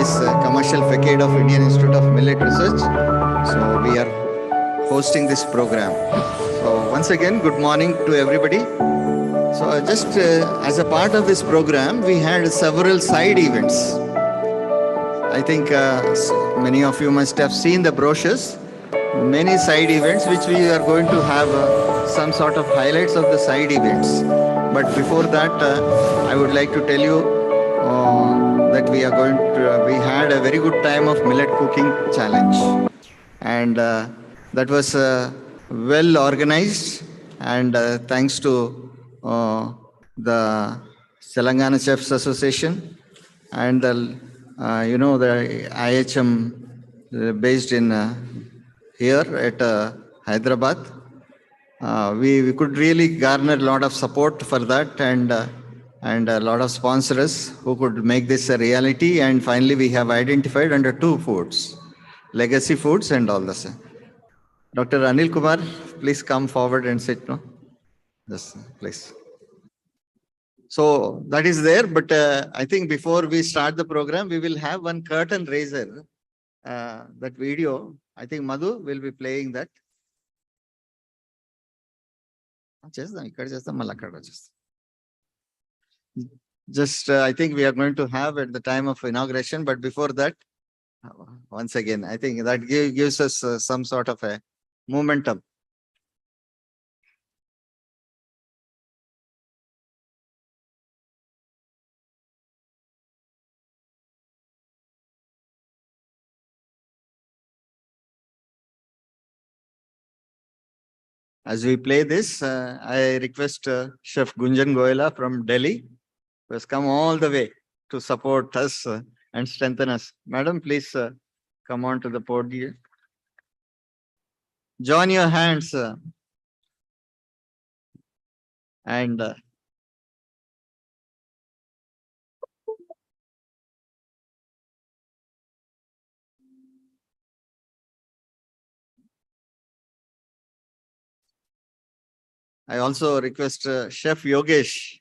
this commercial facade of Indian Institute of Millet Research. So we are hosting this program. So once again, good morning to everybody. So just as a part of this program, we had several side events. I think many of you must have seen the brochures. Many side events which we are going to have some sort of highlights of the side events. But before that, I would like to tell you that we had a very good time of millet cooking challenge. And that was well organized, and thanks to the Telangana Chefs Association and the IHM based in here at Hyderabad. We could really garner a lot of support for that, and a lot of sponsors who could make this a reality. And finally, we have identified under 2 foods, legacy foods and all this. Dr. Anil Kumar, please come forward and sit. No? Yes, please. So that is there, but I think before we start the program, we will have one curtain raiser. That video, I think Madhu will be playing that. Just I think we are going to have at the time of inauguration, but before that, once again, I think that gives us some sort of a momentum. As we play this, I request Chef Gunjan Goyala from Delhi, who has come all the way to support us and strengthen us. Madam, please come on to the podium. Join your hands and I also request Chef Yogesh.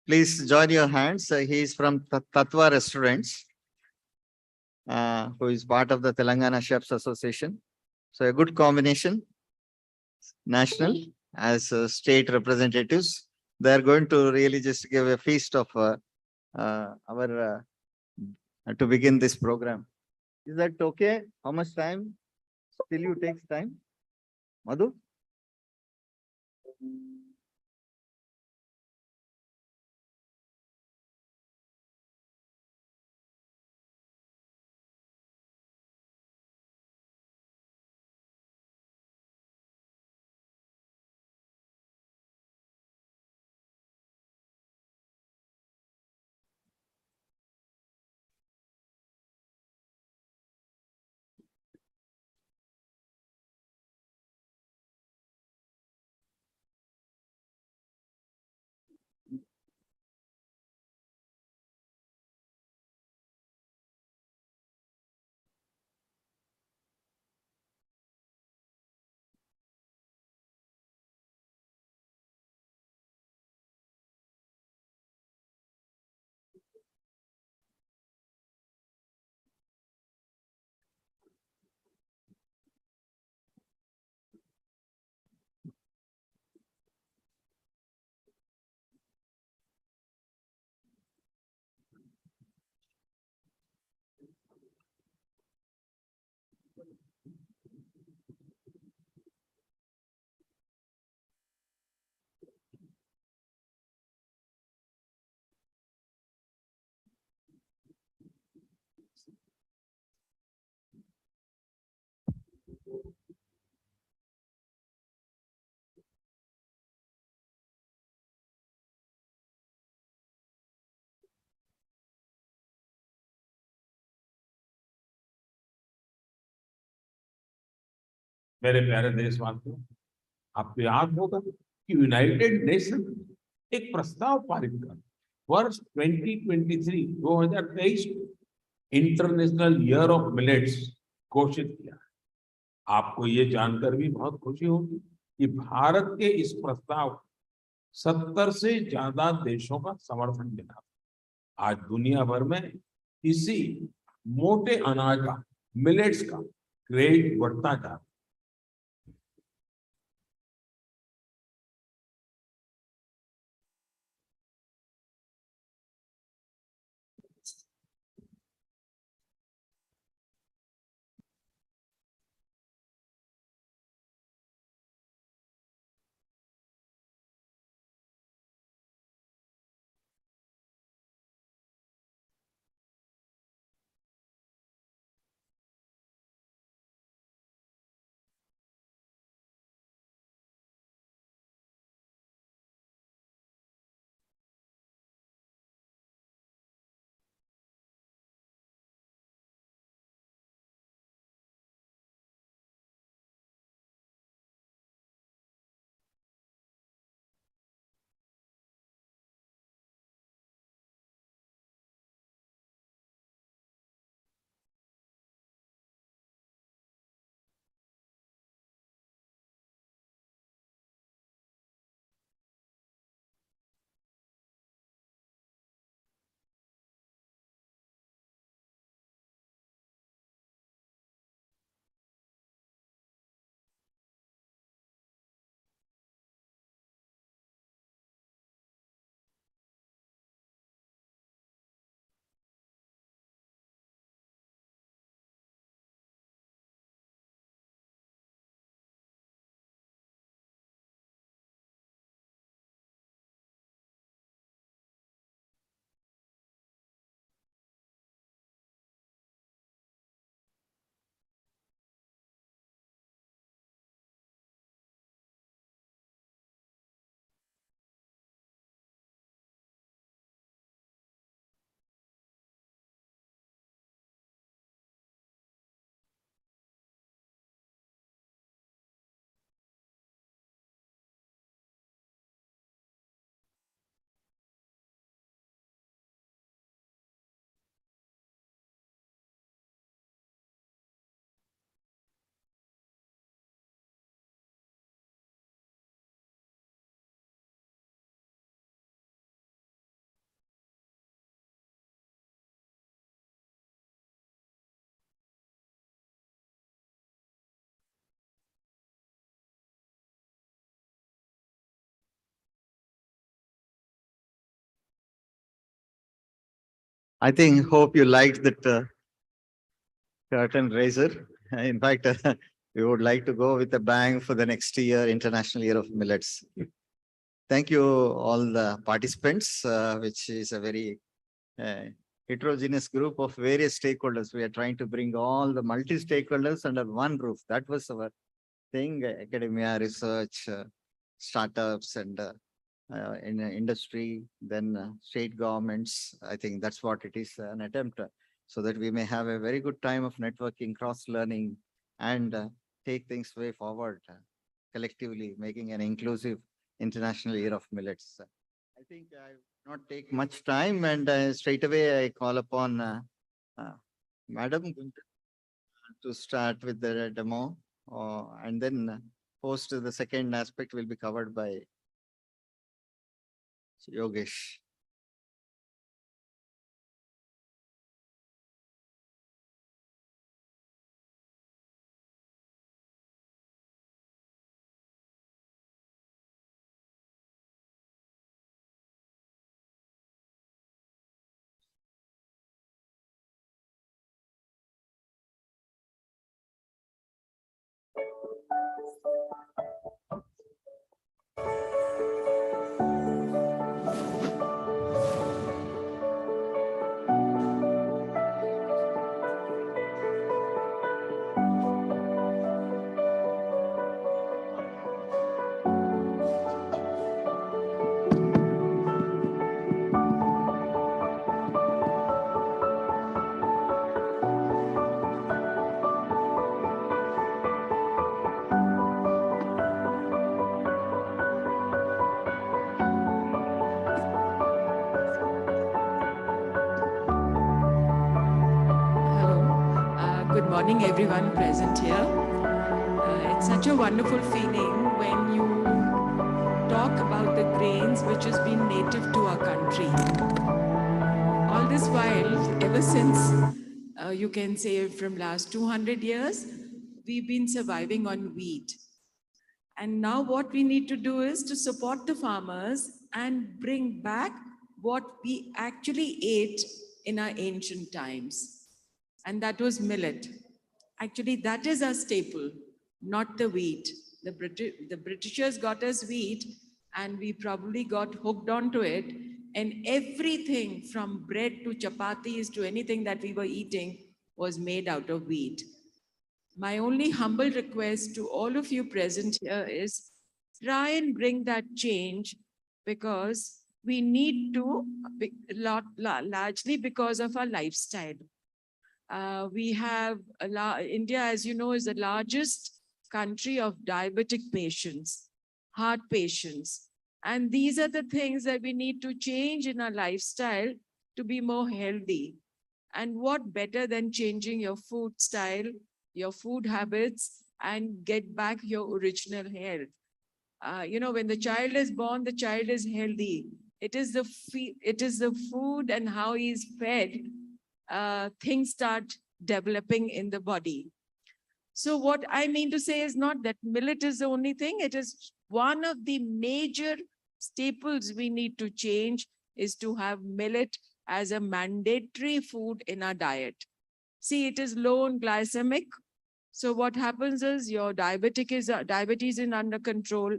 Please join your hands. He is from Tatva Restaurants, who is part of the Telangana Chefs Association. So a good combination, national as state representatives. They are going to really just give a feast of our to begin this program. Is that okay? How much time? Still you takes time? Madhu? मेरे प्यारे देशवासियों, आपको याद होगा कि United nation एक प्रस्ताव पारित कर वर्ष 2023 इंटरनेशनल ईयर ऑफ मिलेट्स घोषित किया। आपको ये जानकर भी बहुत खुशी होगी कि भारत के इस प्रस्ताव को 70 से ज्यादा देशों का समर्थन मिला। आज दुनिया भर में इसी मोटे अनाज का, मिलेट्स का क्रेज बढ़ता जा रहा है। I think, hope you liked that curtain raiser. In fact, we would like to go with a bang for the next year, International Year of Millets. Thank you, all the participants, which is a very heterogeneous group of various stakeholders. We are trying to bring all the multi-stakeholders under one roof. That was our thing, academia, research, startups, and in industry, then state governments. I think that's what it is, an attempt so that we may have a very good time of networking, cross-learning, and take things way forward collectively, making an inclusive International Year of Millets. I think I will not take much time, and straight away I call upon Madam to start with the demo, and then post the second aspect will be covered by Yogesh. Good morning, everyone present here. It's such a wonderful feeling when you talk about the grains which has been native to our country. all this while, ever since, you can say from last 200 years, we've been surviving on wheat. And now what we need to do is to support the farmers and bring back what we actually ate in our ancient times. And that was millet. Actually, that is our staple, not the wheat. The Britishers got us wheat and we probably got hooked onto it. And everything from bread to chapatis to anything that we were eating was made out of wheat. My only humble request to all of you present here is try and bring that change, because we need to, largely because of our lifestyle. We have India, as you know, is the largest country of diabetic patients, heart patients. And these are the things that we need to change in our lifestyle to be more healthy. And what better than changing your food style, your food habits, and get back your original health. When the child is born, the child is healthy. It is the food and how he's fed, things start developing in the body. So what I mean to say is not that millet is the only thing. It is one of the major staples we need to change, is to have millet as a mandatory food in our diet. See, it is low in glycemic. So what happens is your diabetes is under control.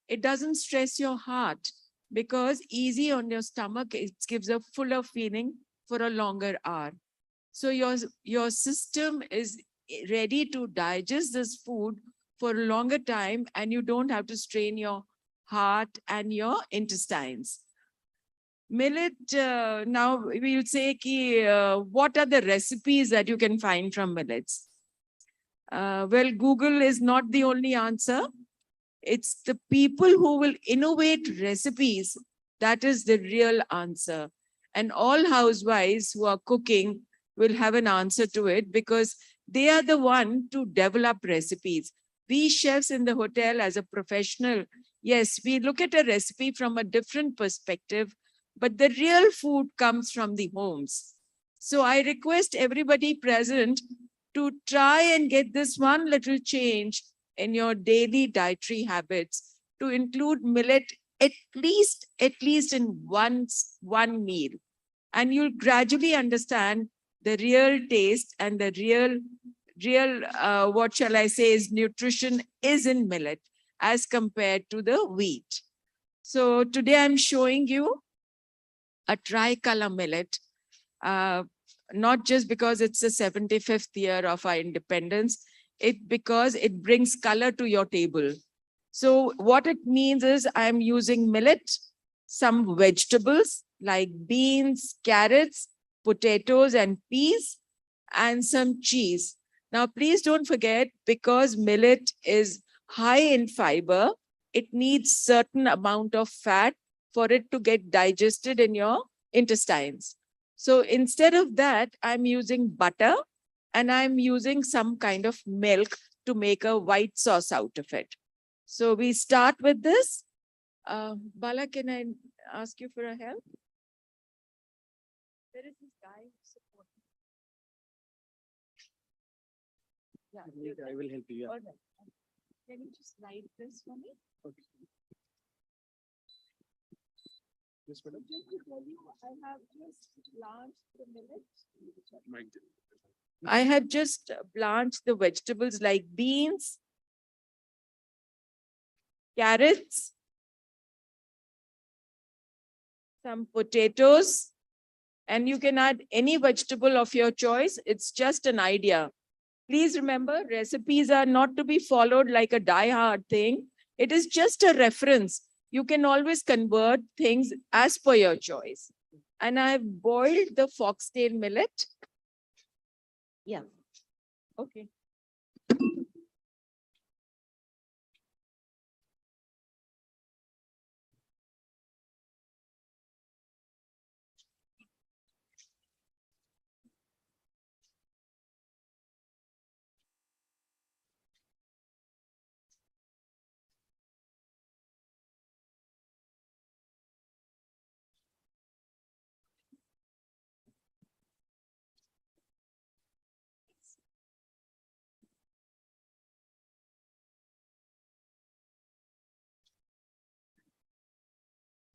It doesn't stress your heart because easy on your stomach, it gives a fuller feeling for a longer hour. So your system is ready to digest this food for a longer time, and you don't have to strain your heart and your intestines. Millet, now we will say, what are the recipes that you can find from millets? Well, Google is not the only answer. It's the people who will innovate recipes that is the real answer. And all housewives who are cooking will have an answer to it, because they are the one to develop recipes. We chefs in the hotel, as a professional, yes, we look at a recipe from a different perspective, but the real food comes from the homes. So I request everybody present to try and get this one little change in your daily dietary habits, to include millet at least in one meal. And you'll gradually understand the real taste and the real, what shall I say, is nutrition is in millet as compared to the wheat. So today I'm showing you a tricolor millet, not just because it's the 75th year of our independence, because it brings color to your table. So what it means is I'm using millet, some vegetables like beans, carrots, potatoes, and peas, and some cheese. Now, please don't forget, because millet is high in fiber, it needs certain amount of fat for it to get digested in your intestines. So instead of that, I'm using butter and I'm using some kind of milk to make a white sauce out of it. So we start with this. Bala, can I ask you for a help? There is this guy supporting. Yeah, I will help you. Yeah. all right. Can you just write this for me? Okay. Yes, madam. Just to tell you, I have just blanched the millet. Mike. I have just blanched the vegetables like beans, carrots, some potatoes, and you can add any vegetable of your choice. It's just an idea. Please remember, recipes are not to be followed like a die-hard thing. It is just a reference. You can always convert things as per your choice. And I've boiled the foxtail millet. Yeah. Okay.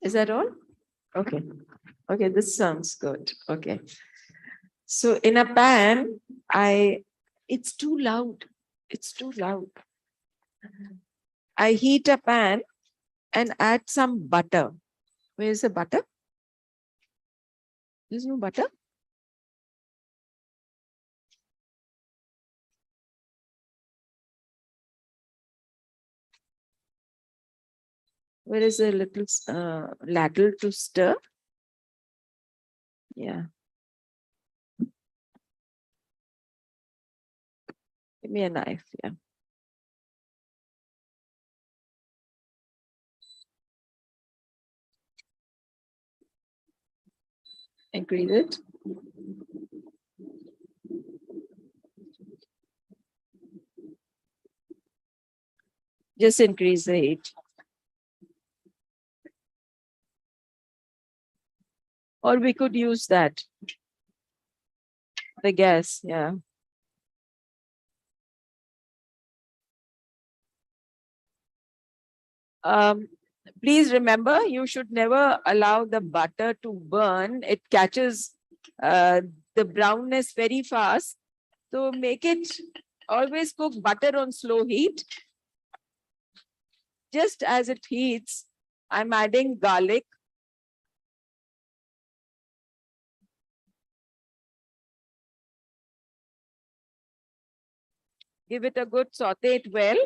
Is that all? Okay. Okay, this sounds good. Okay. So in a pan, it's too loud. It's too loud. I heat a pan and add some butter. Where is the butter? There's no butter? Where is a little ladle to stir? Yeah. Give me a knife. Yeah. Increase it. Just increase the heat. Or we could use that. The gas, yeah. Please remember, you should never allow the butter to burn. It catches the brownness very fast. So make it, always cook butter on slow heat. Just as it heats, I'm adding garlic. Give it a good saute it well.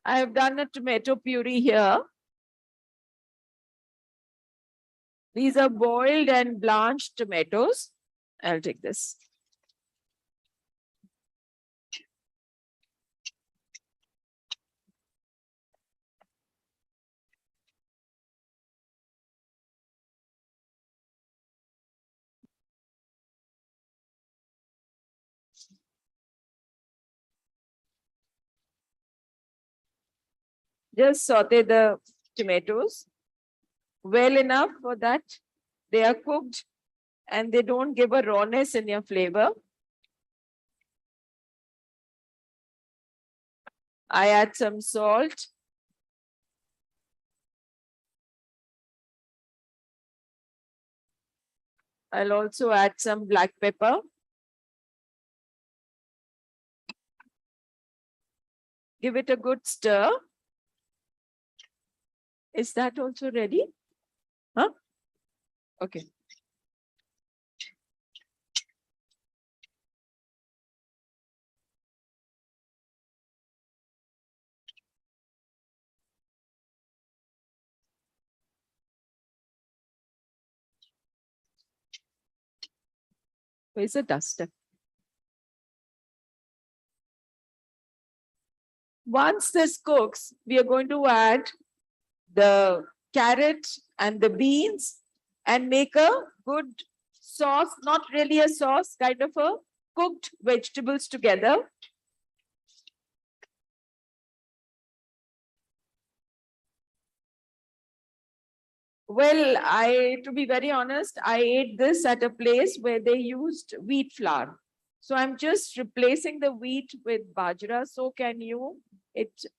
I have done a tomato puree here. These are boiled and blanched tomatoes. I'll take this. Just saute the tomatoes well enough for that they are cooked and they don't give a rawness in your flavor. I add some salt. I'll also add some black pepper. Give it a good stir. Is that also ready? Huh? Okay. Where's the duster? Once this cooks, we are going to add the carrot and the beans and make a good sauce, not really a sauce, kind of a cooked vegetables together. Well, to be very honest, I ate this at a place where they used wheat flour. So I'm just replacing the wheat with bajra. So can you.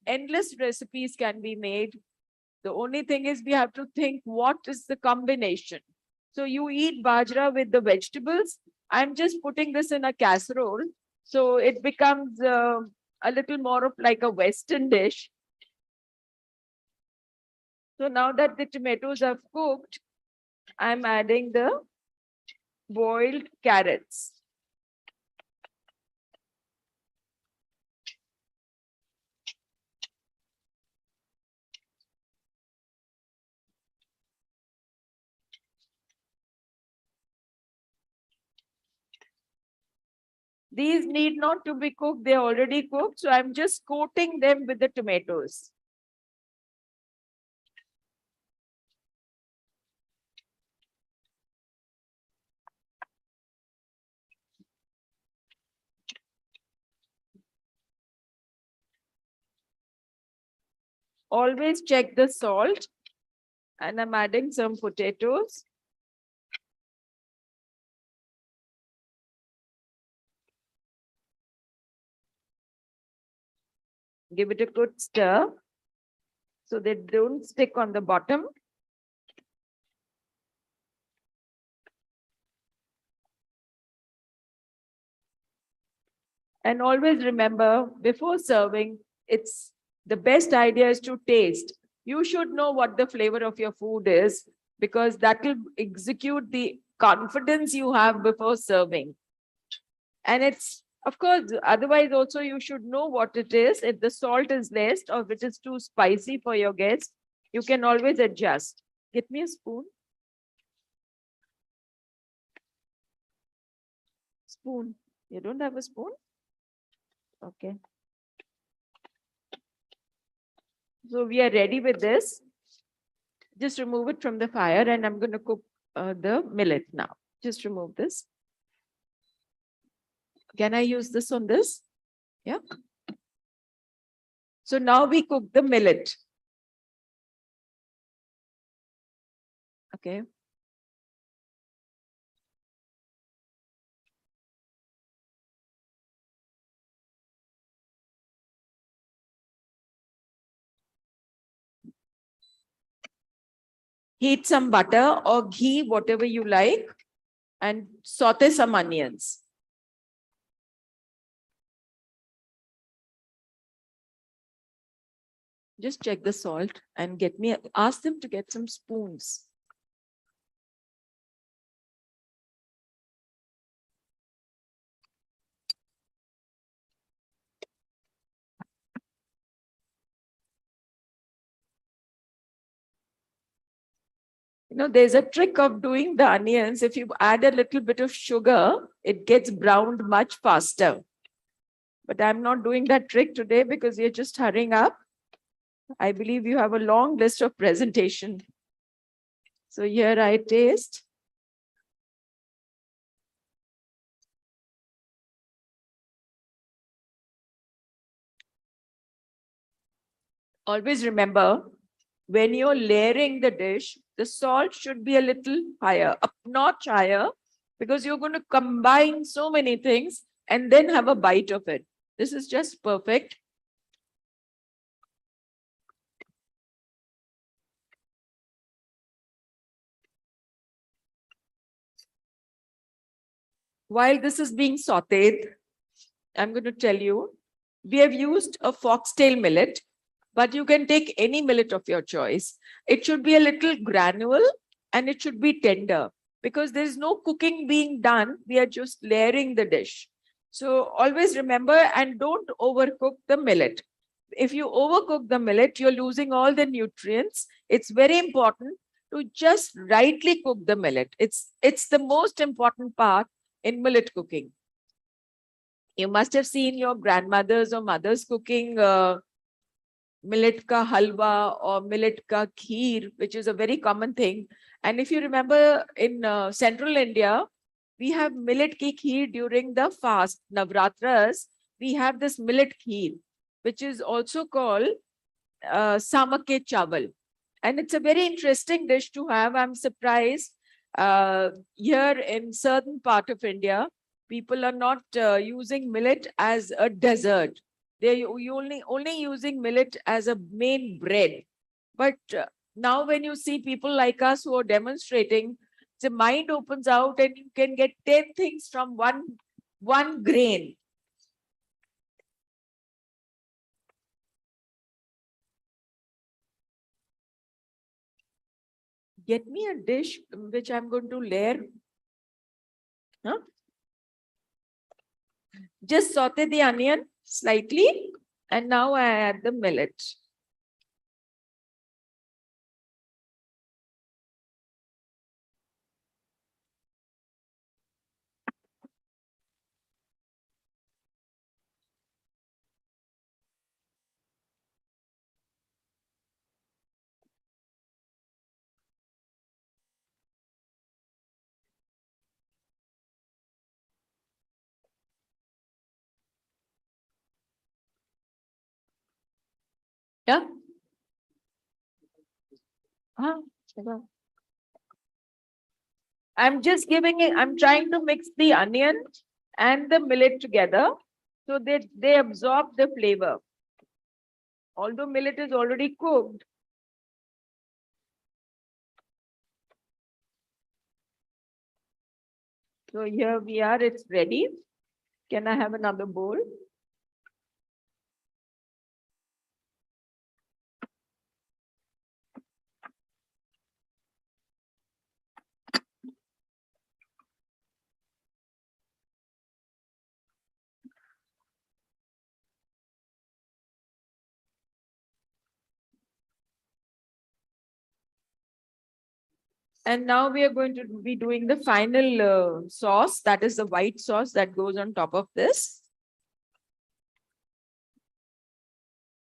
Endless recipes can be made. The only thing is we have to think what is the combination. So you eat bajra with the vegetables. I'm just putting this in a casserole. So it becomes a little more of like a Western dish. So now that the tomatoes are cooked, I'm adding the boiled carrots. These need not to be cooked, they're already cooked. So I'm just coating them with the tomatoes. always check the salt. And I'm adding some potatoes. Give it a good stir so they don't stick on the bottom. And always remember, before serving, it's the best idea is to taste. You should know what the flavor of your food is, because that will execute the confidence you have before serving. And it's, of course, otherwise also you should know what it is. If the salt is less or if it is too spicy for your guest, you can always adjust. Get me a spoon. Spoon. You don't have a spoon? Okay. So we are ready with this. Just remove it from the fire and I'm going to cook the millet now. Just remove this. Can I use this on this? Yeah. So now we cook the millet. Okay. Heat some butter or ghee, whatever you like, and saute some onions. Just check the salt and ask them to get some spoons. You know, there's a trick of doing the onions. If you add a little bit of sugar, it gets browned much faster. But I'm not doing that trick today because you're just hurrying up. I believe you have a long list of presentation. So here I taste. Always remember, when you're layering the dish, the salt should be a little higher, a notch higher, because you're going to combine so many things and then have a bite of it. This is just perfect. While this is being sauteed, I'm going to tell you, we have used a foxtail millet, but you can take any millet of your choice. It should be a little granule and it should be tender because there is no cooking being done. We are just layering the dish. So always remember and don't overcook the millet. If you overcook the millet, you're losing all the nutrients. It's very important to just rightly cook the millet. It's the most important part in millet cooking. You must have seen your grandmothers or mothers cooking millet ka halwa or millet ka kheer, which is a very common thing. And if you remember in central India, we have millet ki kheer during the fast, Navratras. We have this millet kheer, which is also called samake chawal. And it's a very interesting dish to have. I'm surprised here in certain part of India, people are not using millet as a dessert. They're only using millet as a main bread. But now when you see people like us who are demonstrating, the mind opens out and you can get 10 things from one grain. Get me a dish which I'm going to layer. Huh? Just saute the onion slightly and now I add the millet. Yeah. Huh? I'm just giving it, I'm trying to mix the onion and the millet together so that they absorb the flavor. Although millet is already cooked. So here we are, it's ready. Can I have another bowl? And now we are going to be doing the final sauce. That is the white sauce that goes on top of this.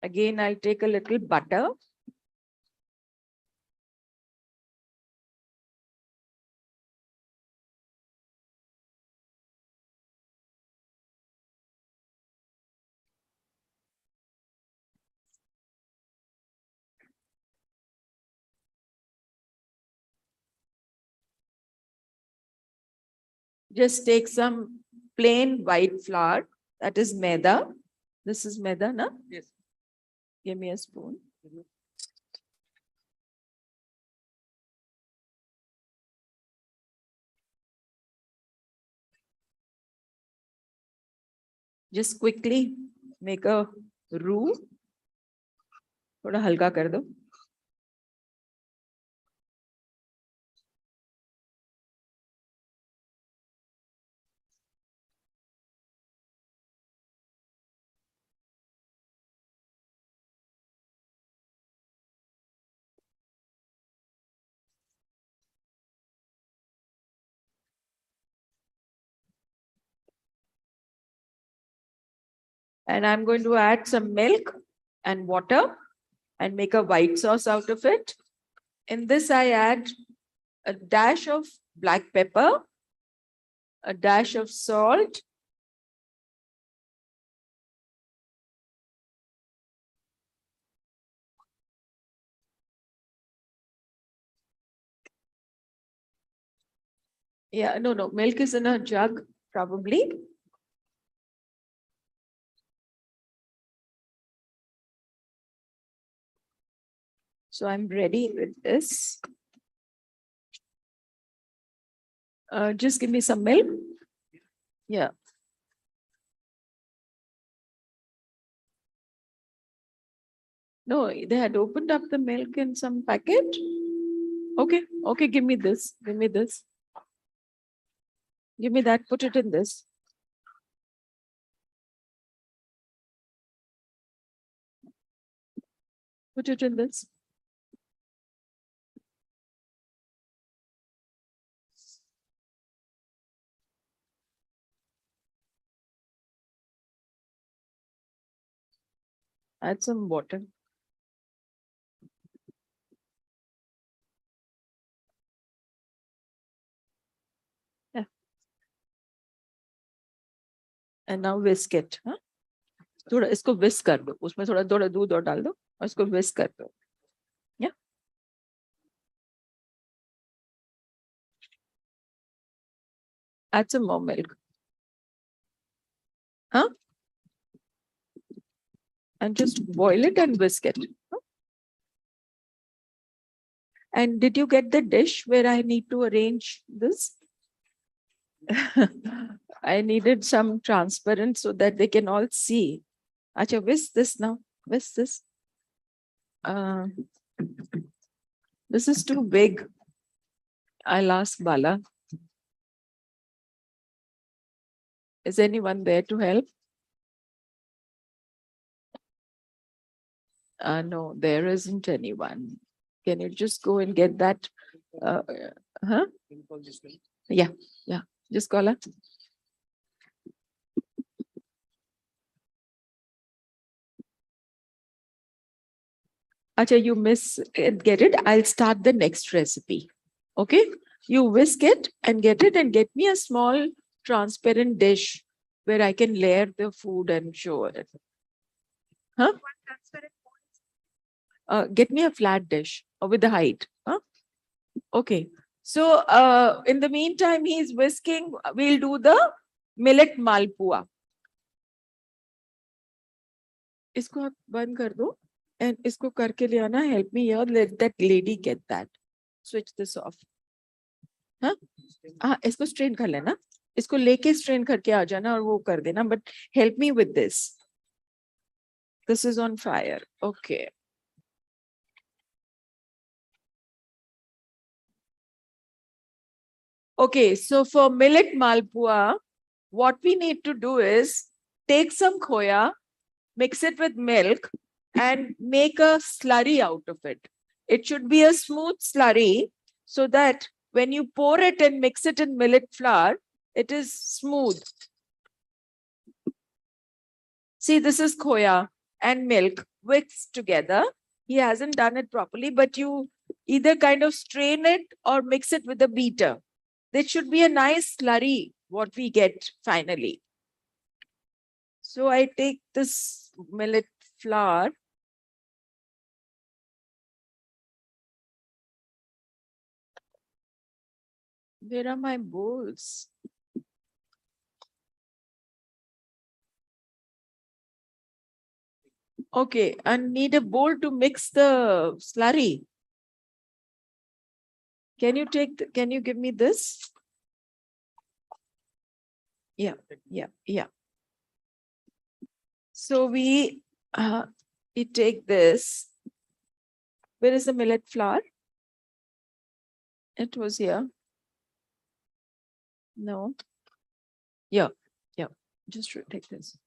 Again, I'll take a little butter. Just take some plain white flour. That is maida. This is maida, na? Yes. Give me a spoon. Just quickly make a roux. थोड़ा हल्का कर दो. And I'm going to add some milk and water and make a white sauce out of it. In this, I add a dash of black pepper, a dash of salt, yeah, no, milk is in a jug, probably. So I'm ready with this. Just give me some milk. Yeah. No, they had opened up the milk in some packet. Okay, give me this. Give me this. Give me that. Put it in this. Put it in this. Add some water. Yeah. And now whisk it. Huh? थोड़ा इसको whisk कर दो. उसमें थोड़ा दूध और डाल दो और इसको whisk कर दो. Yeah. Add some more milk. Huh? And just boil it and whisk it. Huh? And did you get the dish where I need to arrange this? I needed some transparent so that they can all see. Acha, whisk this now. Whisk this. This is too big. I'll ask Bala. Is anyone there to help? No, there isn't anyone. Can you just go and get that? Huh? Yeah. Just call her. Acha, you get it. I'll start the next recipe. Okay. You whisk it and get me a small transparent dish where I can layer the food and show it. Huh? Get me a flat dish with the height. Huh? Okay. So in the meantime, he's whisking. We'll do the millet malpua. इसको आप बंद कर दो and इसको करके ले आना. Help me here. Let that lady get that. Switch this off. हाँ इसको strain कर लेना. इसको लेके strain करके आ जाना और वो कर देना. But help me with this. This is on fire. Okay. Okay, so for millet malpua, what we need to do is take some khoya, mix it with milk, and make a slurry out of it. It should be a smooth slurry so that when you pour it and mix it in millet flour, it is smooth. See, this is khoya and milk mixed together. He hasn't done it properly, but you either kind of strain it or mix it with a beater. There should be a nice slurry, what we get finally. So I take this millet flour. Where are my bowls? Okay, I need a bowl to mix the slurry. Can you give me this? Yeah. So we take this. Where is the millet flour? It was here. No. Yeah. Just take this.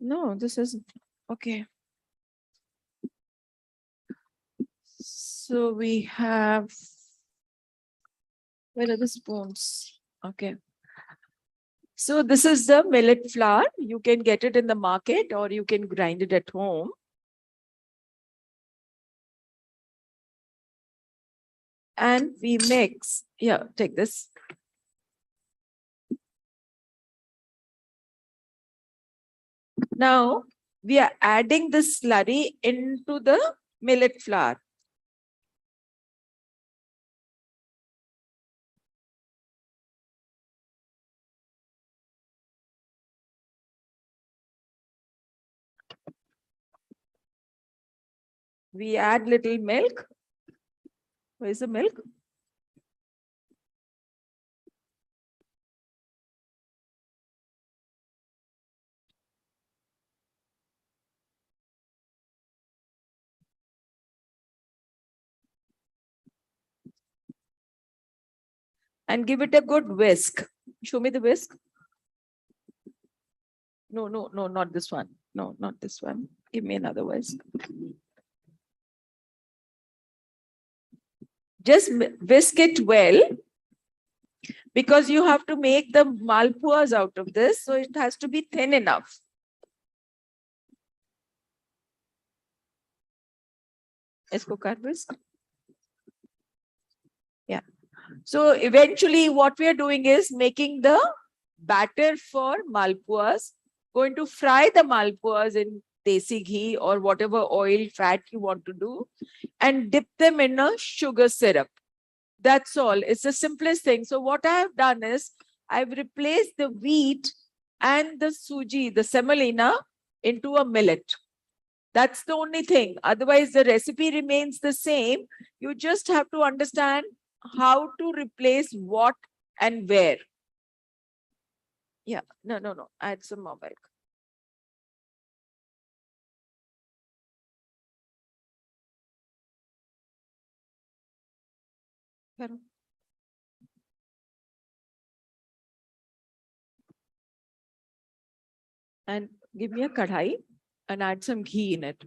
No, this isn't. Okay. So we have, where are the spoons? Okay. So this is the millet flour. You can get it in the market or you can grind it at home. And we mix, take this. Now we are adding the slurry into the millet flour. We add little milk. Where's the milk? And give it a good whisk. Show me the whisk. No, not this one. No, not this one. Give me another whisk. Just whisk it well, because you have to make the malpuas out of this. So it has to be thin enough. Isko kar whisk. Yeah. So eventually what we are doing is making the batter for malpuas. Going to fry the malpuas in desi ghee or whatever oil, fat you want to do, and dip them in a sugar syrup. That's all. It's the simplest thing. So what I have done is I've replaced the wheat and the suji, the semolina, into a millet. That's the only thing. Otherwise, the recipe remains the same. You just have to understand how to replace what and where. Yeah, no. Add some more milk. And give me a kadhai and add some ghee in it.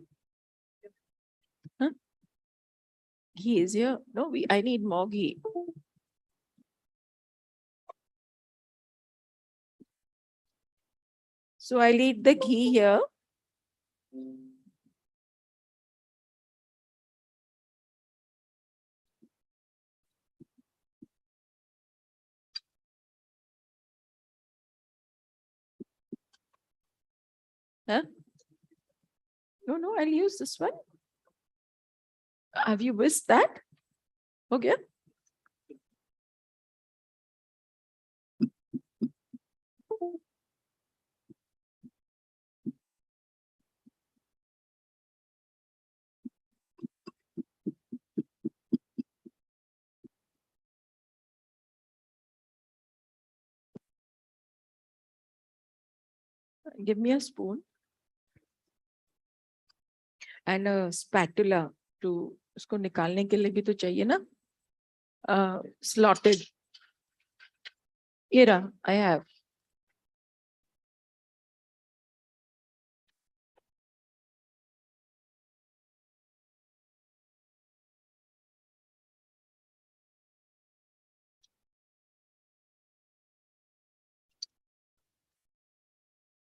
Huh? Ghee is here. No, I need more ghee. So I leave the ghee here. Huh? No, I'll use this one. Have you whisked that? Okay. Give me a spoon and a spatula to उसको निकालने के लिए भी तो चाहिए ना. Slotted. Here I have.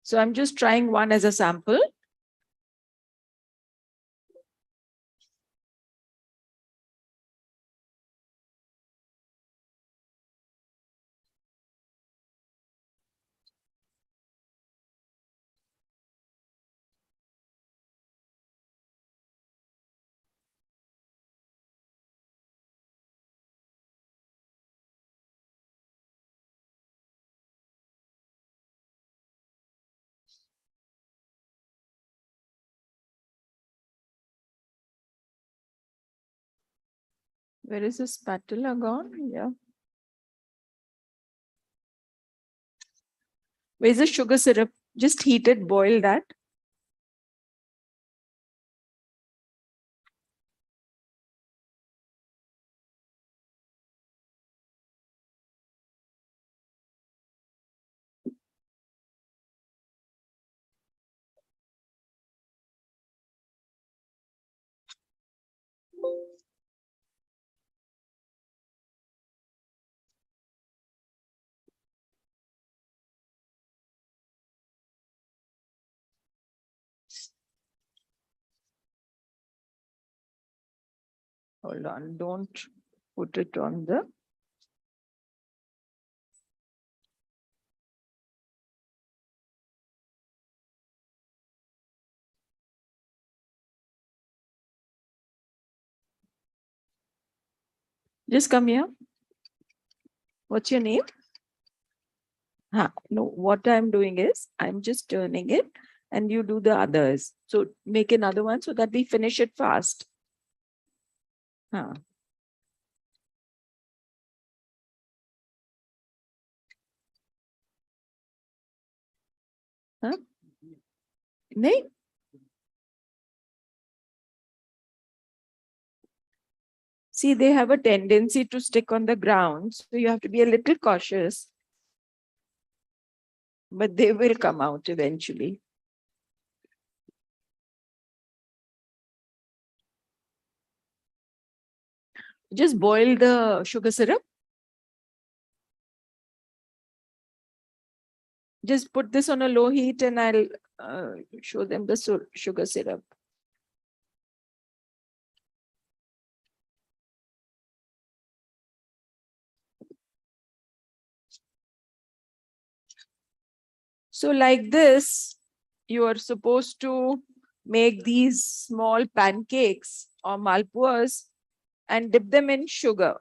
So I'm just trying one as a sample. Where is the spatula gone? Yeah. Where's the sugar syrup? Just heat it, boil that. Hold on, don't put it on the. Just come here. What's your name? No, what I'm doing is I'm just turning it and you do the others. So make another one so that we finish it fast. Huh. Huh? Nahi? See, they have a tendency to stick on the ground. So you have to be a little cautious. But they will come out eventually. Just boil the sugar syrup. Just put this on a low heat and I'll show them the sugar syrup. So like this, you are supposed to make these small pancakes or malpuas and dip them in sugar.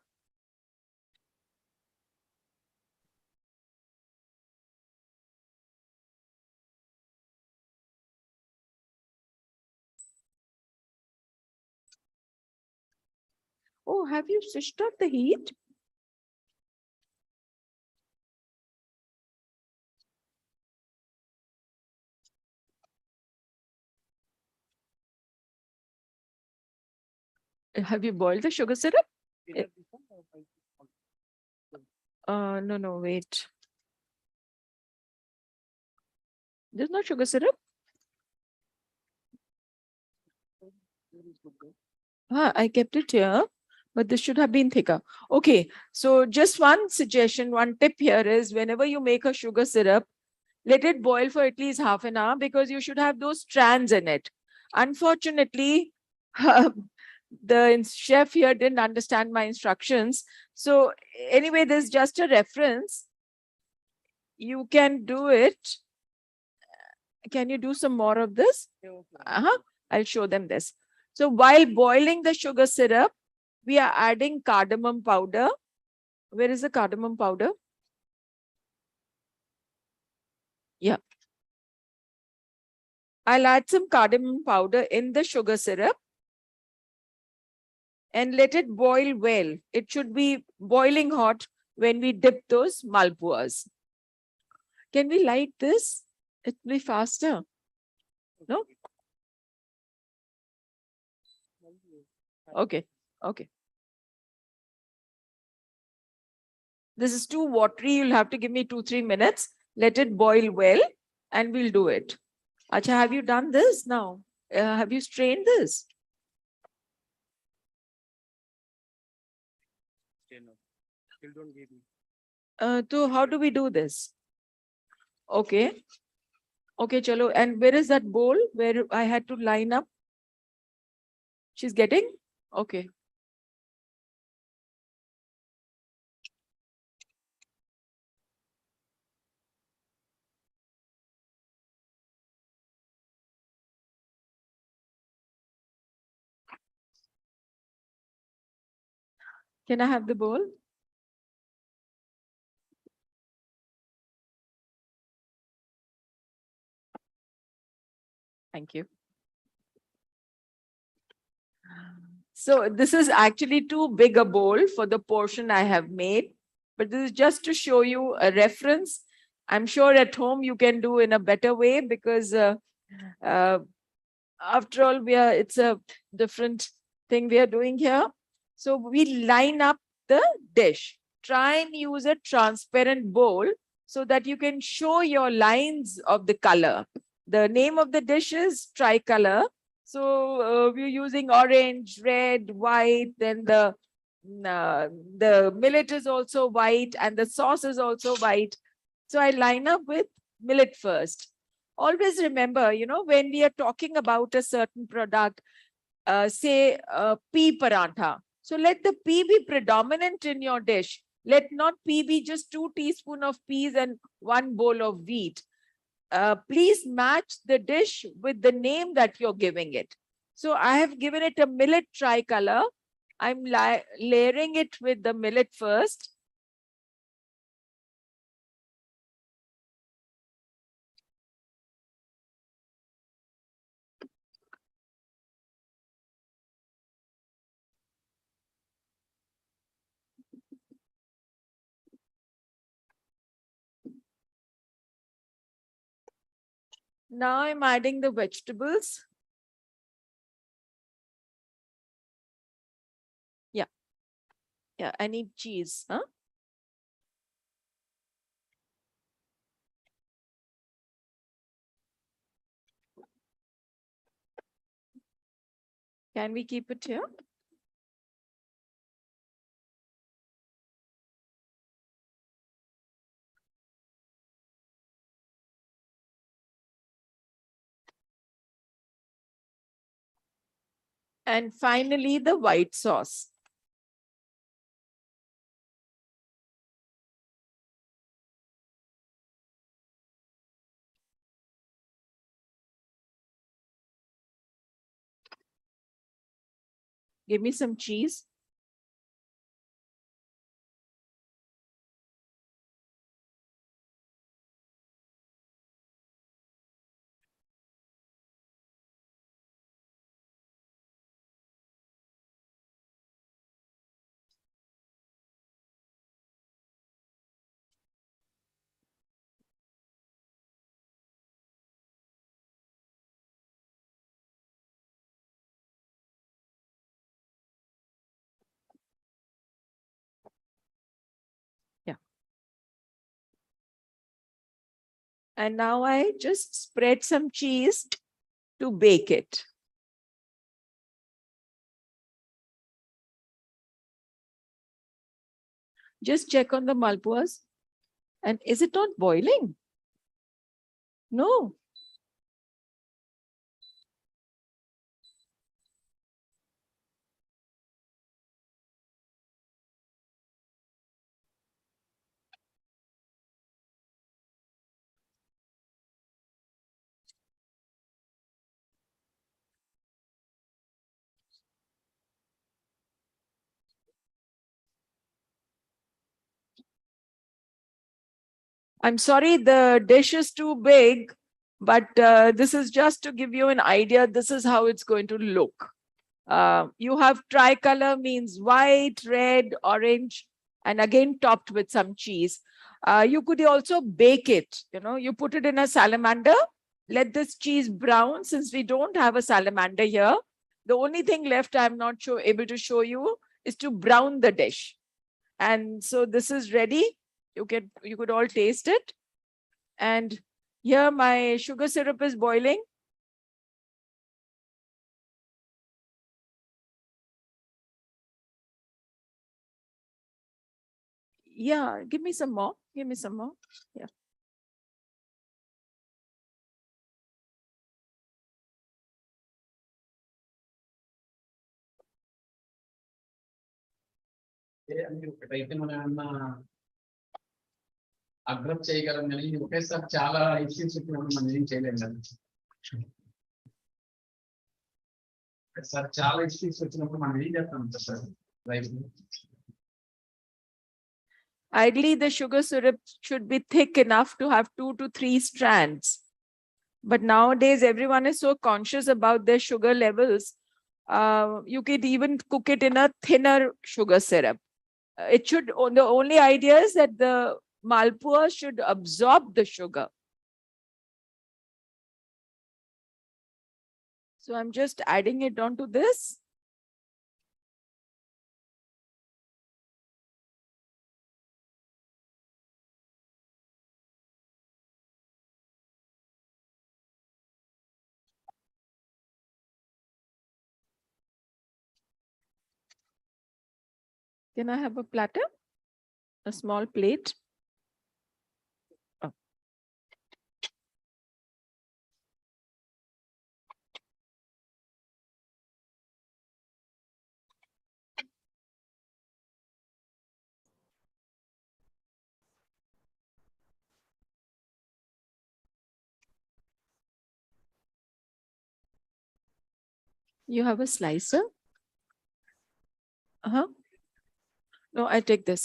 Oh, have you switched off the heat? Have you boiled the sugar syrup? No, wait. There's no sugar syrup? I kept it here, but this should have been thicker. Okay, so just one suggestion, one tip here is whenever you make a sugar syrup, let it boil for at least half an hour because you should have those strands in it. Unfortunately, the chef here didn't understand my instructions. So anyway, there's just a reference. You can do it. Can you do some more of this? I'll show them this. So while boiling the sugar syrup, we are adding cardamom powder. Where is the cardamom powder? Yeah. I'll add some cardamom powder in the sugar syrup and let it boil well. It should be boiling hot when we dip those malpuas. Can we light this? It will be faster. No? Okay. Okay. This is too watery. You'll have to give me 2-3 minutes. Let it boil well and we'll do it. Acha, have you done this now? Have you strained this? Still don't give me. So how do we do this? Okay. Okay, chalo. And where is that bowl where I had to line up? She's getting? Okay. Can I have the bowl? Thank you. So this is actually too big a bowl for the portion I have made, but this is just to show you a reference. I'm sure at home you can do in a better way because after all, it's a different thing we are doing here. So we line up the dish. Try and use a transparent bowl so that you can show your lines of the color. The name of the dish is tricolor. So we're using orange, red, white, then the millet is also white and the sauce is also white. So I line up with millet first. Always remember, when we are talking about a certain product, say pea parantha. So let the pea be predominant in your dish. Let not pea be just 2 teaspoons of peas and 1 bowl of wheat. Please match the dish with the name that you're giving it. So I have given it a millet tricolor. I'm layering it with the millet first. Now I'm adding the vegetables. Yeah. Yeah, I need cheese. Huh? Can we keep it here? And finally, the white sauce. Give me some cheese. Yeah. And now I just spread some cheese to bake it. Just check on the malpuas. And is it not boiling? No. I'm sorry, the dish is too big, but this is just to give you an idea. This is how it's going to look. You have tricolor, means white, red, orange, and again topped with some cheese. You could also bake it. You put it in a salamander, let this cheese brown. Since we don't have a salamander here, the only thing left I'm not able to show you is to brown the dish. And so this is ready. You could all taste it. And here my sugar syrup is boiling. Yeah, give me some more. Give me some more. Yeah. ఒకటైతే మనం ఏమన్నా అగ్రం చేయగలం కానీ ఒకేసారి చాలా issues వచ్చినప్పుడు మనం ఏం చేయలేం కదా. ఒకసారి చాలా ఇష్యూస్ వచ్చినప్పుడు మనం ఏం చేస్తాం sir rice. Ideally, the sugar syrup should be thick enough to have 2 to 3 strands. But nowadays, everyone is so conscious about their sugar levels. You could even cook it in a thinner sugar syrup. The only idea is that the malpua should absorb the sugar. So I'm just adding it onto this. Can I have a platter? A small plate? Oh. You have a slicer? Uh-huh. No, I take this.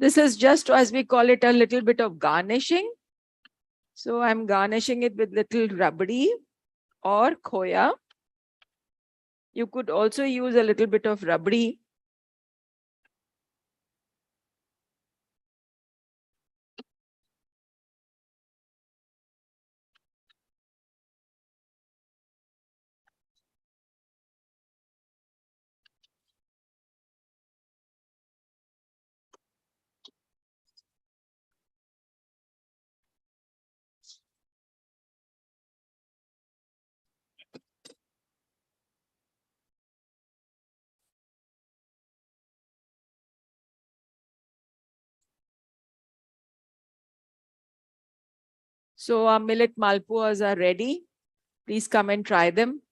This is just, as we call it, a little bit of garnishing. So I'm garnishing it with little rabdi or khoya. You could also use a little bit of rabdi. So our millet malpuas are ready. Please come and try them.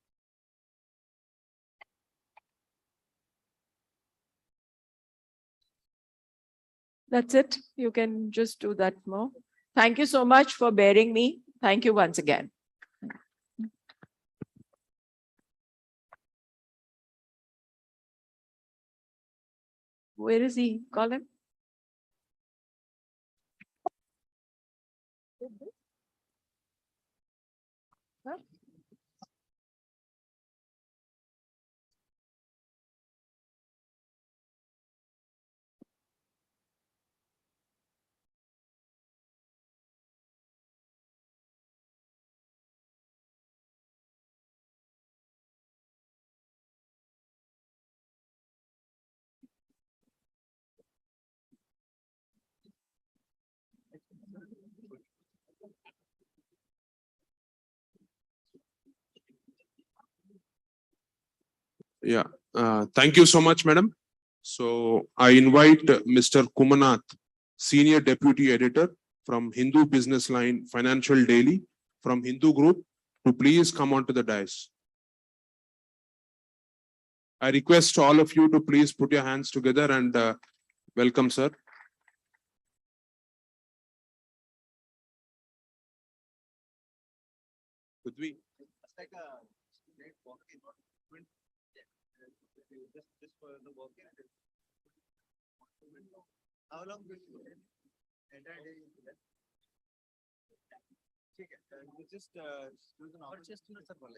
That's it. You can just do that more. Thank you so much for bearing me. Thank you once again. Where is he? Call him. Huh? Yeah, thank you so much, madam. So I invite Mr. Kumanath, Senior Deputy Editor from Hindu Business Line Financial Daily from Hindu Group, to please come onto the dais. I request all of you to please put your hands together and welcome, sir. Could we? Like a great walk-in. Just for the walk-in. How long will you entire day? ठीक है, you just choose an option. Just sir बोला.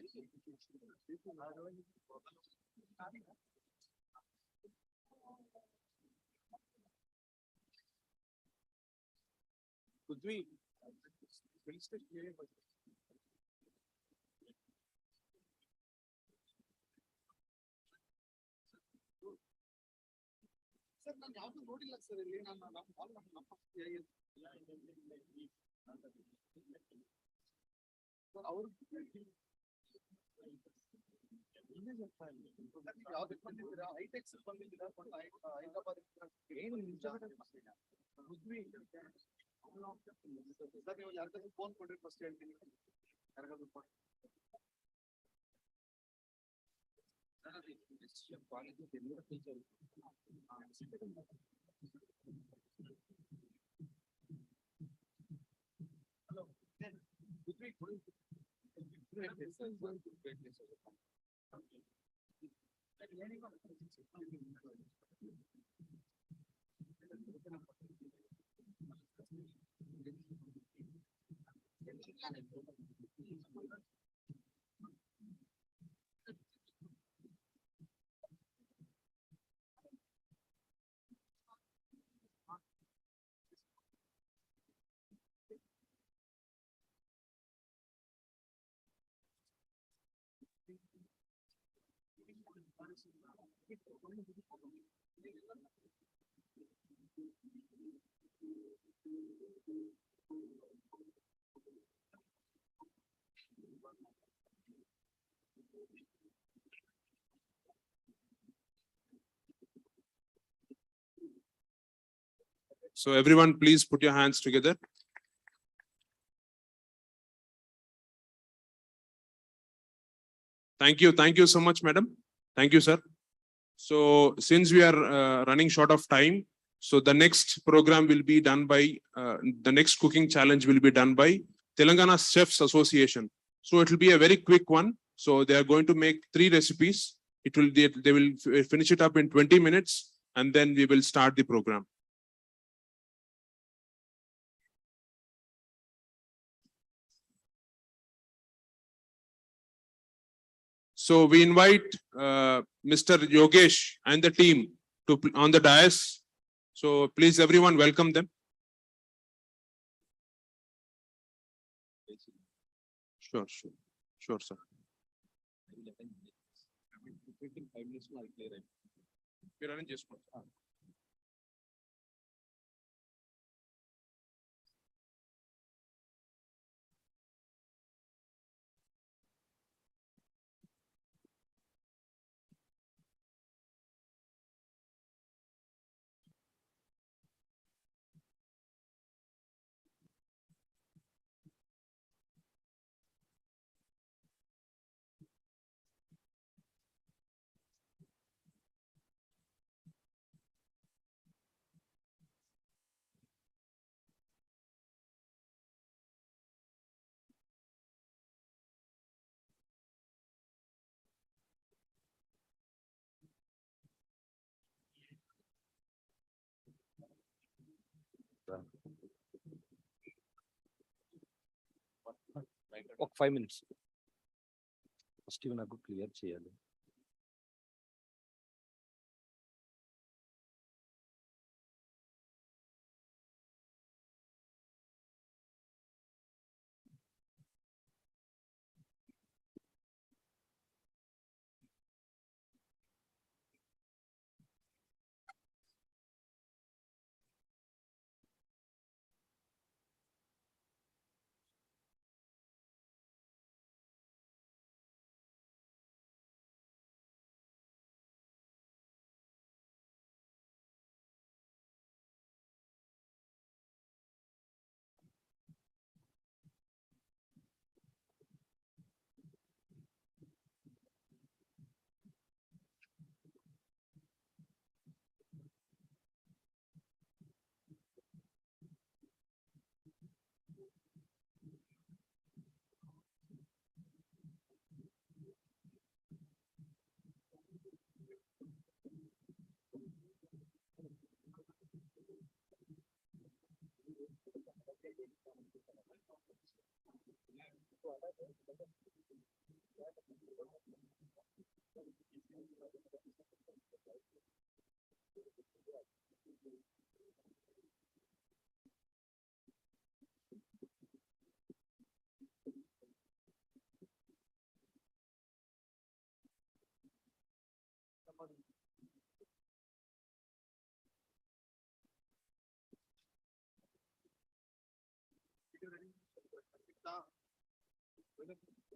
Could we? Sir, ನಾನು ಯಾವುದು ನೋಡಿಲ್ಲ sir ಇಲ್ಲಿ ನಾನು ಅವರು ಯಾವ್ದು ಬಂದಿದ್ದೀರಾ ಐಟೆಕ್ಸ್ ಬಂದಿದ್ದೀರಾ ಹೈದರಾಬಾದ್ ಏನು ಸರ್ ನೀವು ಯಾರಿಗಾದ್ರೂ ಫೋನ್ ಕೊಡ್ರಿ ಫಸ್ಟ್ ಹೇಳ್ತೀನಿ ಯಾರಿಗಾದ್ರೂ phone So everyone, please put your hands together. Thank you so much, madam. Thank you, sir. So since we are running short of time, so the next program will be done by the next cooking challenge will be done by Telangana Chefs Association. So it will be a very quick one. So they are going to make 3 recipes. They will finish it up in 20 minutes, and then we will start the program. So we invite Mr. Yogesh and the team to on the dais. So please, everyone, welcome them. Sure, sir. We're running just one. ఒక 5 minutes first ఇవి నాకు clear చేయాలి.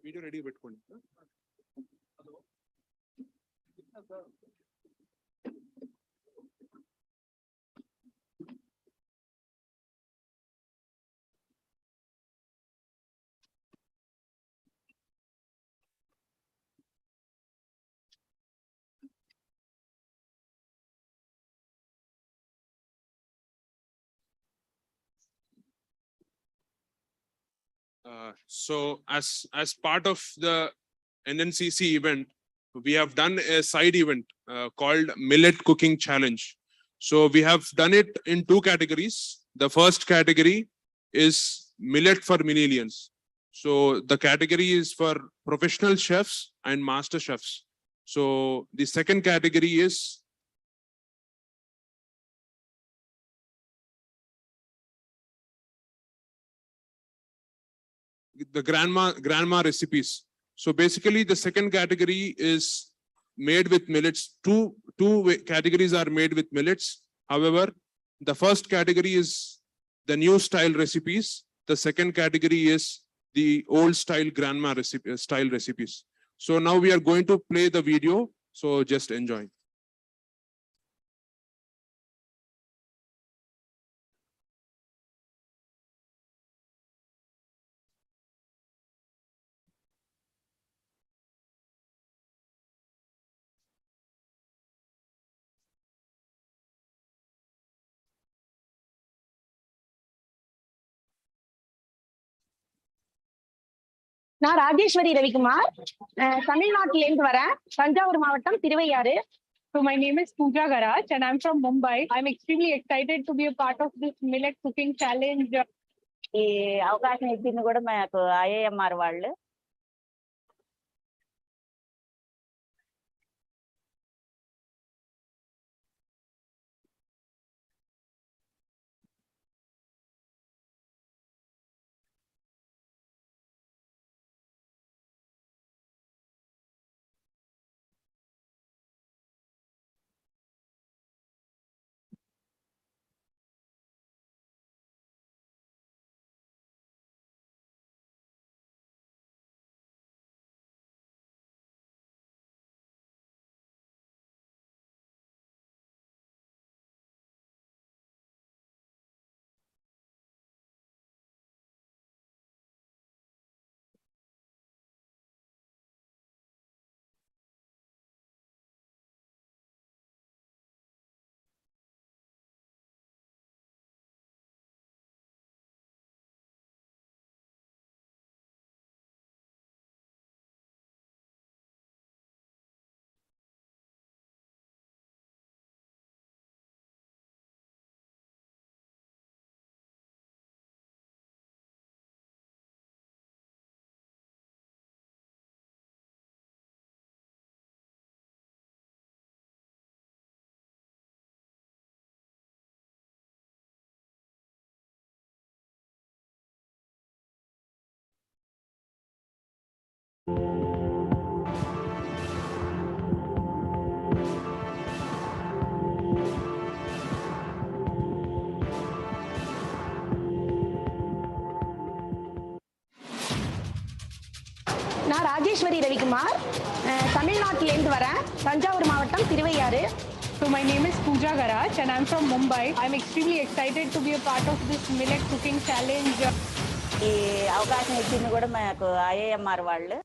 Video ready పెట్టుకోండి. So as part of the NNCC event, we have done a side event called Millet Cooking Challenge. So we have done it in two categories. The first category is millet for millennials. So the category is for professional chefs and master chefs. So the second category is the grandma recipes. So basically the second category is made with millets. Two categories are made with millets. However, the first category is the new style recipes. The second category is the old style grandma style recipes. So now we are going to play the video. So just enjoy. நான் ராஜேஸ்வரி ரவிக்குமார் தமிழ்நாட்டிலேருந்து வரேன் தஞ்சாவூர் மாவட்டம் Thiruvaiyaru. So my name is Pooja Garaj and I'm from Mumbai. I'm extremely excited to be a part of this millet cooking challenge. ఈ అవకాశం ఇచ్చింది కూడా మాకు IIMR వాళ్ళు. நான் ராஜேஸ்வரி ரவிக்குமார் தமிழ்நாட்டிலேருந்து வரேன் தஞ்சாவூர் மாவட்டம் Thiruvaiyaru. So my name is Pooja Garaj and I'm from Mumbai. I'm extremely excited to be a part of this millet cooking challenge. ఈ అవకాశం ఇచ్చింది కూడా మాకు IIMR వాళ్ళు.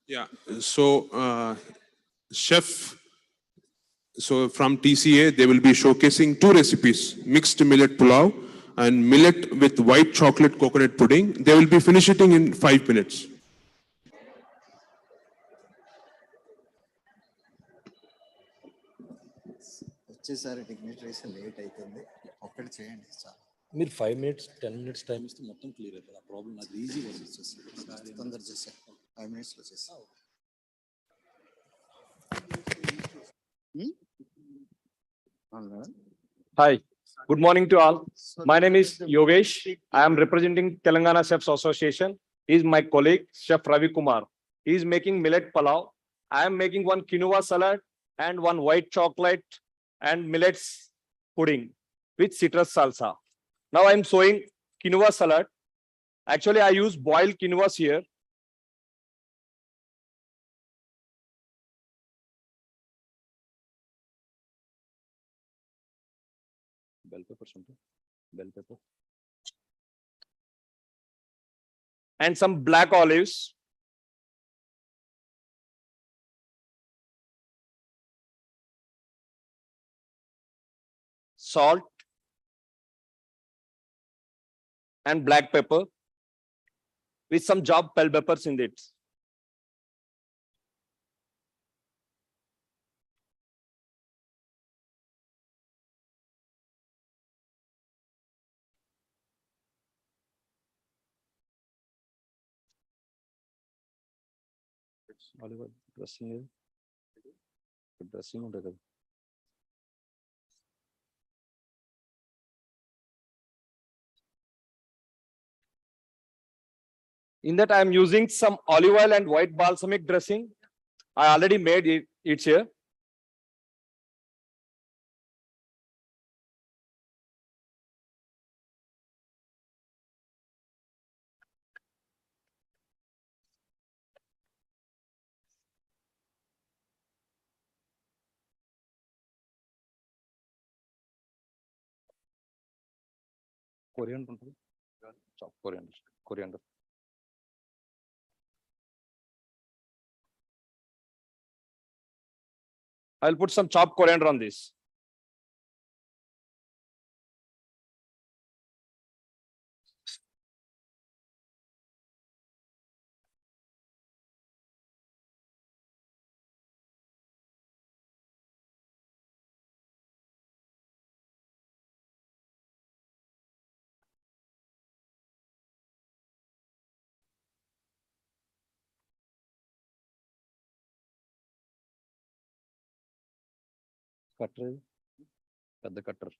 Yeah, so chef, so from TCA, they will be showcasing two recipes, mixed millet pulao and millet with white chocolate coconut pudding. They will be finishing in 5 minutes. వచ్చేసారి dignitaries late అవుతుంది ఒక్కటి చేయండి చాలు మీరు 5 minutes 10 minutes time ఇస్తే మొత్తం clear అయిపోతుంది ఆ ప్రాబ్లం నాకు ఈజీగా వచ్చేస్తుంది తొందర చేసా 5 minutes చేసా Hi, good morning to all. My name is Yogesh. I am representing Telangana Chefs Association. He is my colleague, Chef Ravi Kumar. He is making millet pulao. I am making one quinoa salad and one white chocolate and millets pudding with citrus salsa. Now I am showing quinoa salad. Actually, I use boiled quinoas here. bell peppers ఉంటాయి bell pepper And some black olives. Salt. And black pepper. With some chopped bell peppers in it. Olive dressing dressing ఉంటుంది కదా In that, I am using some olive oil and white balsamic dressing. I already made it. It's here. Coriander ఉంటుంది chop coriander I'll put some chopped coriander on this. Cutter పెద్ద cutter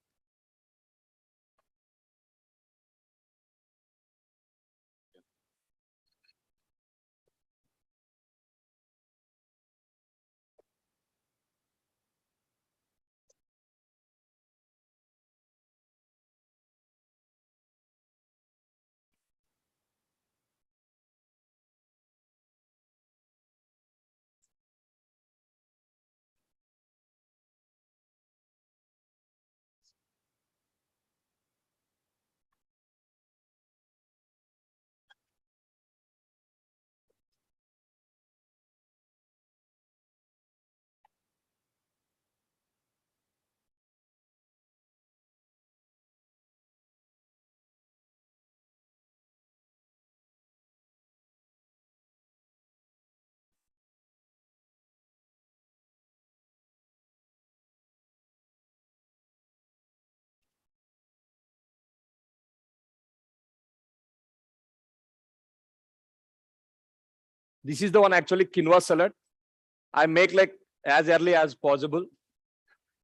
This is the one actually quinoa salad. I make like as early as possible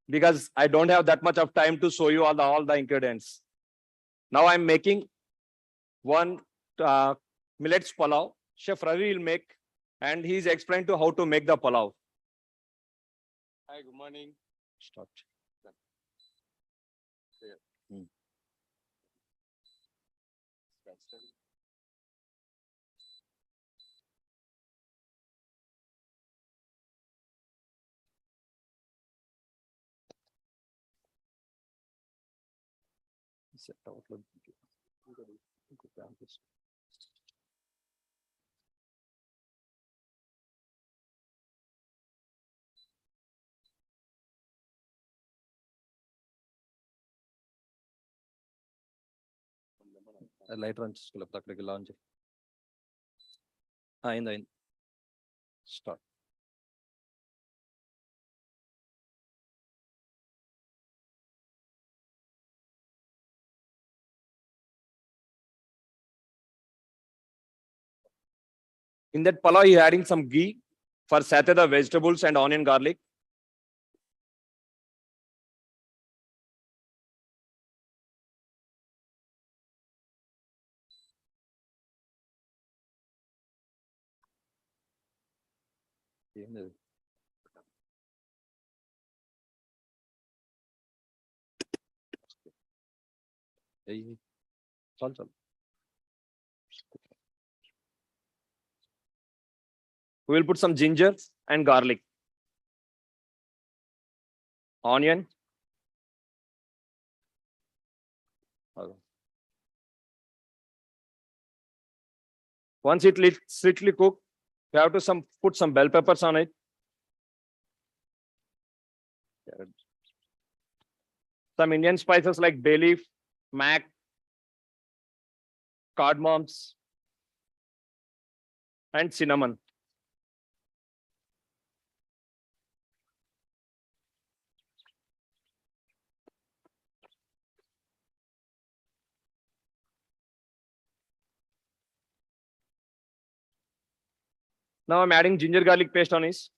because I don't have that much of time to show you all the ingredients. Now I'm making one millets pulao. Chef Ravi will make, and he's explained to how to make the pulao. Hi, good morning. Start. Light run launch. In start. In that pulao, you're adding some ghee for satay the vegetables and onion garlic. We will put some ginger and garlic, onion. Once it slightly cooked, you have to put some bell peppers on it. Some Indian spices like bay leaf, mac, cardamoms, and cinnamon. Now I'm adding ginger garlic paste on this.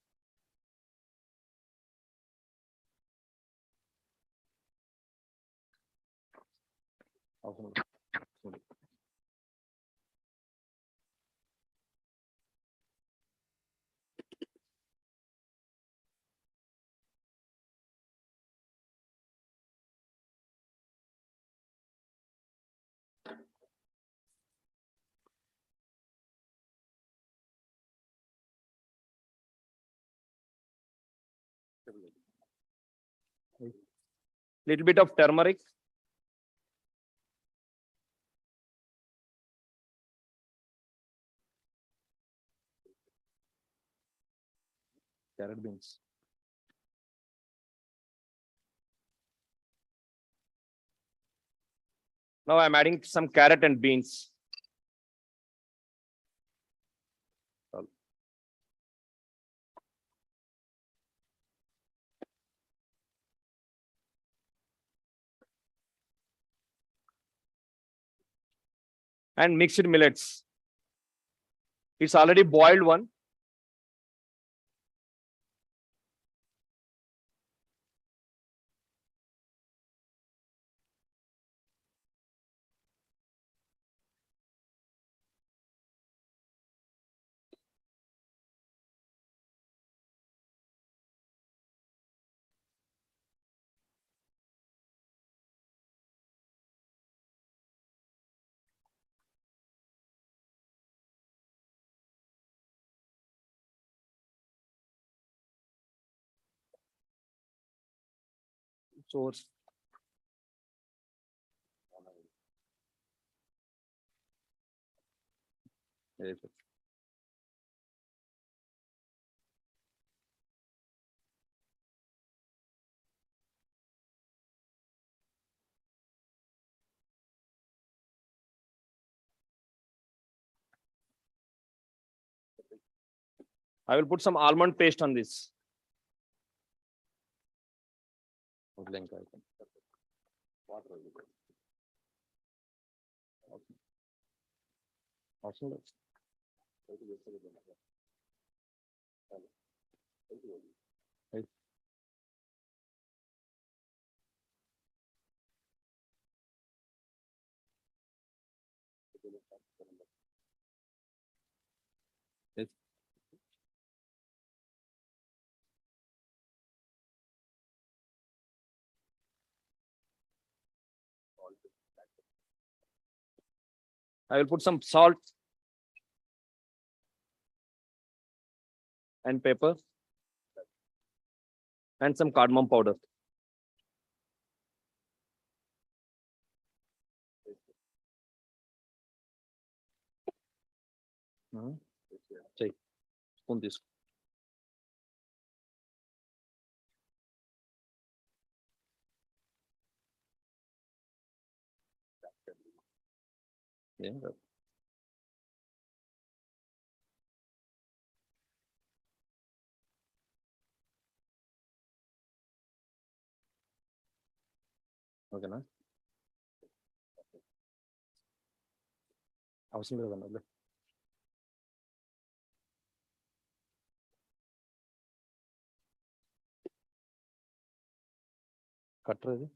Little bit of turmeric. Carrot beans. Now I'm adding some carrot and beans. And mixed millets. It's already boiled one. Source. I will put some almond paste on this. I will put some salt and pepper and some cardamom powder. Say, spoon this. Yeah. Okay, na? అవసరం లేదన్నా. కట్టరు ఇది.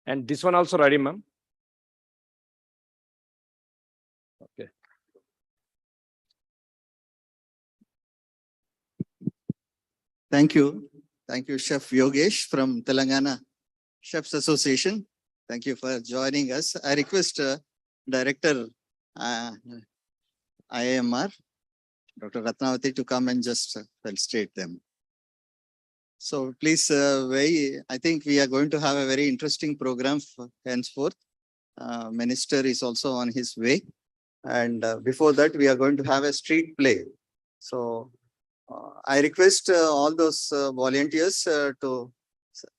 And this one also ready, ma'am. Okay. Thank you. Thank you, Chef Yogesh from Telangana Chefs Association. Thank you for joining us. I request Director IIMR, Dr. Ratnavati, to come and just illustrate them. So please weigh. I think we are going to have a very interesting program henceforth. Minister is also on his way. And before that, we are going to have a street play. So I request all those volunteers to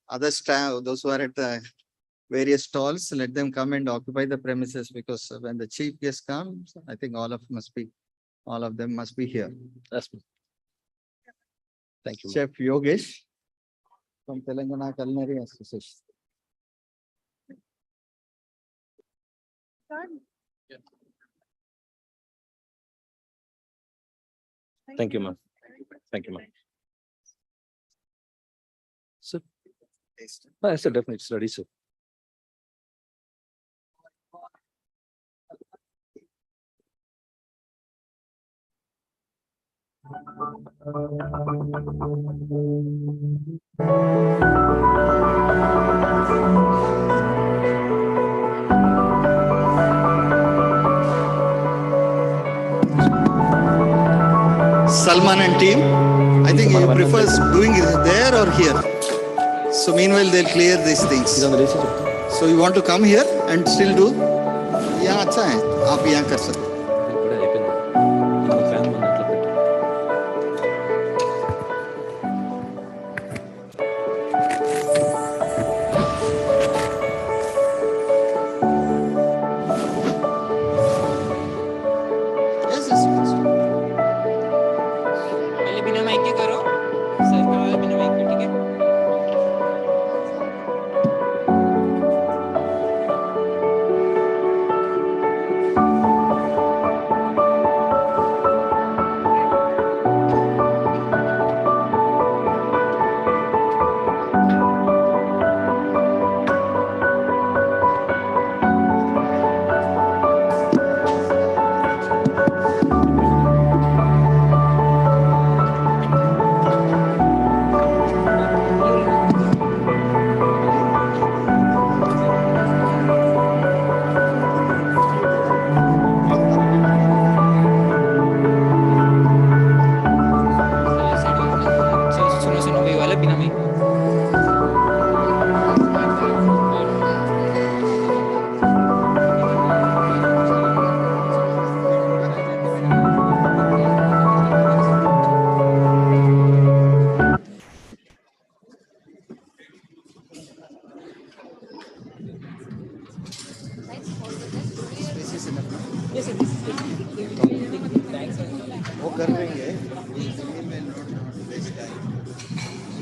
other staff, those who are at the various stalls, let them come and occupy the premises, because when the chief guest comes, I think all of them must be here. That's me. Thank you. Chef Yogesh from Telangana Culinary Association. Thank you, ma'am. Thank you, ma'am. Sir. Yes, sir, definitely. It's ready, sir. Salman and team, I think he prefers doing it there or here. So meanwhile, they'll clear these things. So you want to come here and still do? Yeah, अच्छा है. आप यहाँ कर सकते.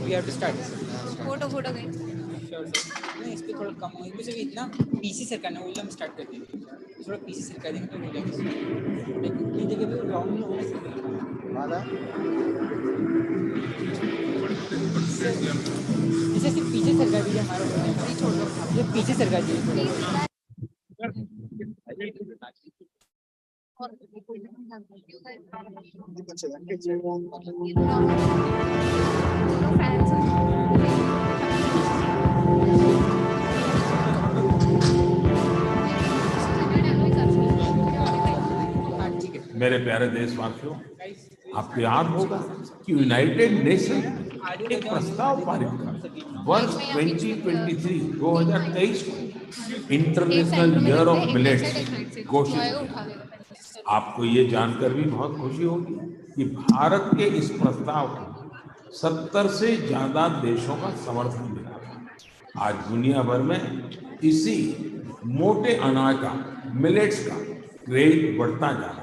We have to start. Photo photo गई sure sir. नहीं इस पे थोड़ा कम हो, इसमें सिर्फ इतना पीछे सर करना, वोल्यूम स्टार्ट कर देंगे, थोड़ा पीछे सर कर देंगे तो वोल्यूम की जगह पे राउंड में होना चाहिए। इसे सिर्फ पीछे सर कर दीजिए, हमारा छोड़ दो, पीछे सर कर दीजिए। मेरे प्यारे देशवासियों, आपको याद होगा कि यूनाइटेड नेशन एक प्रस्ताव पारित कर वर्ष 2023 को इंटरनेशनल ईयर ऑफ मिलेट्स घोषित किया। आपको ये जानकर भी बहुत खुशी होगी कि भारत के इस प्रस्ताव को 70 से ज्यादा देशों का समर्थन मिला। आज दुनिया भर में इसी मोटे अनाज का, मिलेट्स का क्रेज बढ़ता जा रहा है।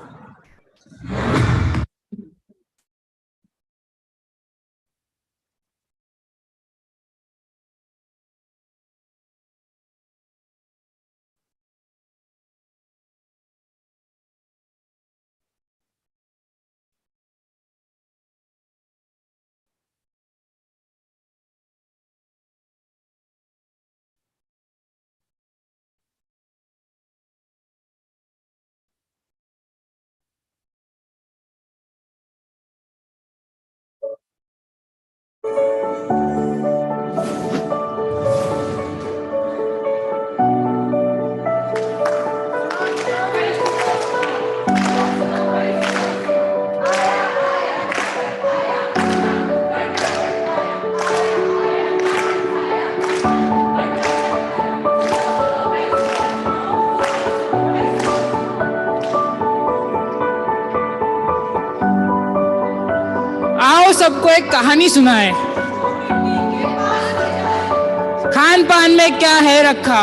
सबको एक कहानी सुनाए। खान पान में क्या है रखा,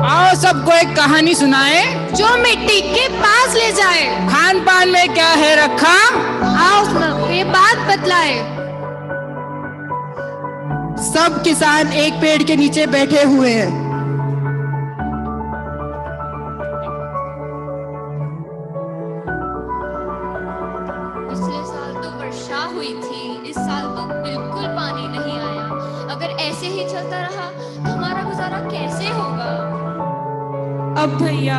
आओ सबको एक कहानी सुनाए जो मिट्टी के पास ले जाए। खान पान में क्या है रखा, आओ ये बात बतलाए। सब किसान एक पेड़ के नीचे बैठे हुए हैं। पिछले साल तो वर्षा हुई थी, इस साल तो बिल्कुल पानी नहीं आया। अगर ऐसे ही चलता रहा तो हमारा गुजारा कैसे होगा? अब भैया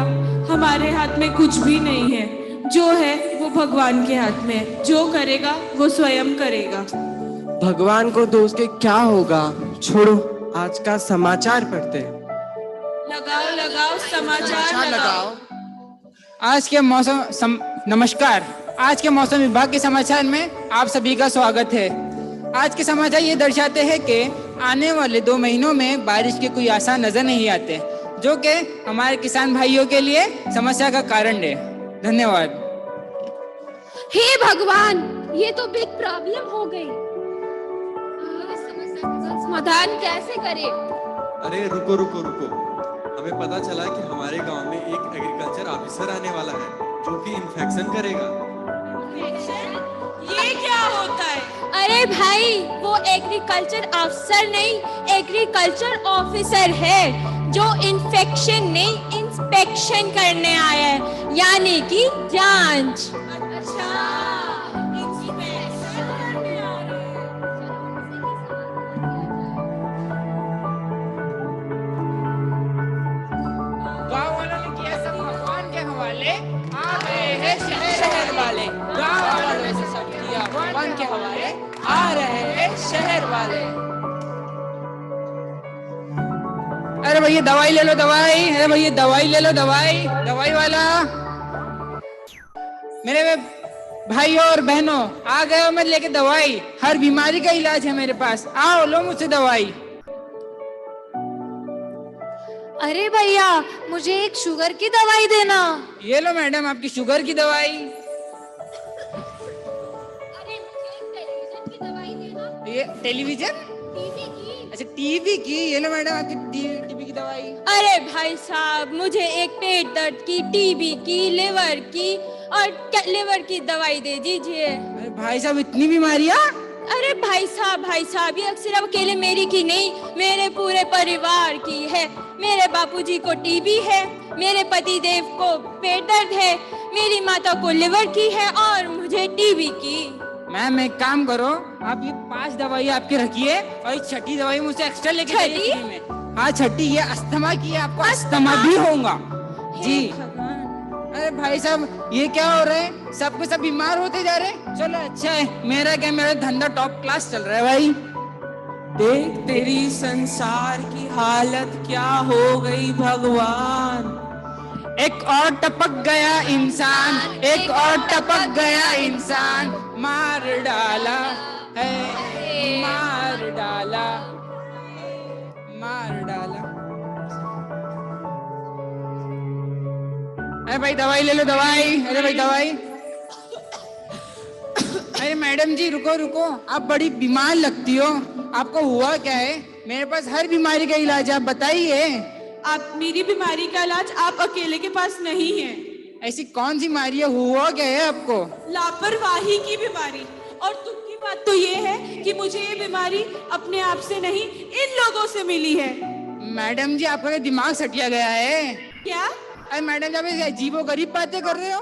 हमारे हाथ में कुछ भी नहीं है, जो है वो भगवान के हाथ में है। जो करेगा वो स्वयं करेगा। भगवान को दोष के क्या होगा, छोड़ो आज का समाचार पढ़ते हैं। लगाओ लगाओ समाचार लगाओ। आज के मौसम नमस्कार, आज के मौसम विभाग के समाचार में आप सभी का स्वागत है। आज के समाचार ये दर्शाते हैं कि आने वाले 2 महीनों में बारिश के कोई आसार नजर नहीं आते, जो कि हमारे किसान भाइयों के लिए समस्या का कारण है। धन्यवाद। हे भगवान, ये तो बिग प्रॉब्लम हो गई। इस समस्या का समाधान कैसे करें? अरे रुको रुको रुको, हमें पता चला कि हमारे गांव में एक एग्रीकल्चर ऑफिसर आने वाला है जो कि इन्फेक्शन करेगा। ये क्या होता है? अरे भाई, वो एग्रीकल्चर अफसर नहीं, एग्रीकल्चर ऑफिसर है जो इन्फेक्शन नहीं इंस्पेक्शन करने आया है, यानी कि जांच। अच्छा, इंस्पेक्शन करने आ रहे हैं। गाँव वालों ने किया सब भगवान के हवाले, आ गए हैं शहर वाले। गाँव वालों ने सब किया भगवान के हवाले, आ रहे हैं शहर वाले। अरे भैया दवाई ले लो दवाई, अरे भैया दवाई ले लो दवाई, दवाई वाला। मेरे भाइयों और बहनों, आ गए हो मैं लेके दवाई। हर बीमारी का इलाज है मेरे पास, आओ लो मुझसे दवाई। अरे भैया, मुझे एक शुगर की दवाई देना। ये लो मैडम आपकी शुगर की दवाई। अरे मुझे एक टेलीविजन की दवाई देना। ये टेलीविजन? टीवी की। अच्छा टीवी की, ये लो मैडम आपकी टीवी की दवाई। अरे भाई साहब, मुझे एक पेट दर्द की, टीबी की, लिवर की और लिवर की दवाई दे दीजिए। अरे भाई साहब इतनी बीमारियां? अरे भाई साहब, ये सिर्फ अकेले मेरी की नहीं, मेरे पूरे परिवार की है। मेरे बापूजी को टीबी है, मेरे पति देव को पेट दर्द है, मेरी माता को लिवर की है और मुझे टीबी की। मैम एक काम करो, आप ये 5 दवाई आपकी रखिए और ये 6ठी दवाई मुझसे एक्स्ट्रा लेके जाइए फ्री में। हाँ 6ठी, ये अस्थमा की है, आपको अस्थमा भी होगा जी। अरे भाई साहब ये क्या हो रहा है, सब बीमार होते जा रहे हैं। चलो अच्छा है, मेरा धंधा टॉप क्लास चल रहा है भाई। देख तेरी संसार की हालत क्या हो गई भगवान। एक और टपक गया इंसान, एक और टपक गया इंसान, मार डाला है, मार डाला, मार डाला। अरे भाई दवाई ले लो, दवाई। अरे भाई दवाई। अरे मैडम जी रुको, आप बड़ी बीमार लगती हो, आपको हुआ क्या है? मेरे पास हर बीमारी का इलाज है, आप बताइए। आप, मेरी बीमारी का इलाज आप अकेले के पास नहीं है। ऐसी कौन सी बीमारी है, हुआ क्या है आपको? लापरवाही की बीमारी। और दुख की बात तो ये है कि मुझे ये बीमारी अपने आप से नहीं, इन लोगों से मिली है। मैडम जी आपका दिमाग सटिया गया है क्या? अरे मैडम जी आप अजीबो गरीब बातें कर रहे हो,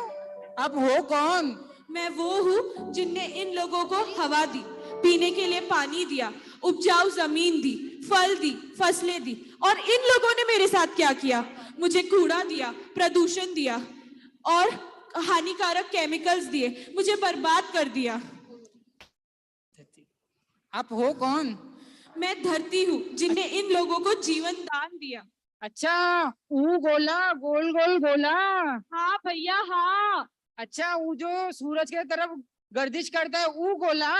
आप हो कौन? मैं वो हूँ जिनने इन लोगों को हवा दी, पीने के लिए पानी दिया, उपजाऊ जमीन दी, फल दी, फसलें दी। और इन लोगों ने मेरे साथ क्या किया? मुझे कूड़ा दिया, प्रदूषण दिया और हानिकारक केमिकल्स दिए, मुझे बर्बाद कर दिया। आप हो कौन? मैं धरती हूँ जिनने इन लोगों को जीवन दान दिया। अच्छा ऊ गोला, गोल गोल गोला। हाँ भैया हाँ। अच्छा वो जो सूरज के तरफ गर्दिश करता है वो गोला।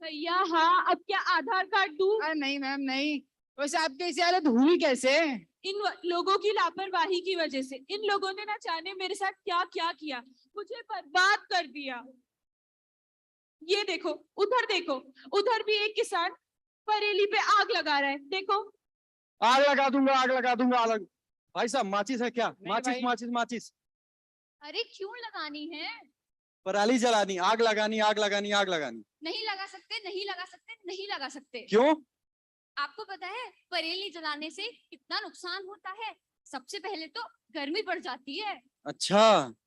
भैया हाँ। अब क्या आधार कार्ड दूं? नहीं मैम नहीं। वैसे आपकी ऐसी हालत हुई कैसे? इन लोगों की लापरवाही की वजह से। इन लोगों ने ना जाने मेरे साथ क्या क्या किया, मुझे बर्बाद कर दिया। ये देखो, उधर देखो, उधर भी एक किसान बरेली पे आग लगा रहा है, देखो। आग लगा दूंगा, आग लगा दूंगा, आग। भाई साहब माचिस है क्या? माचिस माचिस माचिस। अरे क्यों लगानी है? पराली जलानी, आग लगानी, आग लगानी, आग लगानी। नहीं लगा सकते, नहीं लगा सकते, नहीं लगा सकते। क्यों? आपको पता है बरेली जलाने से कितना नुकसान होता है? सबसे पहले तो गर्मी बढ़ जाती है। अच्छा।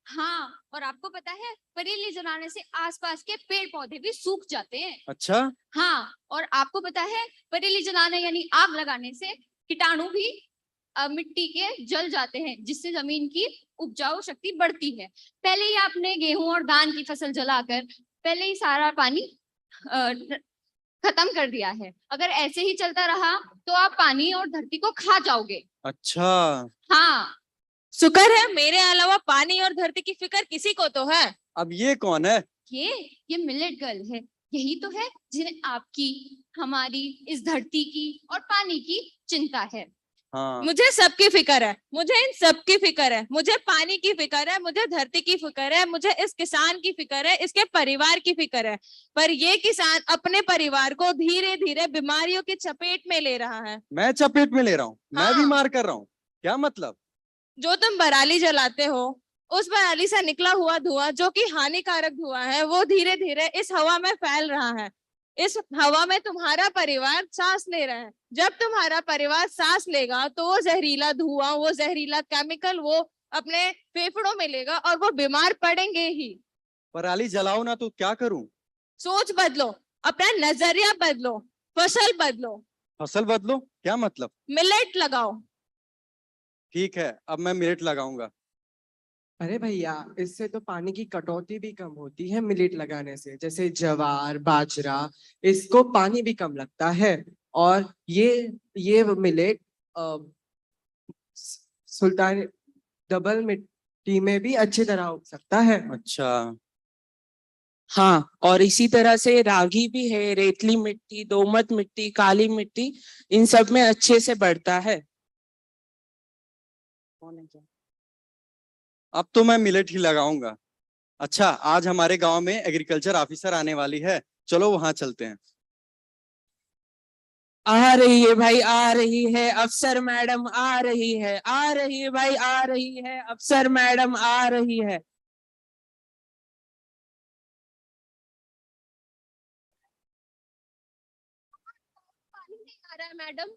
हाँ, और आपको पता है बरेली जलाने से आसपास के पेड़ पौधे भी सूख जाते हैं। अच्छा। हाँ, और आपको पता है बरेली जलाने यानी आग लगाने से कीटाणु भी मिट्टी के जल जाते हैं, जिससे जमीन की उपजाऊ शक्ति बढ़ती है। पहले ही आपने गेहूं और धान की फसल जलाकर पहले ही सारा पानी खत्म कर दिया है। अगर ऐसे ही चलता रहा तो आप पानी और धरती को खा जाओगे। अच्छा। हाँ। शुक्र है मेरे अलावा पानी और धरती की फिक्र किसी को तो है। अब ये कौन है? ये मिलेट गर्ल है। यही तो है जिन्हें आपकी, हमारी, इस धरती की और पानी की चिंता है। हाँ। मुझे सबकी फिक्र है, मुझे इन सबकी फिक्र है, मुझे पानी की फिक्र है, मुझे धरती की फिक्र है, मुझे इस किसान की फिक्र है, इसके परिवार की फिक्र है। पर ये किसान अपने परिवार को धीरे धीरे बीमारियों की चपेट में ले रहा है। मैं चपेट में ले रहा हूँ? हाँ। मैं बीमार कर रहा हूँ? क्या मतलब? जो तुम पराली जलाते हो, उस पराली से निकला हुआ धुआं जो कि हानिकारक धुआं है, वो धीरे धीरे इस हवा में फैल रहा है। इस हवा में तुम्हारा परिवार सांस ले रहा है। जब तुम्हारा परिवार सांस लेगा तो वो जहरीला धुआं, वो जहरीला केमिकल वो अपने फेफड़ों में लेगा और वो बीमार पड़ेंगे ही। पराली जलाओ ना तो क्या करूं? सोच बदलो, अपना नजरिया बदलो, फसल बदलो। फसल बदलो? क्या मतलब? मिलेट लगाओ। ठीक है, अब मैं मिलेट लगाऊंगा। अरे भैया इससे तो पानी की कटौती भी कम होती है मिलेट लगाने से। जैसे ज्वार, बाजरा, इसको पानी भी कम लगता है। और ये मिलेट सुल्तान डबल मिट्टी में भी अच्छी तरह उग सकता है। अच्छा। हाँ, और इसी तरह से रागी भी है, रेतली मिट्टी, दोमट मिट्टी, काली मिट्टी, इन सब में अच्छे से बढ़ता है। अब तो मैं मिलेट ही लगाऊंगा। अच्छा, आज हमारे गांव में एग्रीकल्चर ऑफिसर आने वाली है, चलो वहां चलते हैं। आ रही है भाई, आ रही है, अफसर मैडम आ रही है, आ रही है भाई, आ रही है, अफसर मैडम आ रही है। नहीं आ रहा है मैडम,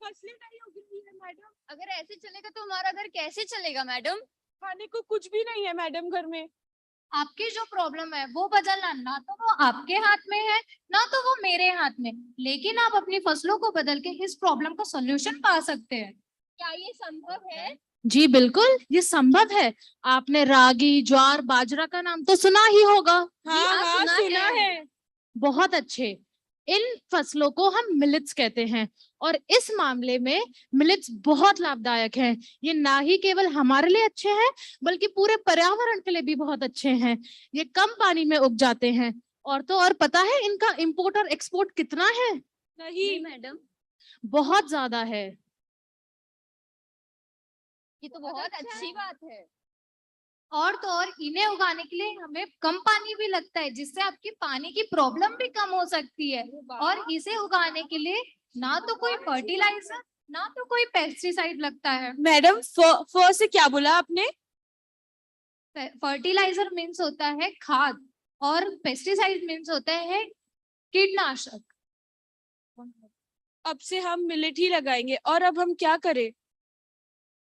फसलें नहीं उग रही है मैडम। अगर ऐसे चलेगा तो हमारा घर कैसे चलेगा मैडम? खाने को कुछ भी नहीं है मैडम घर में। आपकी जो प्रॉब्लम है वो बदलना ना तो वो आपके हाथ में है, ना तो वो मेरे हाथ में, लेकिन आप अपनी फसलों को बदल के इस प्रॉब्लम का सॉल्यूशन पा सकते हैं। क्या ये संभव है? जी बिल्कुल, ये संभव है। आपने रागी, ज्वार, बाजरा का नाम तो सुना ही होगा। हाँ, सुना है। बहुत अच्छे। इन फसलों को हम मिलेट्स कहते हैं और इस मामले में मिलेट्स बहुत लाभदायक हैं। ये ना ही केवल हमारे लिए अच्छे हैं बल्कि पूरे पर्यावरण के लिए भी बहुत अच्छे हैं। ये कम पानी में उग जाते हैं और तो और पता है इनका इंपोर्ट और एक्सपोर्ट कितना है? नहीं मैडम, बहुत ज्यादा है। ये तो बहुत अच्छी बात है। और तो और इन्हें उगाने के लिए हमें कम पानी भी लगता है, जिससे आपकी पानी की प्रॉब्लम भी कम हो सकती है। और इसे उगाने के लिए ना तो कोई फर्टिलाइजर ना तो कोई पेस्टिसाइड लगता है। मैडम से क्या बोला आपने? फर्टिलाइजर मीन्स होता है खाद और पेस्टिसाइड मीन्स होता है कीटनाशक। अब से हम मिलेट ही लगाएंगे। और अब हम क्या करें?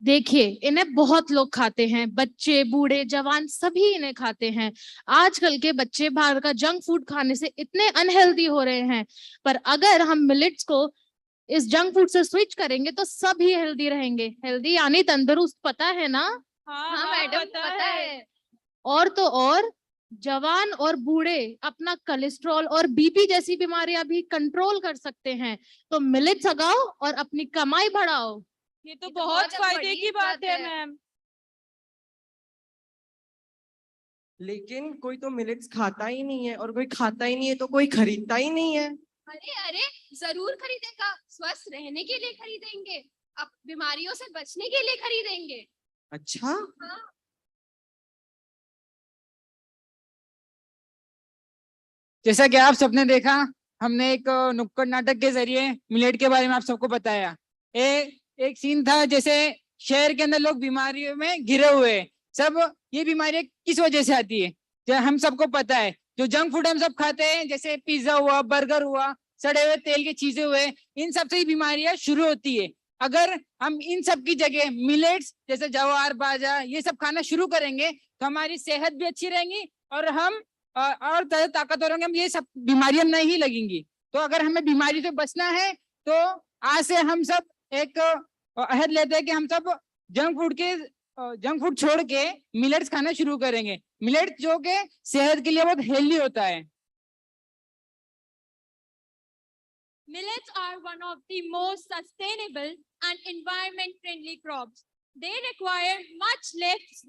देखिए, इन्हें बहुत लोग खाते हैं, बच्चे, बूढ़े, जवान सभी इन्हें खाते हैं। आजकल के बच्चे बाहर का जंक फूड खाने से इतने अनहेल्दी हो रहे हैं, पर अगर हम मिलेट्स को इस जंक फूड से स्विच करेंगे तो सभी हेल्दी रहेंगे। हेल्दी यानी तंदुरुस्त, पता है ना? हाँ मैडम, पता है। और तो और जवान और बूढ़े अपना कोलेस्ट्रॉल और बीपी जैसी बीमारियां भी कंट्रोल कर सकते हैं। तो मिलेट्स उगाओ और अपनी कमाई बढ़ाओ। ये तो बहुत फायदे की बात है मैम। लेकिन कोई तो मिलेट्स खाता ही नहीं है, और कोई खाता ही नहीं है तो कोई खरीदता ही नहीं है। अरे अरे, जरूर खरीदेगा। स्वस्थ रहने के लिए खरीदेंगे, अब बीमारियों से बचने के लिए खरीदेंगे। अच्छा, हाँ। जैसा कि आप सबने देखा, हमने एक नुक्कड़ नाटक के जरिए मिलेट के बारे में आप सबको बताया। एक सीन था, जैसे शहर के अंदर लोग बीमारियों में घिरे हुए हैं। सब ये बीमारियां किस वजह से आती है, जो हम सबको पता है। जो जंक फूड हम सब खाते हैं, जैसे पिज्जा हुआ, बर्गर हुआ, सड़े हुए तेल की चीजें हुए, इन सब से ही बीमारियां शुरू होती है। अगर हम इन सब की जगह मिलेट्स जैसे ज्वार, बाजरा ये सब खाना शुरू करेंगे तो हमारी सेहत भी अच्छी रहेगी और हम और ज्यादा ताकतवर होंगे। हम ये सब बीमारियां नहीं लगेंगी। तो अगर हमें बीमारी से बचना है तो आज से हम सब एक अहद लेते हैं कि हम सब जंक फूड छोड़ के मिलेट्स खाना शुरू करेंगे। मिलेट्स जो कि सेहत के लिए बहुत हेल्दी होता है। Millets are one of the most sustainable and environment-friendly crops. They require much less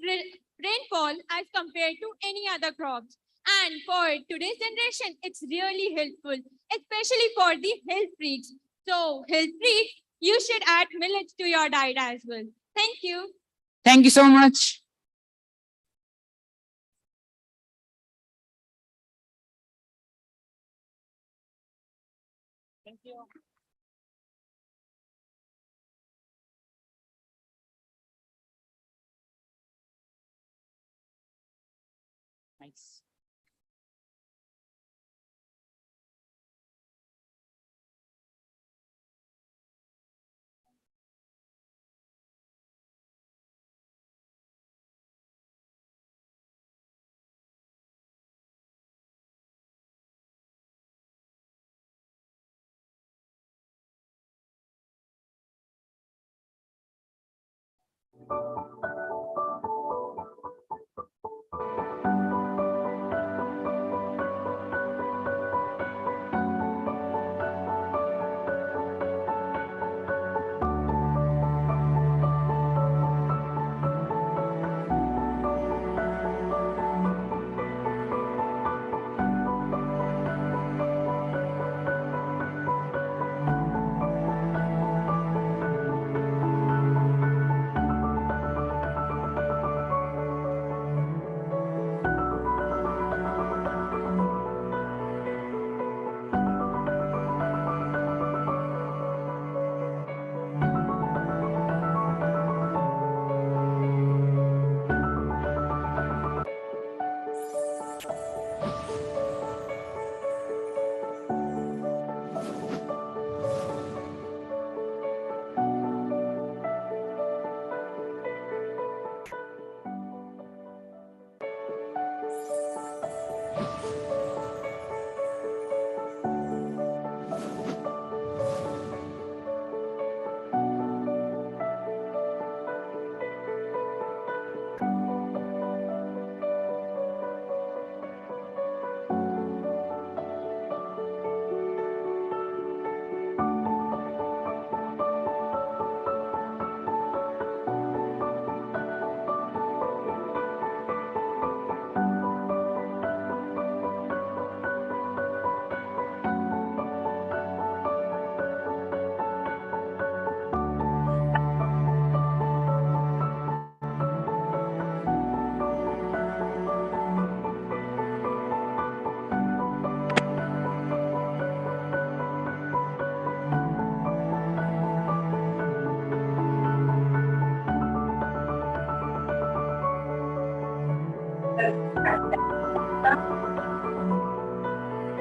rainfall as compared to any other crops. And for today's generation, it's really helpful, especially for the health freaks. So, health freaks, you should add millets to your diet as well. Thank you. Thank you so much. Thank you. Nice.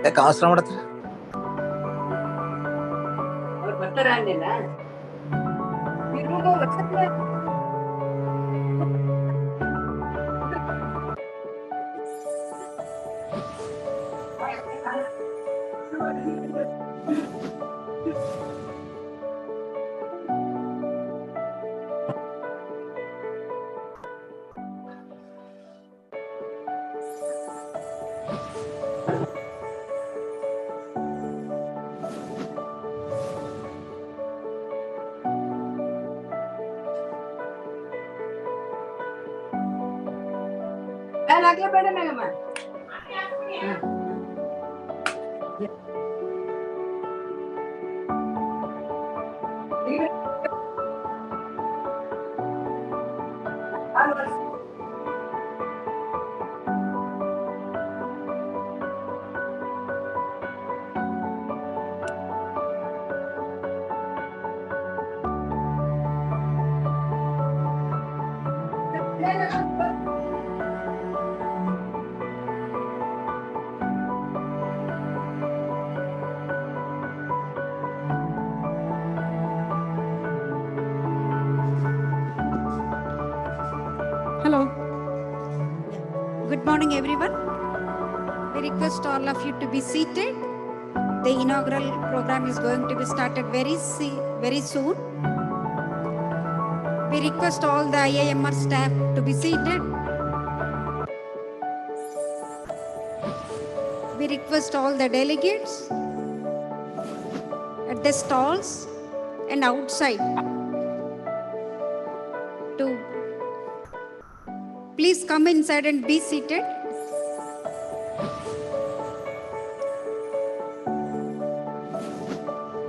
ಯಾಕೆ ಅವಸರ ಮಾಡತ್ತ? Hello. Good morning, everyone. We request all of you to be seated. The inaugural program is going to be started very soon. We request all the IIMR staff to be seated. We request all the delegates at the stalls and outside to please come inside and be seated.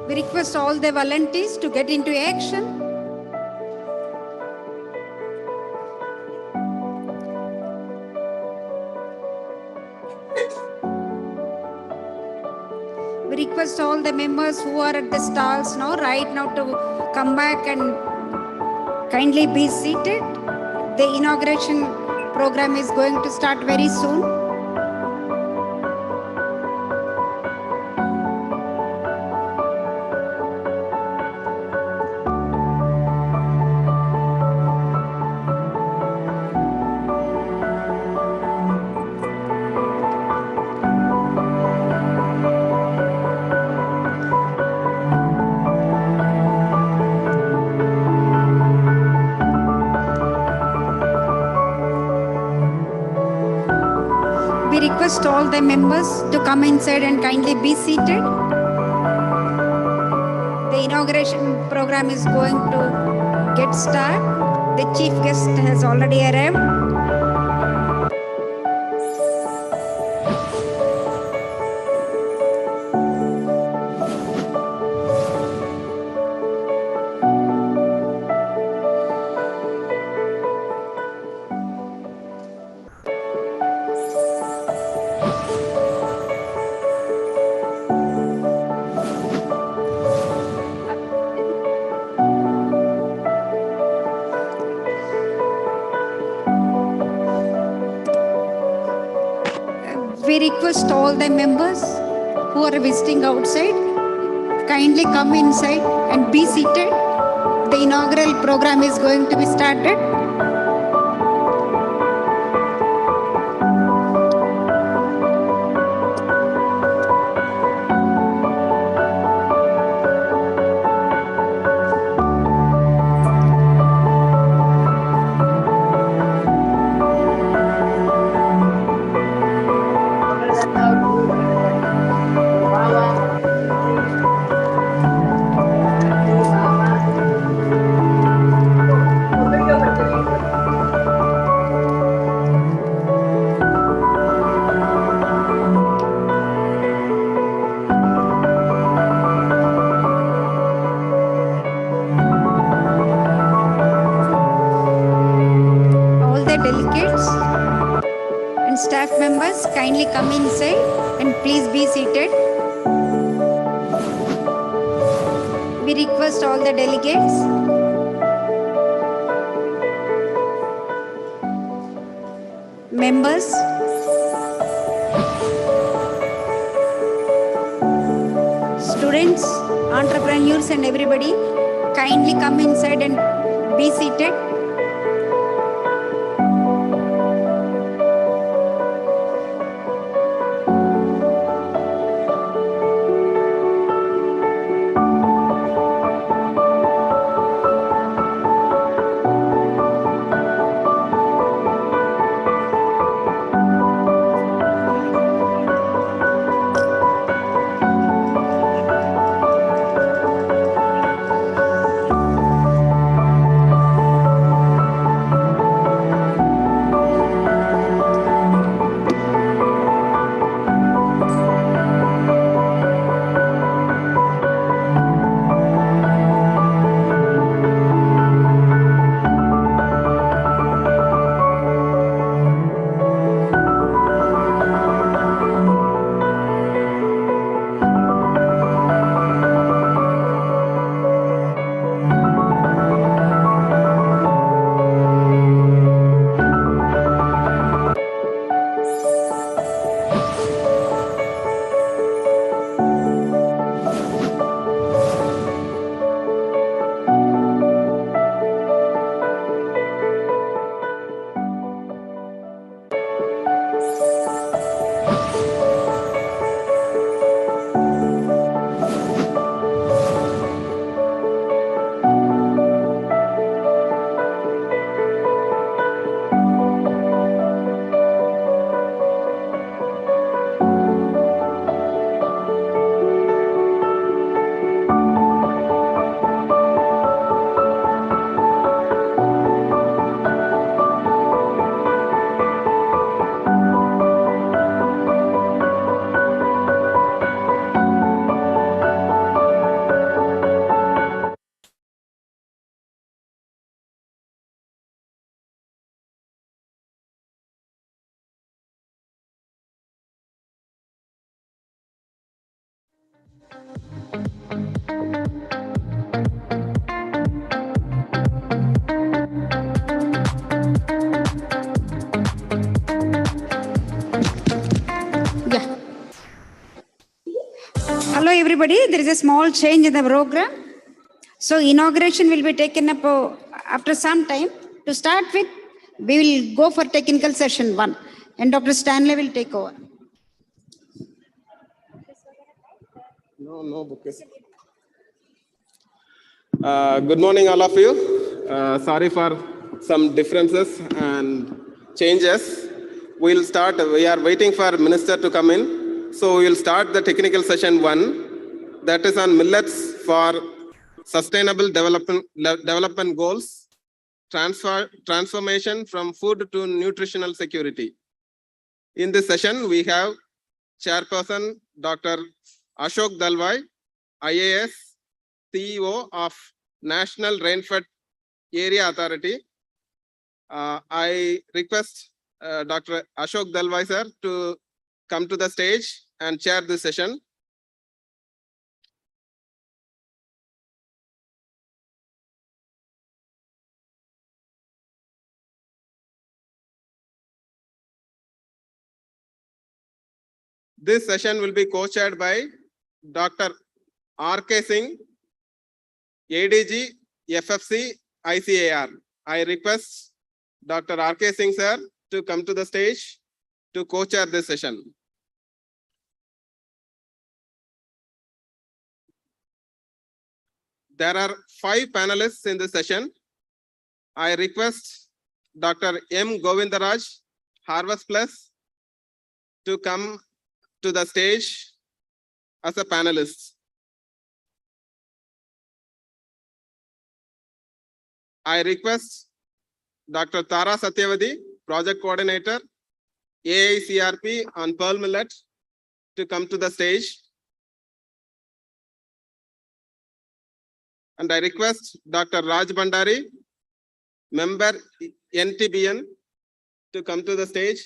We request all the volunteers to get into action. We request all the members who are at the stalls right now to come back and kindly be seated. The inauguration program is going to start very soon. We request all the members to come inside and kindly be seated. The inauguration program is going to get started. The chief guest has already arrived. We request all the members who are visiting outside, kindly come inside and be seated. The inaugural program is going to be started. Delegates and staff members, kindly come inside and please be seated. We request all the delegates. Members, students, entrepreneurs and everybody, kindly come inside and be seated. Hello everybody, there is a small change in the program. So inauguration will be taken up after some time. To start with, we will go for technical session 1 and Dr. Stanley will take over. No book is. Good morning, all of you. Sorry for some differences and changes. We'll start. We are waiting for Minister to come in. So we'll start the technical session 1. That is on millets for sustainable development goals, transformation from food to nutritional security. In this session, we have Chairperson Dr. Ashok Dalwai, IAS, CEO of National Rainfed Area Authority. I request Dr. Ashok Dalwai sir to come to the stage and chair this session. This session will be co-chaired by Dr. R.K. Singh, ADG, FFC, ICAR. I request Dr. R.K. Singh sir to come to the stage to co-chair this session. There are 5 panelists in this session. I request Dr. M. Govindaraj, Harvest Plus, to come to the stage as a panelist. I request Dr. Tara Satyavadi, Project Coordinator, AICRP on Pearl Millet, to come to the stage. And I request Dr. Raj Bhandari, Member NTBN, to come to the stage.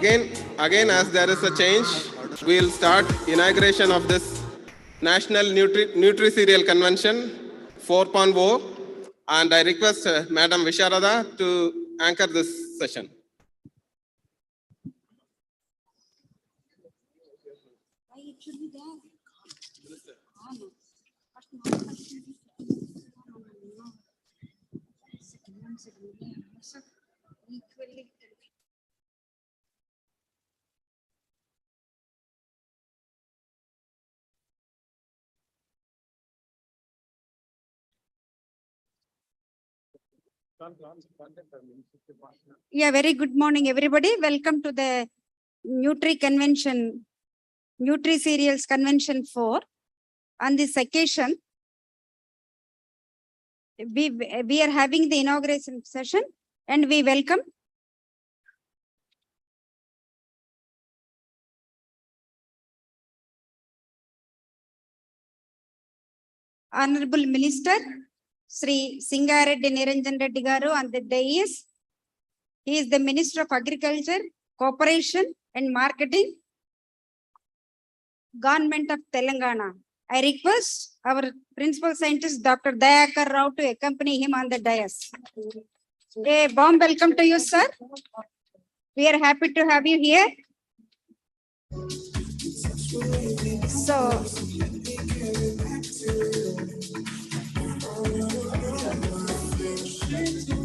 again, as there is a change, we'll start inauguration of this National Nutri-Cereal Convention 4.0, and I request Madam Visharada to anchor this session. Yeah, very good morning, everybody. Welcome to the Nutri-Cereals Convention 4. On this occasion, we are having the inauguration session, and we welcome Honorable Minister Sri Singareddy Niranjan Reddy Garu on the dais. He is the Minister of Agriculture, Cooperation and Marketing, Government of Telangana. I request our Principal Scientist Dr. Dayakar Rao to accompany him on the dais. A warm welcome to you, sir. We are happy to have you here. So,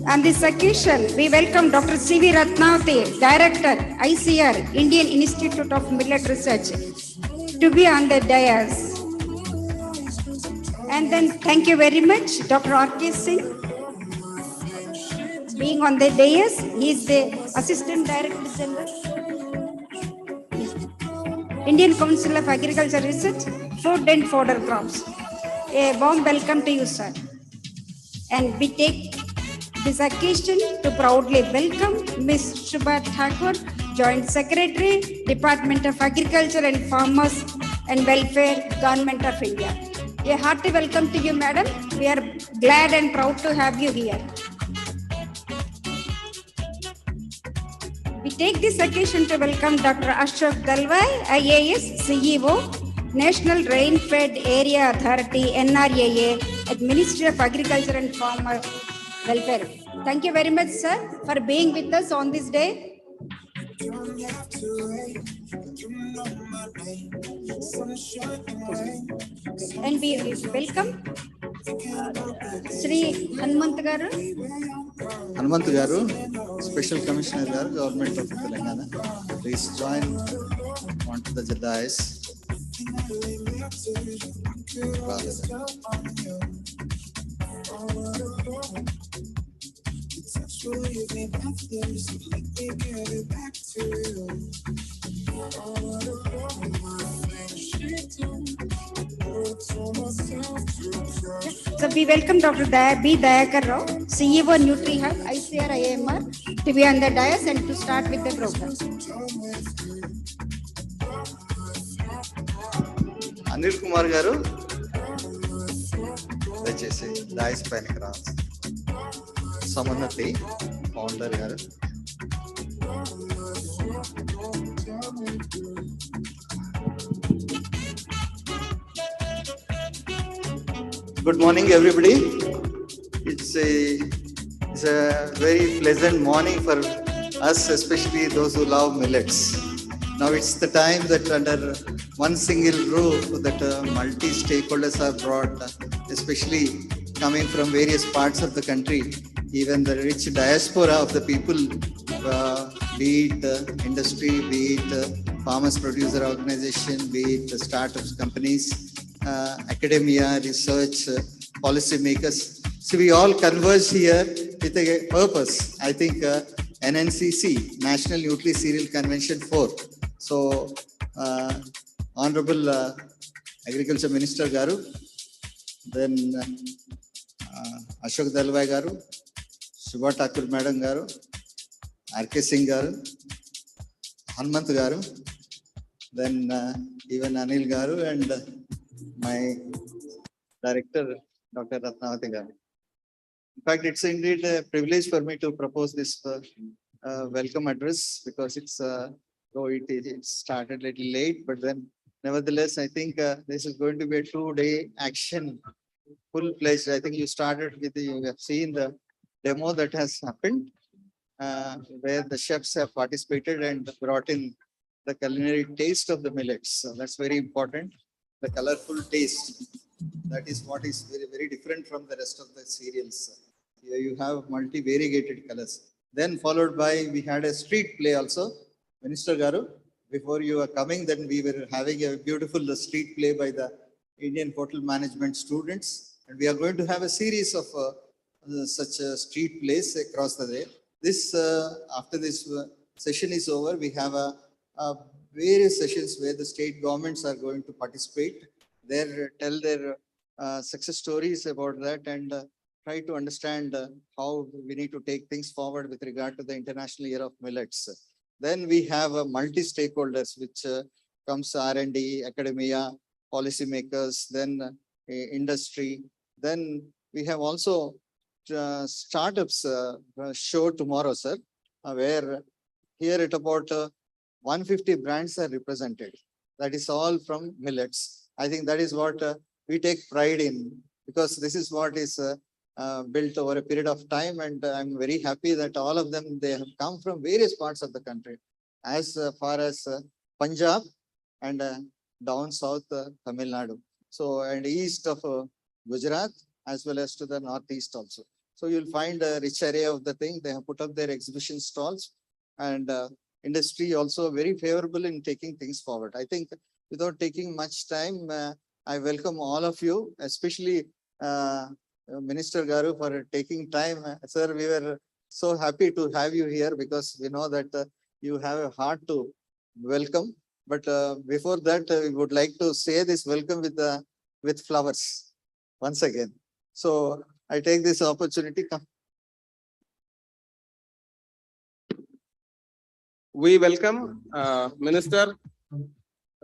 on this occasion, we welcome Dr. C.V. Ratnavati, Director, ICAR, Indian Institute of Millet Research, to be on the dais. And then thank you very much, Dr. R.K. Singh, being on the dais. He is the Assistant Director General, Indian Council of Agriculture Research, Food and Fodder Crops. A warm welcome to you, sir. And we take this occasion to proudly welcome Ms. Shubha Thakur, Joint Secretary, Department of Agriculture and Farmers and Welfare, Government of India. A hearty welcome to you, madam. We are glad and proud to have you here. We take this occasion to welcome Dr. Ashok Dalwai, IAS, CEO, National Rain-Fed Area Authority, NRAA, at Ministry of Agriculture and Farmer Welfare. Thank you very much, sir, for being with us on this day. And we welcome Sri Hanumant Garu. Hanumant Garu, Special Commissioner Garu, Government of Telangana. Please join onto the dais. So we welcome Dr. B. Dayakar Rao, CEO Nutri-Hub, ICAR, IIMR, to be on the dais and to start with the program. Anil Kumar Garu, dayachesi dais painiki raవాలి. Samanati, founder Garu. Good morning, everybody. It's a very pleasant morning for us, especially those who love millets. Now it's the time that under one single roof that multi-stakeholders are brought, especially coming from various parts of the country, even the rich diaspora of the people, be it industry, be it farmers producer organization, be it the startups companies, academia, research, policy makers. So we all converge here with a purpose. I think NNCC, National Nutri-Cereal Convention 4. So Honorable Agriculture Minister Garu, then Ashok Dalwai Garu, Shubha Thakur Madam Garu, R.K. Singh Garu, Hanumant Garu, then even Anil Garu and my director, Dr. Ratnavati Garu. In fact, it's indeed a privilege for me to propose this welcome address because it's though it started a little late, but then nevertheless, I think this is going to be a 2-day action, full-fledged. I think you started with you have seen the demo that has happened, where the chefs have participated and brought in the culinary taste of the millets. So that's very important. The colorful taste. That is what is very, very different from the rest of the cereals. Here you have multi-variegated colors. Then followed by, we had a street play also. Minister Garu, before you are coming, then we were having a beautiful street play by the Indian Hotel Management students. And we are going to have a series of such street plays across the day. This, after this session is over, we have various sessions where the state governments are going to participate. Tell their success stories about that and try to understand how we need to take things forward with regard to the International Year of Millets. Then we have multi-stakeholders, which comes R&D, academia, policymakers, then industry. Then we have also startups show tomorrow, sir, where here at about 150 brands are represented. That is all from millets. I think that is what we take pride in, because this is what is built over a period of time, and I'm very happy that all of them, they have come from various parts of the country, as far as Punjab and down south Tamil Nadu. So, and east of Gujarat, as well as to the northeast also. So you'll find a rich array of the thing. They have put up their exhibition stalls, and industry also very favorable in taking things forward. I think without taking much time, I welcome all of you, especially Minister Garu, for taking time. Sir, we were so happy to have you here, because we know that you have a heart to welcome. But before that, we would like to say this welcome with flowers once again. So I take this opportunity. We welcome Minister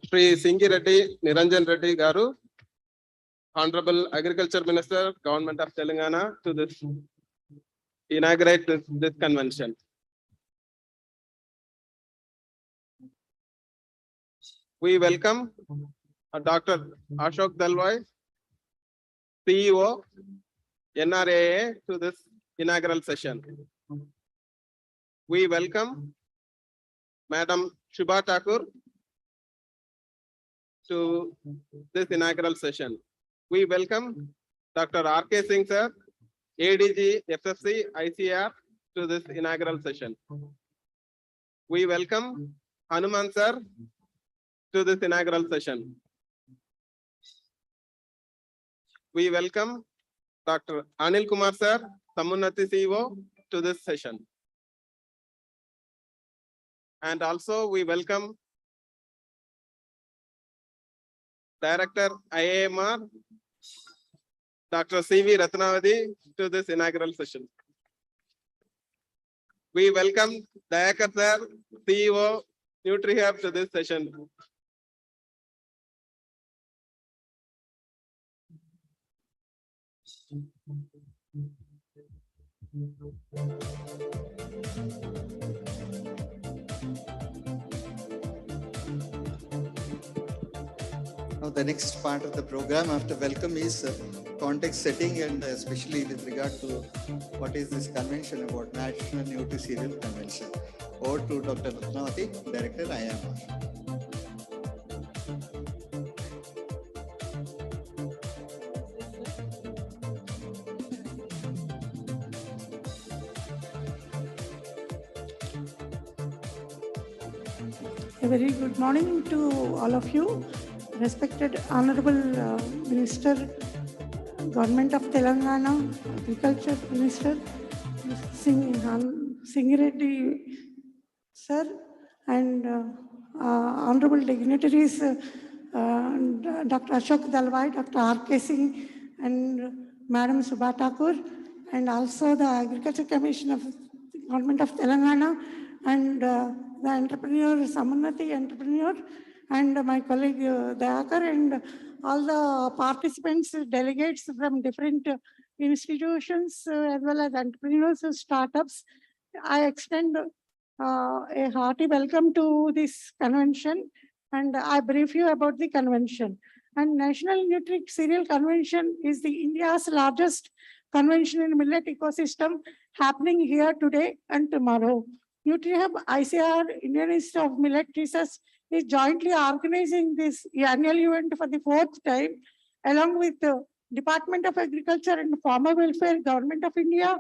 Shri Singhi Reddy Niranjan Reddy Garu, Honorable Agriculture Minister, Government of Telangana, to this inaugurate this convention. We welcome Dr. Ashok Dalwai, CEO, NRAA, to this inaugural session. We welcome Madam Shubha Thakur to this inaugural session. We welcome Dr. R.K. Singh, sir, ADG, FFC, ICAR, to this inaugural session. We welcome Hanuman, sir, to this inaugural session. We welcome Dr. Anil Kumar, sir, Samunnati CEO, to this session. And also we welcome Director IIMR, Dr. C.V. Ratnavati, to this inaugural session. We welcome Dayakar, sir, CEO, Nutri-Cereal, to this session. Now, the next part of the program after welcome is context setting, and especially with regard to what is this convention about, National Nutri-Cereal Convention. Over to Dr. Ratnavati, Director, IIMR. A very good morning to all of you. Respected Honorable Minister, Government of Telangana, Agriculture Minister, Singhi Reddy, sir, and Honorable Dignitaries, Dr. Ashok Dalwai, Dr. R.K. Singh, and Madam Shubha Thakur, and also the Agriculture Commission of the Government of Telangana, and the entrepreneur, Samunnati entrepreneur, and my colleague Dayakar, and all the participants, delegates from different institutions, as well as entrepreneurs and startups. I extend a hearty welcome to this convention, and I brief you about the convention. And National Nutri-Cereal Convention is the India's largest convention in millet ecosystem, happening here today and tomorrow. NutriHub ICAR, Indian Institute of Millet Research, is jointly organizing this annual event for the 4th time, along with the Department of Agriculture and Farmer Welfare, Government of India,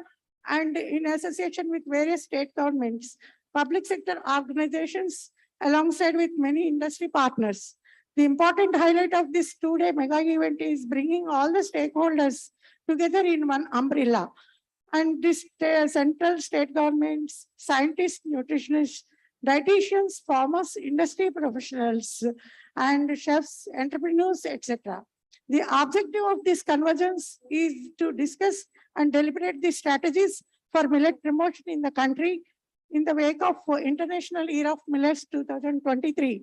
and in association with various state governments, public sector organizations, alongside with many industry partners. The important highlight of this 2-day mega event is bringing all the stakeholders together in one umbrella. And this central state governments, scientists, nutritionists, dietitians, farmers, industry professionals, and chefs, entrepreneurs, etc. The objective of this convergence is to discuss and deliberate the strategies for millet promotion in the country in the wake of International Year of Millets 2023.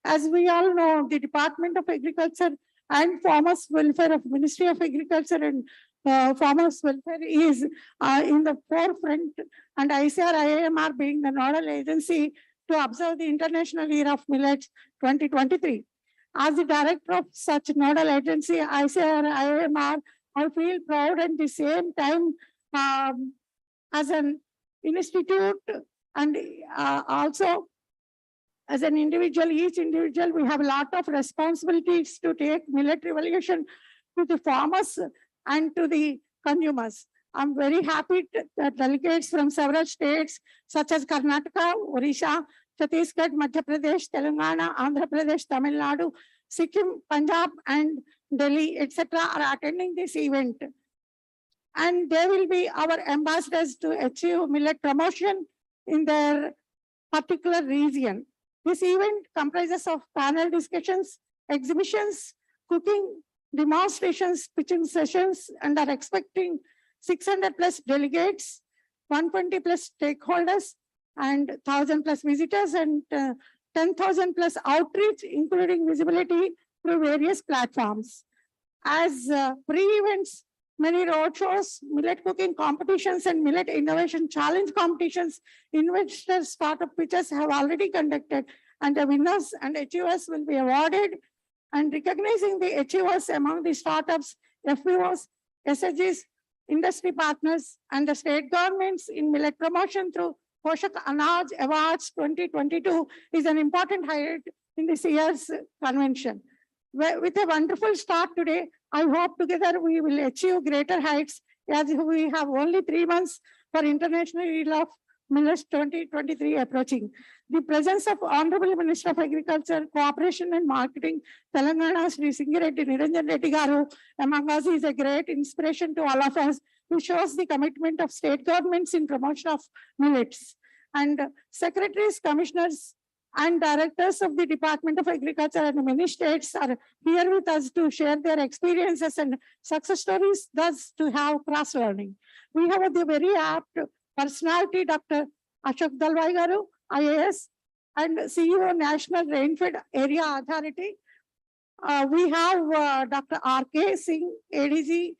As we all know, the Department of Agriculture and Farmers Welfare of Ministry of Agriculture and Farmers Welfare is in the forefront, and ICAR IIMR being the nodal agency to observe the International Year of Millets 2023. As the director of such nodal agency, ICAR IIMR, I feel proud at the same time as an institute and also as an individual, each individual, we have a lot of responsibilities to take millet revolution to the farmers and to the consumers. I'm very happy that delegates from several states such as Karnataka, Odisha, Chhattisgarh, Madhya Pradesh, Telangana, Andhra Pradesh, Tamil Nadu, Sikkim, Punjab, and Delhi, etc. are attending this event. And they will be our ambassadors to achieve millet promotion in their particular region. This event comprises of panel discussions, exhibitions, cooking, demonstrations, pitching sessions, and are expecting 600 plus delegates, 120 plus stakeholders, and 1,000 plus visitors, and 10,000 plus outreach, including visibility through various platforms. As pre-events, many roadshows, millet cooking competitions, and millet innovation challenge competitions, investor startup pitches have already conducted, and the winners and achievers will be awarded. And recognizing the achievers among the startups, FPOs, SHGs, industry partners, and the state governments in millet promotion through Poshak Anaj Awards 2022 is an important highlight in this year's convention. With a wonderful start today, I hope together we will achieve greater heights, as we have only 3 months for International Year of Millets 2023 approaching. The presence of Honorable Minister of Agriculture, Cooperation and Marketing, Telangana, Sri Singireddy Niranjan Reddy Garu, among us is a great inspiration to all of us, who shows the commitment of state governments in promotion of millets. And secretaries, commissioners, and directors of the Department of Agriculture and many states are here with us to share their experiences and success stories, thus to have cross-learning. We have the very apt personality, Dr. Ashok Dalwai Garu, IAS, and CEO, National Rainfed Area Authority. We have Dr. R.K. Singh, ADG,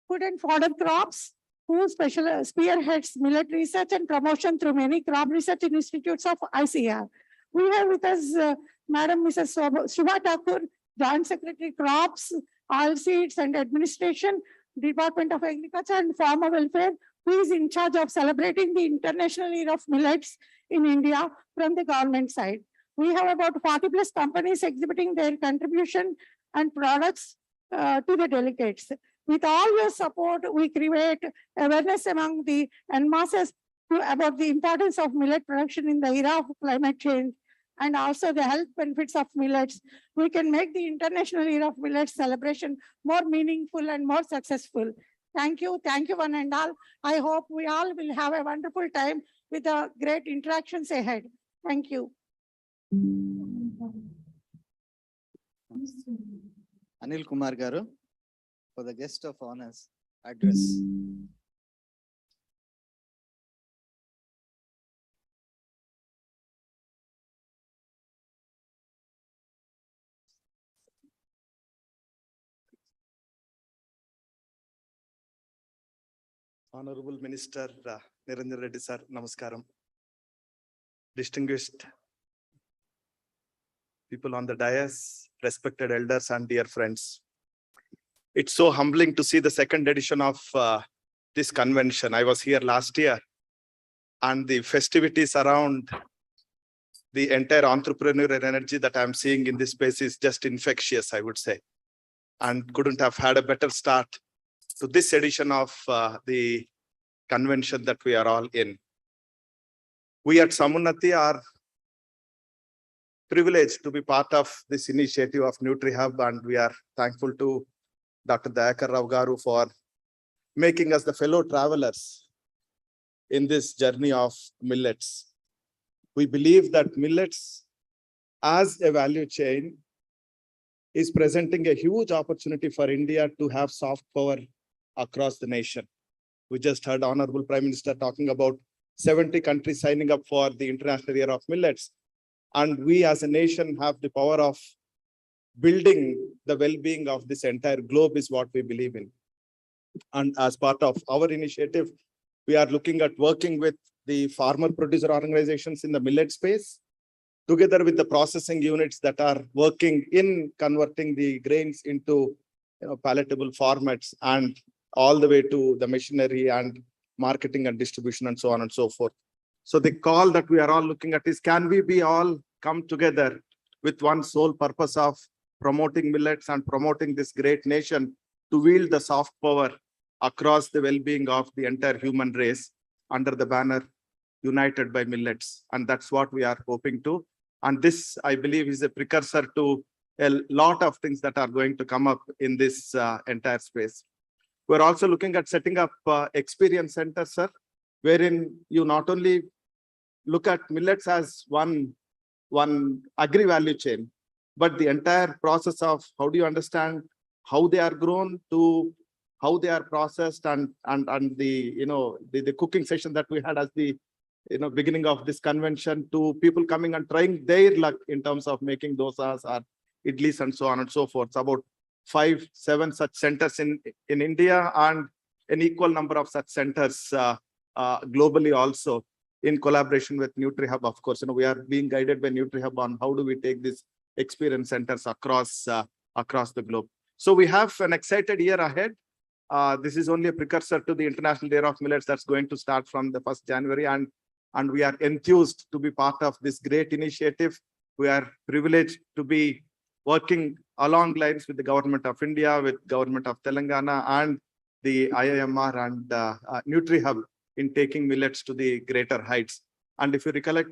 Food and Fodder Crops, who spearheads millet research and promotion through many crop research institutes of ICAR. We have with us Madam Mrs. Shubha Thakur, Joint Secretary Crops, Oilseeds and Administration, Department of Agriculture and Farmer Welfare, who is in charge of celebrating the International Year of Millets in India from the government side. We have about 40 plus companies exhibiting their contribution and products to the delegates. With all your support, we create awareness among the masses about the importance of millet production in the era of climate change and also the health benefits of millets. We can make the International Year of Millets celebration more meaningful and more successful. Thank you one and all. I hope we all will have a wonderful time with the great interactions ahead. Thank you. Anil Kumar Garu, for the guest of honors address. Honorable Minister Niranjan Reddy sir, namaskaram. distinguished people on the dais, respected elders and dear friends. It's so humbling to see the second edition of this convention. I was here last year, and the festivities around the entire entrepreneurial energy that I'm seeing in this space is just infectious, I would say, and couldn't have had a better start to this edition of the convention that we are all in. We at Samunnati are privileged to be part of this initiative of Nutri-Hub, and we are thankful to Dr. Dayakar Rao Garu for making us the fellow travelers in this journey of millets. We believe that millets as a value chain is presenting a huge opportunity for India to have soft power across the nation. We just heard Honorable Prime Minister talking about 70 countries signing up for the International Year of Millets. And we as a nation have the power of building the well-being of this entire globe is what we believe in. And as part of our initiative, we are looking at working with the farmer producer organizations in the millet space, together with the processing units that are working in converting the grains into palatable formats, and all the way to the machinery and marketing and distribution and so on and so forth. So the call that we are all looking at is, can we be all come together with one sole purpose of promoting millets and promoting this great nation to wield the soft power across the well-being of the entire human race under the banner United by Millets. And that's what we are hoping to. And this, I believe, is a precursor to a lot of things that are going to come up in this entire space. We're also looking at setting up experience centers, sir, wherein you not only look at millets as one agri-value chain, but the entire process of how do you understand how they are grown to how they are processed, and the cooking session that we had as the beginning of this convention, to people coming and trying their luck in terms of making dosas or idlis and so on and so forth. It's about 5-7 such centers in India, and an equal number of such centers globally also, in collaboration with Nutri-Hub. Of course, we are being guided by Nutri-Hub on how do we take these experience centers across the globe. So we have an excited year ahead. This is only a precursor to the International Year of Millets that's going to start from the 1st January, and we are enthused to be part of this great initiative. We are privileged to be working along lines with the Government of India, with Government of Telangana, and the IIMR and Nutri-Hub in taking millets to the greater heights. And if you recollect,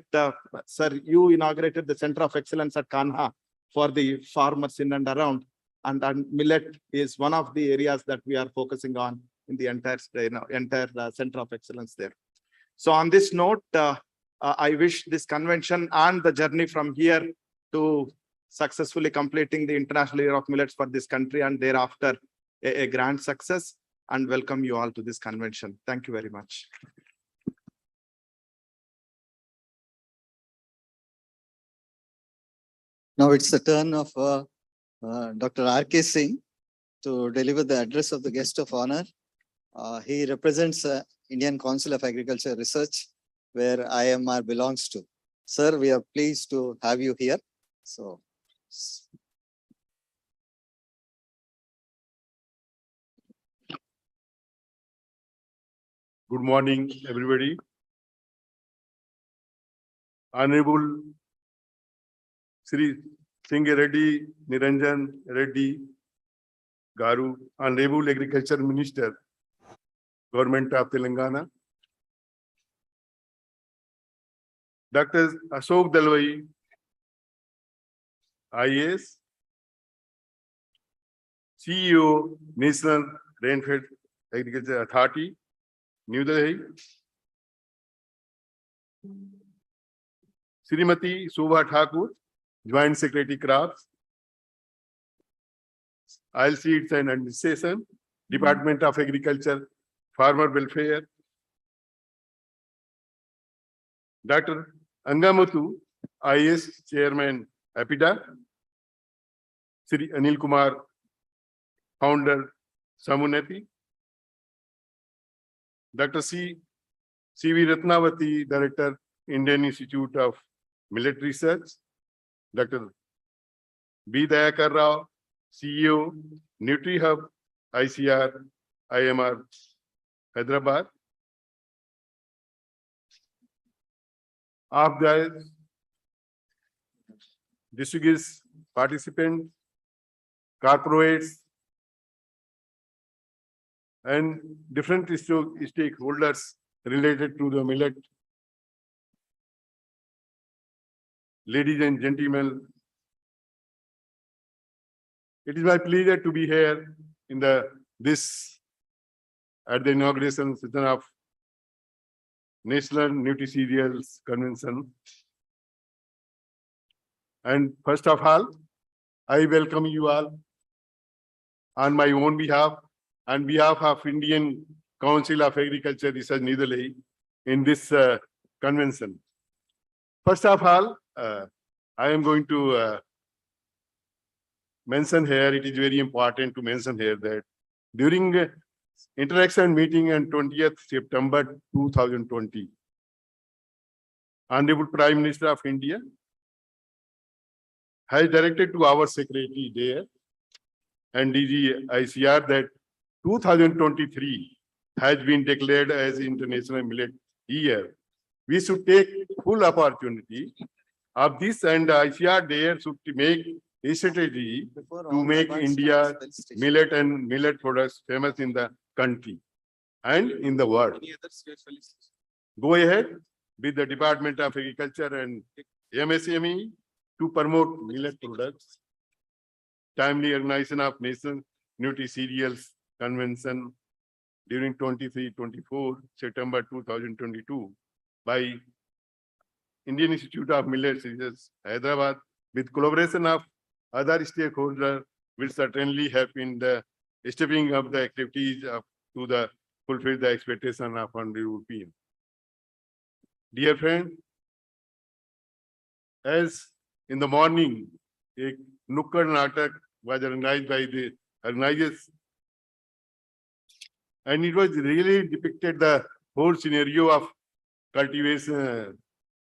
sir, you inaugurated the Center of Excellence at Kanha for the farmers in and around. And millet is one of the areas that we are focusing on in the entire Center of Excellence there. So on this note, I wish this convention and the journey from here to successfully completing the International Year of Millets for this country and thereafter a grand success, and welcome you all to this convention. Thank you very much. Now it's the turn of Dr. R.K. Singh to deliver the address of the guest of honor. He represents Indian Council of Agriculture Research, where IIMR belongs to. Sir, we are pleased to have you here. So. Good morning, everybody. Honorable Sri Singh Reddy, Niranjan Reddy Garu, Honorable Agriculture Minister, Government of Telangana, Dr. Ashok Dalwai, IAS, CEO, National Rainfed Agriculture Authority, New Delhi, Srimati Shobha Thakur, Joint Secretary Crafts, Oil Seeds and Administration, Department of Agriculture, Farmer Welfare, Dr. Angamuthu, IAS Chairman, APIDA, Sri Anil Kumar, Founder, Samunnati, Dr. C.V. Ratnavati, Director, Indian Institute of Millet Research, Dr. B. Dayakar Rao, CEO, Nutri-Hub, ICAR, IIMR, Hyderabad. Of the distinguished participants, corporates, and different stakeholders related to the millet. Ladies and gentlemen, it is my pleasure to be here in at the inauguration session of National Nutri-Cereals Convention. And first of all, I welcome you all on my own behalf and behalf of Indian Council of Agriculture Research, New Delhi, in this convention. First of all, I am going to mention here, it is very important to mention here that during interaction meeting on 20th September 2020, Honorable Prime Minister of India has directed to our secretary there and DG ICR that 2023 has been declared as International Millet Year. We should take full opportunity of this, and ICR there should make a strategy to make India millet and millet products famous in the country and in the world. Go ahead with the Department of Agriculture and MSME to promote millet products. Timely organization of Nations Nutri-Cereals Convention during 23-24 September 2022 by Indian Institute of Millets Research, Hyderabad, with collaboration of other stakeholders, will certainly help in the stepping up the activities to fulfill the expectation of the European. Dear friend, as in the morning, a Nukkad Natak was organized by the organizers, and it was really depicted the whole scenario of cultivation,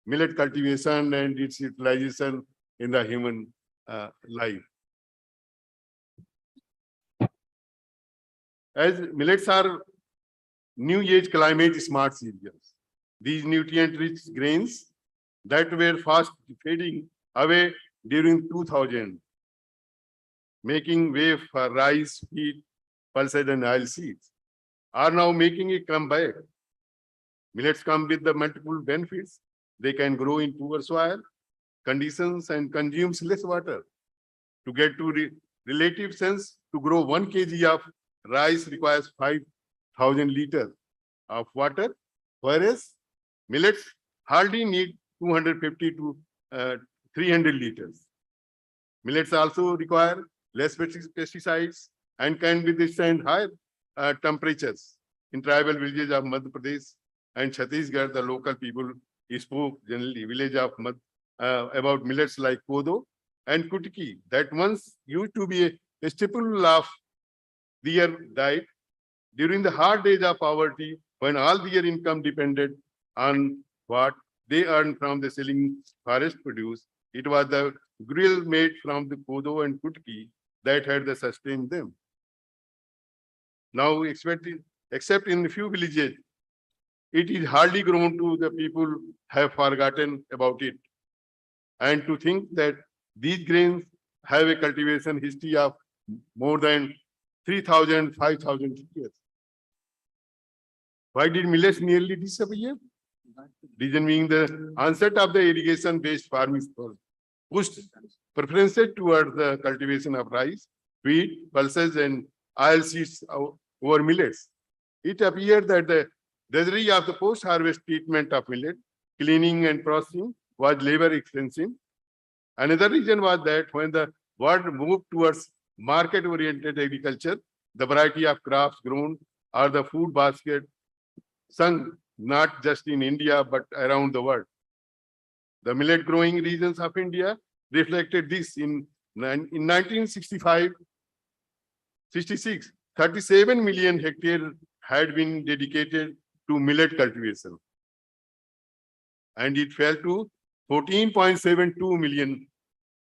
millet cultivation and its utilization in the human life. As millets are new age climate smart cereals, these nutrient-rich grains that were fast fading away during 2000, making way for rice, wheat, pulses, and oil seeds, are now making a comeback. Millets come with the multiple benefits. They can grow in poor soil conditions and consumes less water. To get to relative sense, to grow 1 kg of rice requires 5,000 liters of water, whereas millets hardly need 250 to 300 liters. Millets also require less pesticides and can withstand higher temperatures. In tribal villages of Madhya Pradesh and Chhattisgarh, the local people spoke generally village of about millets like kodo and kutki that once used to be a staple of their diet during the hard days of poverty, when all their income depended on what they earned from the selling forest produce. It was the grill made from the kodo and kutki that had sustained them. Now, except in a few villages, it is hardly grown to the people have forgotten about it. And to think that these grains have a cultivation history of more than 3,000, 5,000 years. Why did millets nearly disappear? Reason being the onset of the irrigation-based farming pushed preferences towards the cultivation of rice, wheat, pulses, and oil seeds over millets. It appeared that the drudgery of the post-harvest treatment of millet, cleaning and processing, was labor intensive. Another reason was that when the world moved towards market-oriented agriculture, the variety of crops grown or the food basket sunk not just in India but around the world. The millet growing regions of India reflected this. In 1965-66, 37 million hectares had been dedicated to millet cultivation. and it fell to 14.72 million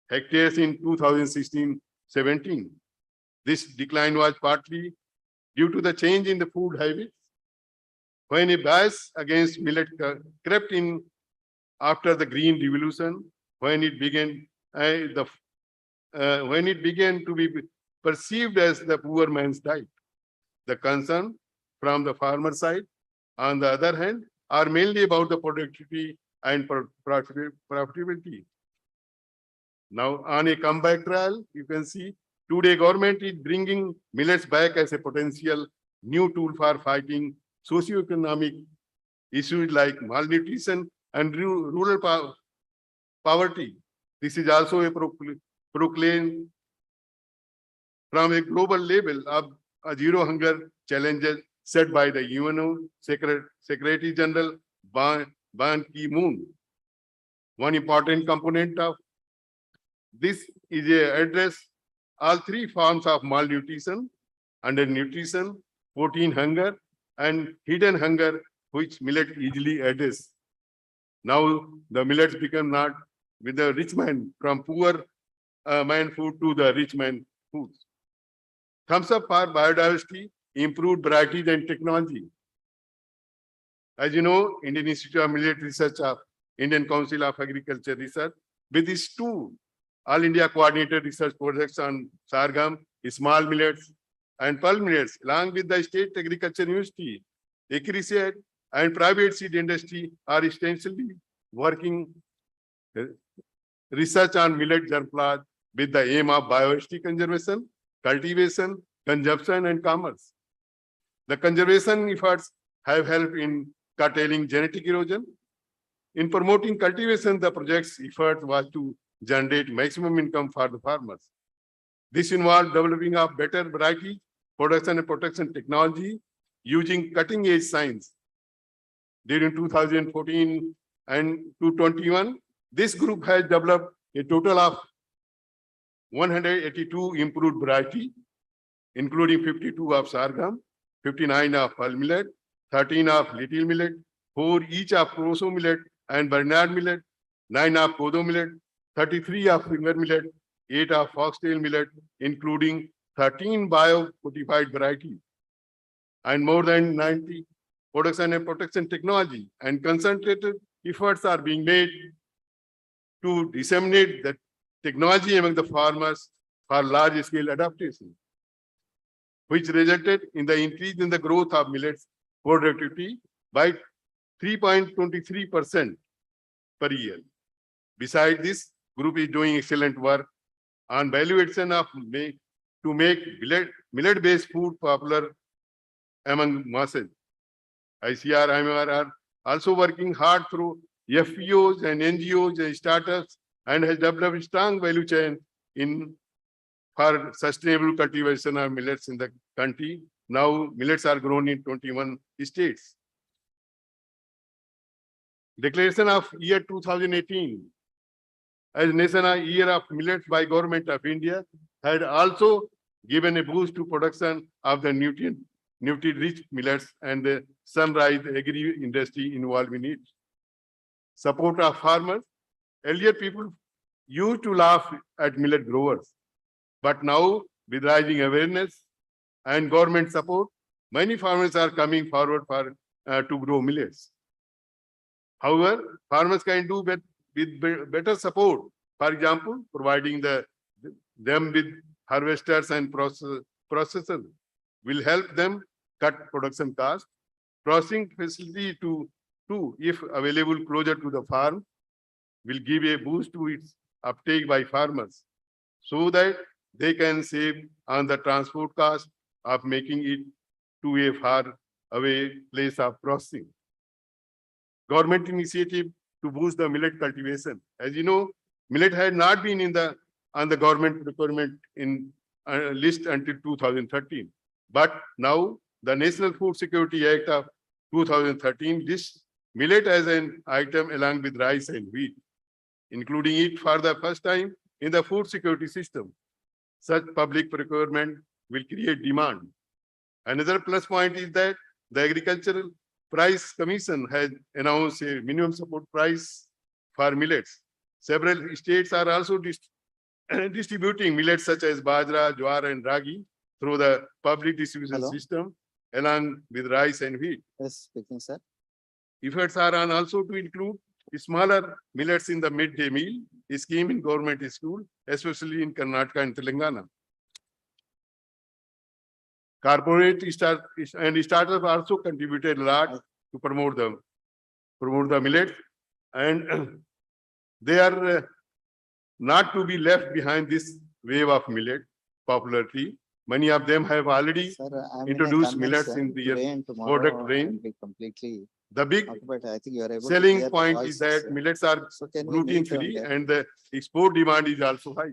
hectares in 2016-17. This decline was partly due to the change in the food habits. When a bias against millet crept in after the Green Revolution, when it began to be perceived as the poor man's diet. The concern from the farmer side, on the other hand, are mainly about the productivity and profitability. Now, on a comeback trial, you can see today government is bringing millets back as a potential new tool for fighting socioeconomic issues like malnutrition and rural poverty. This is also a proclaim from a global level of a zero hunger challenge set by the UN Secretary General Ban Ki-moon. One important component of this is to address all three forms of malnutrition, undernutrition, protein hunger, and hidden hunger, which millet easily address. Now the millets become not with the rich man from poor man food to the rich man foods. Thumbs up for biodiversity, improved varieties and technology. As you know, Indian Institute of Millet Research of Indian Council of Agriculture Research, with its two All India Coordinated Research Projects on sorghum, small millets, and pearl millets, along with the State Agriculture University, ICAR and private seed industry are extensively working research on millet germplasm with the aim of biodiversity conservation, cultivation, consumption, and commerce. The conservation efforts have helped in curtailing genetic erosion. In promoting cultivation, the project's effort was to generate maximum income for the farmers. This involved developing of better variety, production and protection technology using cutting-edge science. During 2014 and 2021, this group has developed a total of 182 improved variety, including 52 of sorghum, 59 of pearl millet, 13 of little millet, 4 each of proso millet and Bernard millet, 9 of kodo millet, 33 of finger millet, 8 of foxtail millet, including 13 bio-fortified varieties, and more than 90 production and protection technology and concentrated efforts are being made to disseminate the technology among the farmers for large-scale adaptation, which resulted in the increase in the growth of millets productivity by 3.23% per year. Besides this, group is doing excellent work on value addition to make millet-based food popular among masses. ICAR, IIMR are also working hard through FPOs and NGOs and startups and has developed a strong value chain for sustainable cultivation of millets in the country. Now, millets are grown in 21 states. Declaration of year 2018 as National Year of Millets by Government of India had also given a boost to production of the nutrient-rich millets and the sunrise agri-industry involved in it. Support of farmers. Earlier, people used to laugh at millet growers, but now, with rising awareness and government support, many farmers are coming forward to grow millets. However, farmers can do with better support. For example, providing them with harvesters and processors will help them cut production costs. Processing facility too, if available closer to the farm, will give a boost to its uptake by farmers so that they can save on the transport cost of making it to a far away place of processing. Government initiative to boost the millet cultivation. As you know, millet had not been on the government procurement list until 2013. But now the National Food Security Act of 2013 lists millet as an item along with rice and wheat, including it for the first time in the food security system. Such public procurement will create demand. Another plus point is that the agricultural Price Commission has announced a minimum support price for millets. Several states are also distributing millets such as bajra, jowar, and ragi through the public distribution Hello. system, along with rice and wheat. Yes, speaking, sir. Efforts are on also to include smaller millets in the midday meal scheme in government school, especially in Karnataka and Telangana. Corporate and startups also contributed a lot to promote the millet, and they are not to be left behind this wave of millet popularity. Many of them have already introduced millets in their product range. Completely. The big I think you are able to selling hear the point voice, is that sir. millets are can we meet on gluten-free that? and the export demand is also high.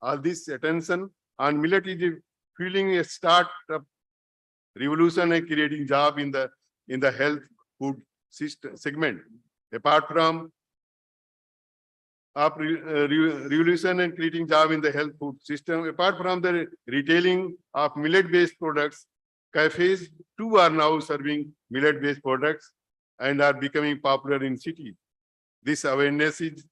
All this attention on millet is fueling a startup revolution and creating job in the health food system segment. Apart from revolution and creating job in the health food system, apart from the retailing of millet-based products, cafes too are now serving millet-based products and are becoming popular in cities. This awareness is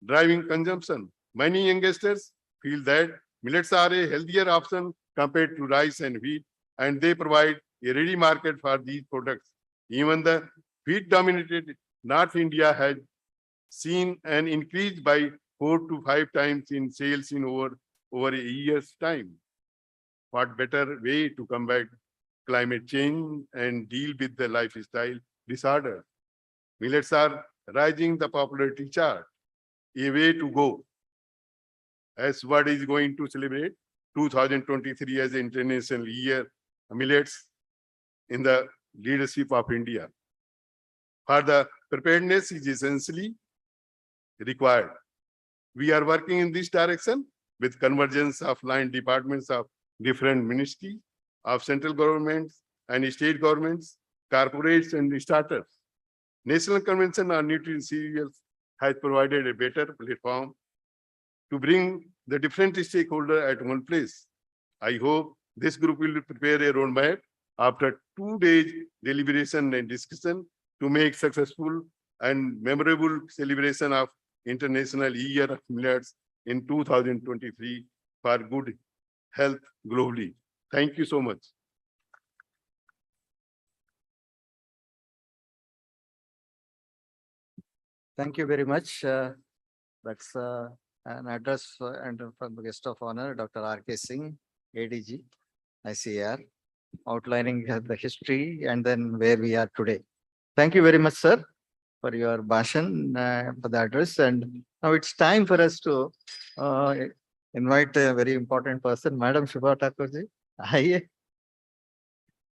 driving consumption. Many youngsters feel that millets are a healthier option compared to rice and wheat, and they provide a ready market for these products. Even the wheat-dominated North India has seen an increase by 4 to 5 times in sales in over a year's time. What better way to combat climate change and deal with the lifestyle disorder? Millets are rising the popularity chart. A way to go. As what is going to celebrate 2023 as the International Year Millets in the leadership of India. For the preparedness is essentially required. We are working in this direction with convergence of line departments of different ministries, of central governments and state governments, corporates and startups. National Convention on Nutri-Cereals has provided a better platform to bring the different stakeholders at one place. I hope this group will prepare a roadmap after 2 days deliberation and discussion to make successful and memorable celebration of International Year of Millets in 2023 for good health globally. Thank you so much. Thank you very much. That's an address and from the guest of honor, Dr. R.K. Singh, ADG, ICAR, outlining the history and then where we are today. Thank you very much, sir, for your bhashan, for the address. And now it's time for us to invite a very important person, Madam Shubha Thakurji. Hi.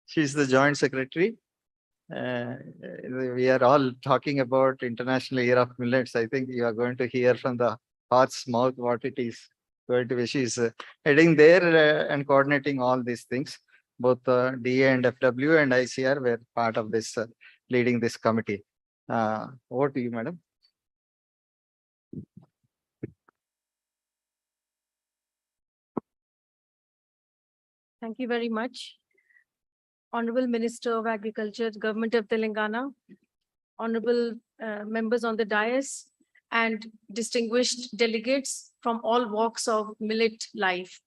She's the Joint Secretary. We are all talking about International Year of Millets. I think you are going to hear from the horse's mouth what it is going to be. She's heading there and coordinating all these things. Both DA and FW and ICR were part of this, leading this committee. Over to you, madam. Thank you very much. Honorable Minister of Agriculture, Government of Telangana, honorable members on the dais, and distinguished delegates from all walks of millet life.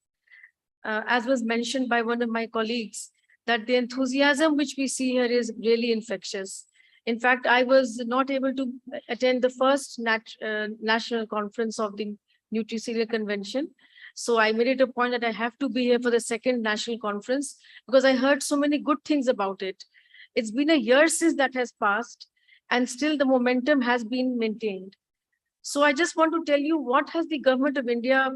As was mentioned by one of my colleagues, that the enthusiasm which we see here is really infectious. In fact, I was not able to attend the first national conference of the Nutri-Cereal Convention. So I made it a point that I have to be here for the second national conference because I heard so many good things about it. It's been a year since that has passed and still the momentum has been maintained. So I just want to tell you what has the government of India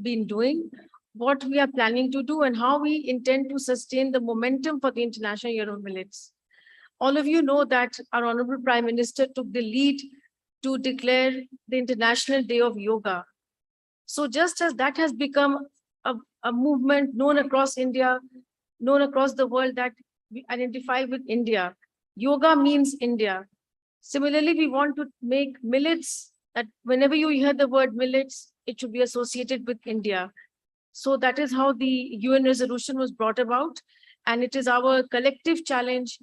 been doing, what we are planning to do and how we intend to sustain the momentum for the International Year of Millets. All of you know that our Honorable Prime Minister took the lead to declare the International Day of Yoga. So just as that has become a movement known across India, known across the world that we identify with India, yoga means India. Similarly, we want to make millets, that whenever you hear the word millets, it should be associated with India. So that is how the UN resolution was brought about. And it is our collective challenge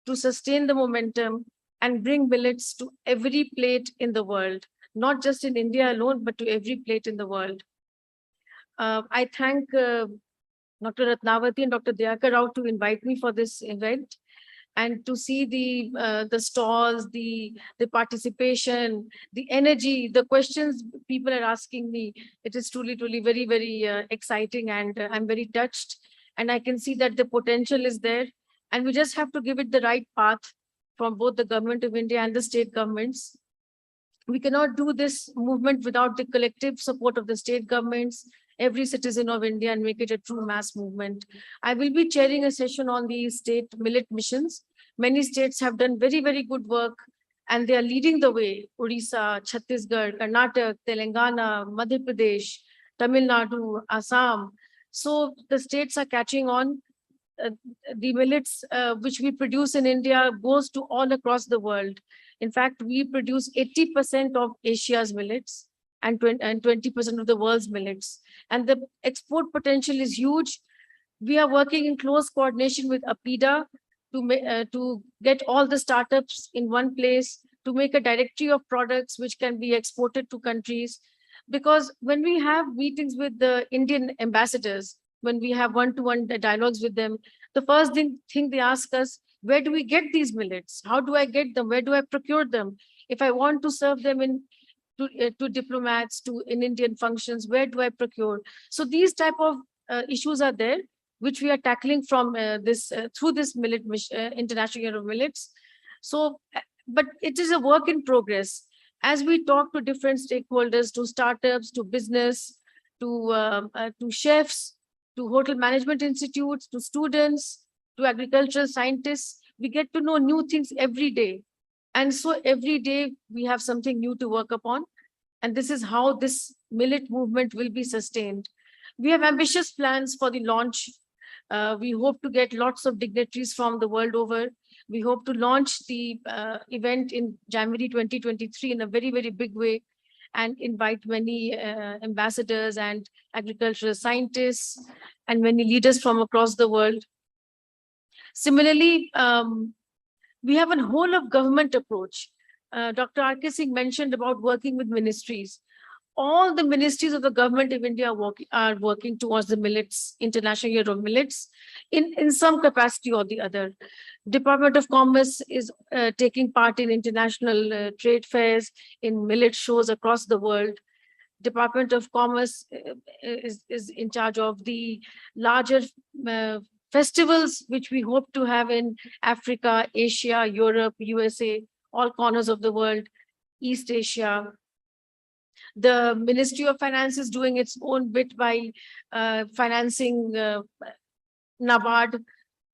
to sustain the momentum and bring millets to every plate in the world, not just in India alone, but to every plate in the world. I thank Dr. Ratnavati and Dr. Dayakar Rao to invite me for this event and to see the stalls, the participation, the energy, the questions people are asking me. It is truly, truly very, very exciting, and I'm very touched. And I can see that the potential is there, and we just have to give it the right path from both the government of India and the state governments. We cannot do this movement without the collective support of the state governments, every citizen of India, and make it a true mass movement. I will be chairing a session on the state millet missions. Many states have done very, very good work, and they are leading the way. Odisha, Chhattisgarh, Karnataka, Telangana, Madhya Pradesh, Tamil Nadu, Assam. So the states are catching on. The millets which we produce in India goes to all across the world. In fact, we produce 80% of Asia's millets and 20% of the world's millets. And the export potential is huge. We are working in close coordination with APIDA to get all the startups in one place, to make a directory of products which can be exported to countries. Because when we have meetings with the Indian ambassadors, when we have one-to-one dialogues with them, the first thing they ask us, where do we get these millets? How do I get them? Where do I procure them? If I want to serve them to diplomats, in Indian functions, where do I procure? So these type of issues are there, which we are tackling from through this International Year of Millets. So, but it is a work in progress. As we talk to different stakeholders, to startups, to business, to chefs, to hotel management institutes, to students, to agricultural scientists, we get to know new things every day. And so every day we have something new to work upon. And this is how this millet movement will be sustained. We have ambitious plans for the launch. We hope to get lots of dignitaries from the world over. We hope to launch the event in January 2023 in a very, very big way, and invite many ambassadors and agricultural scientists and many leaders from across the world. Similarly, we have a whole of government approach. Dr. R.K. Singh mentioned about working with ministries. All the ministries of the government of India are working towards the millets, International Year of Millets, in some capacity or the other. Department of Commerce is taking part in international trade fairs, in millet shows across the world. Department of Commerce is in charge of the larger festivals, which we hope to have in Africa, Asia, Europe, USA, all corners of the world, East Asia. The Ministry of Finance is doing its own bit by financing NABARD.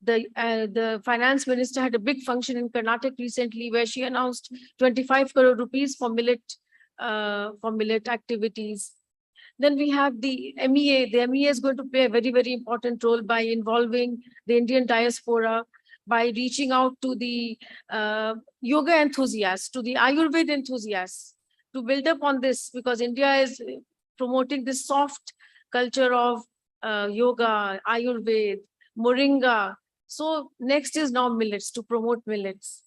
The finance minister had a big function in Karnataka recently where she announced 25 crore rupees for millet activities. Then we have the MEA. The MEA is going to play a very, very important role by involving the Indian diaspora, by reaching out to the yoga enthusiasts, to the Ayurveda enthusiasts, to build up on this, because India is promoting this soft culture of yoga, Ayurveda, Moringa. So next is now millets, to promote millets.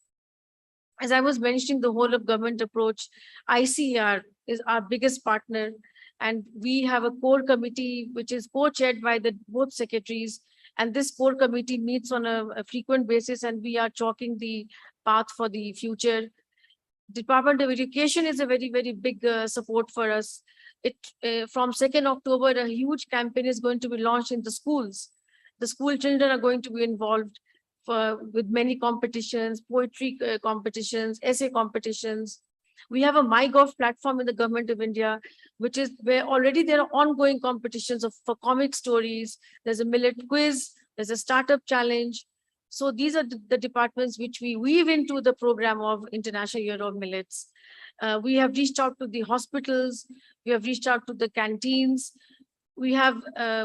As I was mentioning, the whole of government approach, ICAR is our biggest partner. And we have a core committee, which is co-chaired by both secretaries. And this core committee meets on a frequent basis, and we are chalking the path for the future. Department of Education is a very, very big support for us. From 2nd October, a huge campaign is going to be launched in the schools. The school children are going to be involved with many competitions, poetry competitions, essay competitions. We have a MyGov platform in the government of India, which is where already there are ongoing competitions for comic stories. There's a millet quiz, there's a startup challenge. So these are the departments which we weave into the program of International Year of Millets. We have reached out to the hospitals, we have reached out to the canteens. We are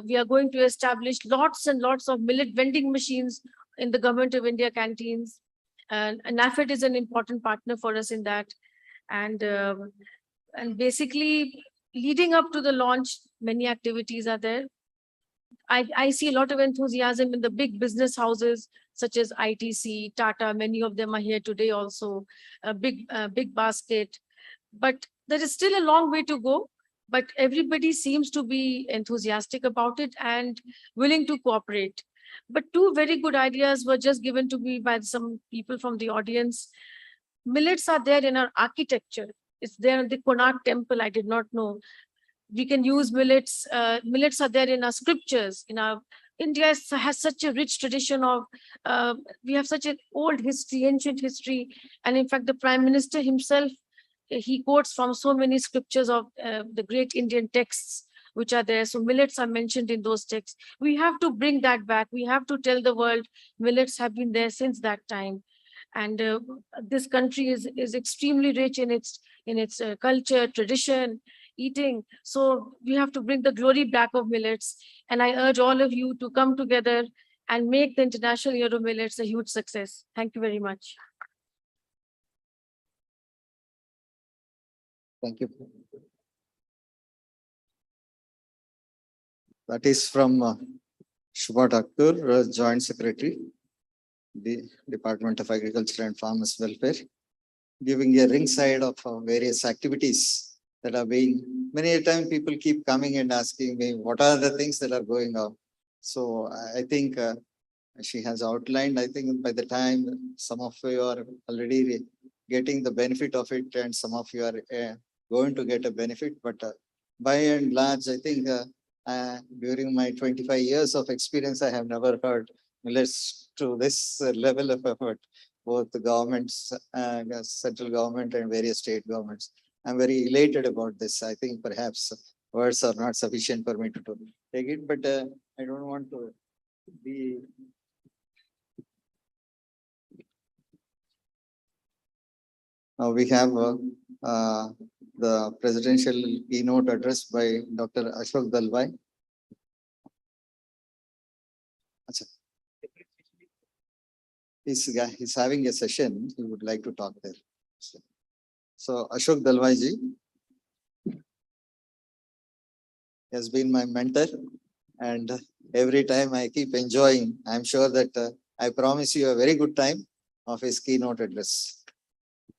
going to establish lots and lots of millet vending machines in the government of India canteens. And NAFED is an important partner for us in that. And basically leading up to the launch, many activities are there. I see a lot of enthusiasm in the big business houses such as ITC, Tata. Many of them are here today also, a big basket. But there is still a long way to go. But everybody seems to be enthusiastic about it and willing to cooperate. But two very good ideas were just given to me by some people from the audience. Millets are there in our architecture. It's there in the Konark temple. I did not know. We can use millets. Millets are there in our scriptures. In our India has such a rich tradition of. We have such an old history, ancient history, and in fact, the Prime Minister himself, he quotes from so many scriptures of the great Indian texts which are there. So millets are mentioned in those texts. We have to bring that back. We have to tell the world millets have been there since that time. And this country is extremely rich in its culture, tradition, eating. So we have to bring the glory back of millets. And I urge all of you to come together and make the International Year of Millets a huge success. Thank you very much. Thank you. That is from Shubha Thakur, Joint Secretary, the Department of Agriculture and Farmers Welfare, giving a ringside of various activities that are being, many a time people keep coming and asking me, what are the things that are going on? So I think she has outlined, I think by the time some of you are already getting the benefit of it and some of you are going to get a benefit, but by and large, I think during my 25 years of experience, I have never heard millets to this level of effort, both the governments, central government and various state governments. I'm very elated about this. I think perhaps words are not sufficient for me to take it, but I don't want to be. Now we have the presidential keynote address by Dr. Ashok Dalwai. He's having a session. He would like to talk there. So Ashok Dalwai ji has been my mentor, and every time I keep enjoying. I'm sure that I promise you a very good time of his keynote address.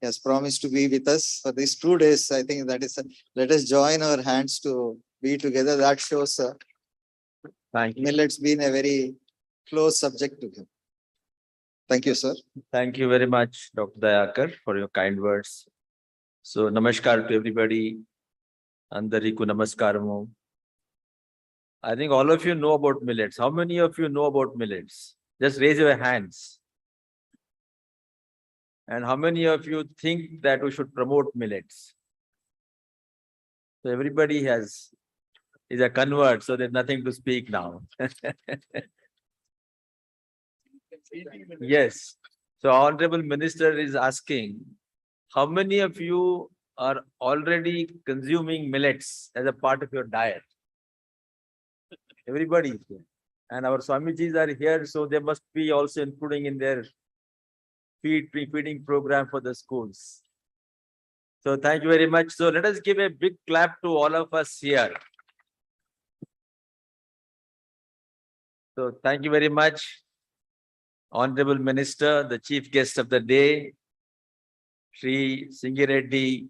He has promised to be with us for these 2 days. I think that is, let us join our hands to be together. That shows Thank you. millets being a very close subject to him. Thank you, sir. Thank you very much, Dr. Dayakar, for your kind words. So, namaskar to everybody. Andariku namaskaramu. I think all of you know about millets. How many of you know about millets? Just raise your hands. And how many of you think that we should promote millets? So everybody is a convert, so there's nothing to speak now. Yes. So Honorable Minister is asking, how many of you are already consuming millets as a part of your diet? Everybody is here. And our Swamijis are here, so they must be also including in their feeding program for the schools. So thank you very much. So let us give a big clap to all of us here. So thank you very much, Honorable Minister, the chief guest of the day, Shri Singireddy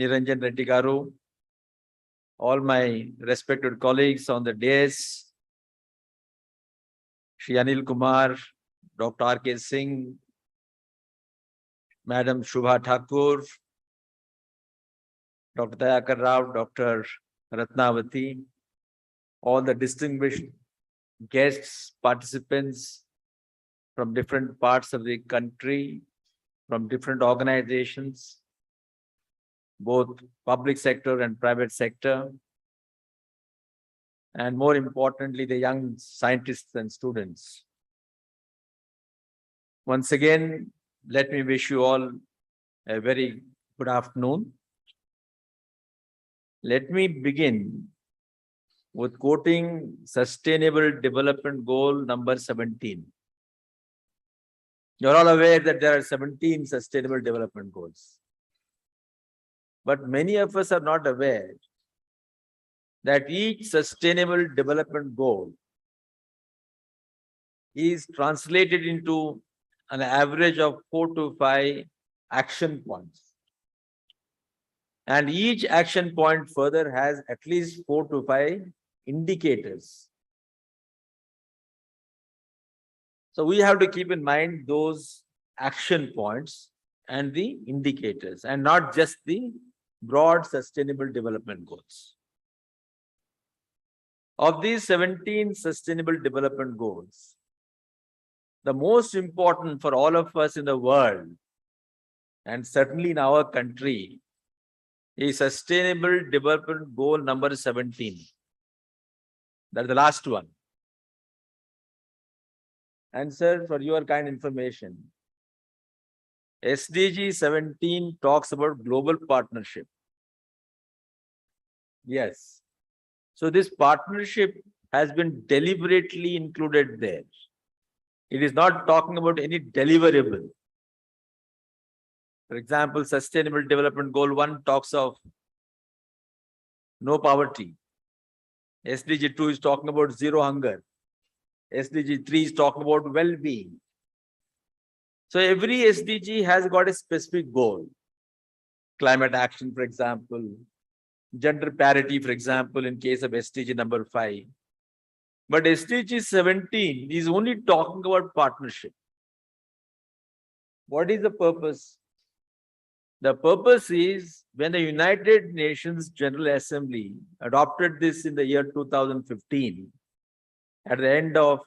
Niranjan Reddy Garu, all my respected colleagues on the dais, Shri Anil Kumar, Dr. R.K. Singh, Madam Shubha Thakur, Dr. Dayakar Rao, Dr. Ratnavati, all the distinguished guests, participants from different parts of the country, from different organizations, both public sector and private sector, and more importantly, the young scientists and students. Once again, let me wish you all a very good afternoon. Let me begin with quoting Sustainable Development Goal number 17. You're all aware that there are 17 Sustainable Development Goals. But many of us are not aware that each Sustainable Development Goal is translated into an average of 4 to 5 action points. And each action point further has at least 4 to 5 indicators. So we have to keep in mind those action points and the indicators, and not just the broad sustainable development goals. Of these 17 sustainable development goals, the most important for all of us in the world, and certainly in our country, is Sustainable Development Goal number 17. That's the last one. And sir, for your kind information, SDG 17 talks about global partnership. Yes. So this partnership has been deliberately included there. It is not talking about any deliverable. For example, Sustainable Development Goal 1 talks of no poverty. SDG 2 is talking about zero hunger. SDG 3 is talking about well-being. So every SDG has got a specific goal. Climate action, for example, gender parity, for example, in case of SDG number 5. But SDG 17 is only talking about partnership. What is the purpose? The purpose is when the United Nations General Assembly adopted this in the year 2015, at the end of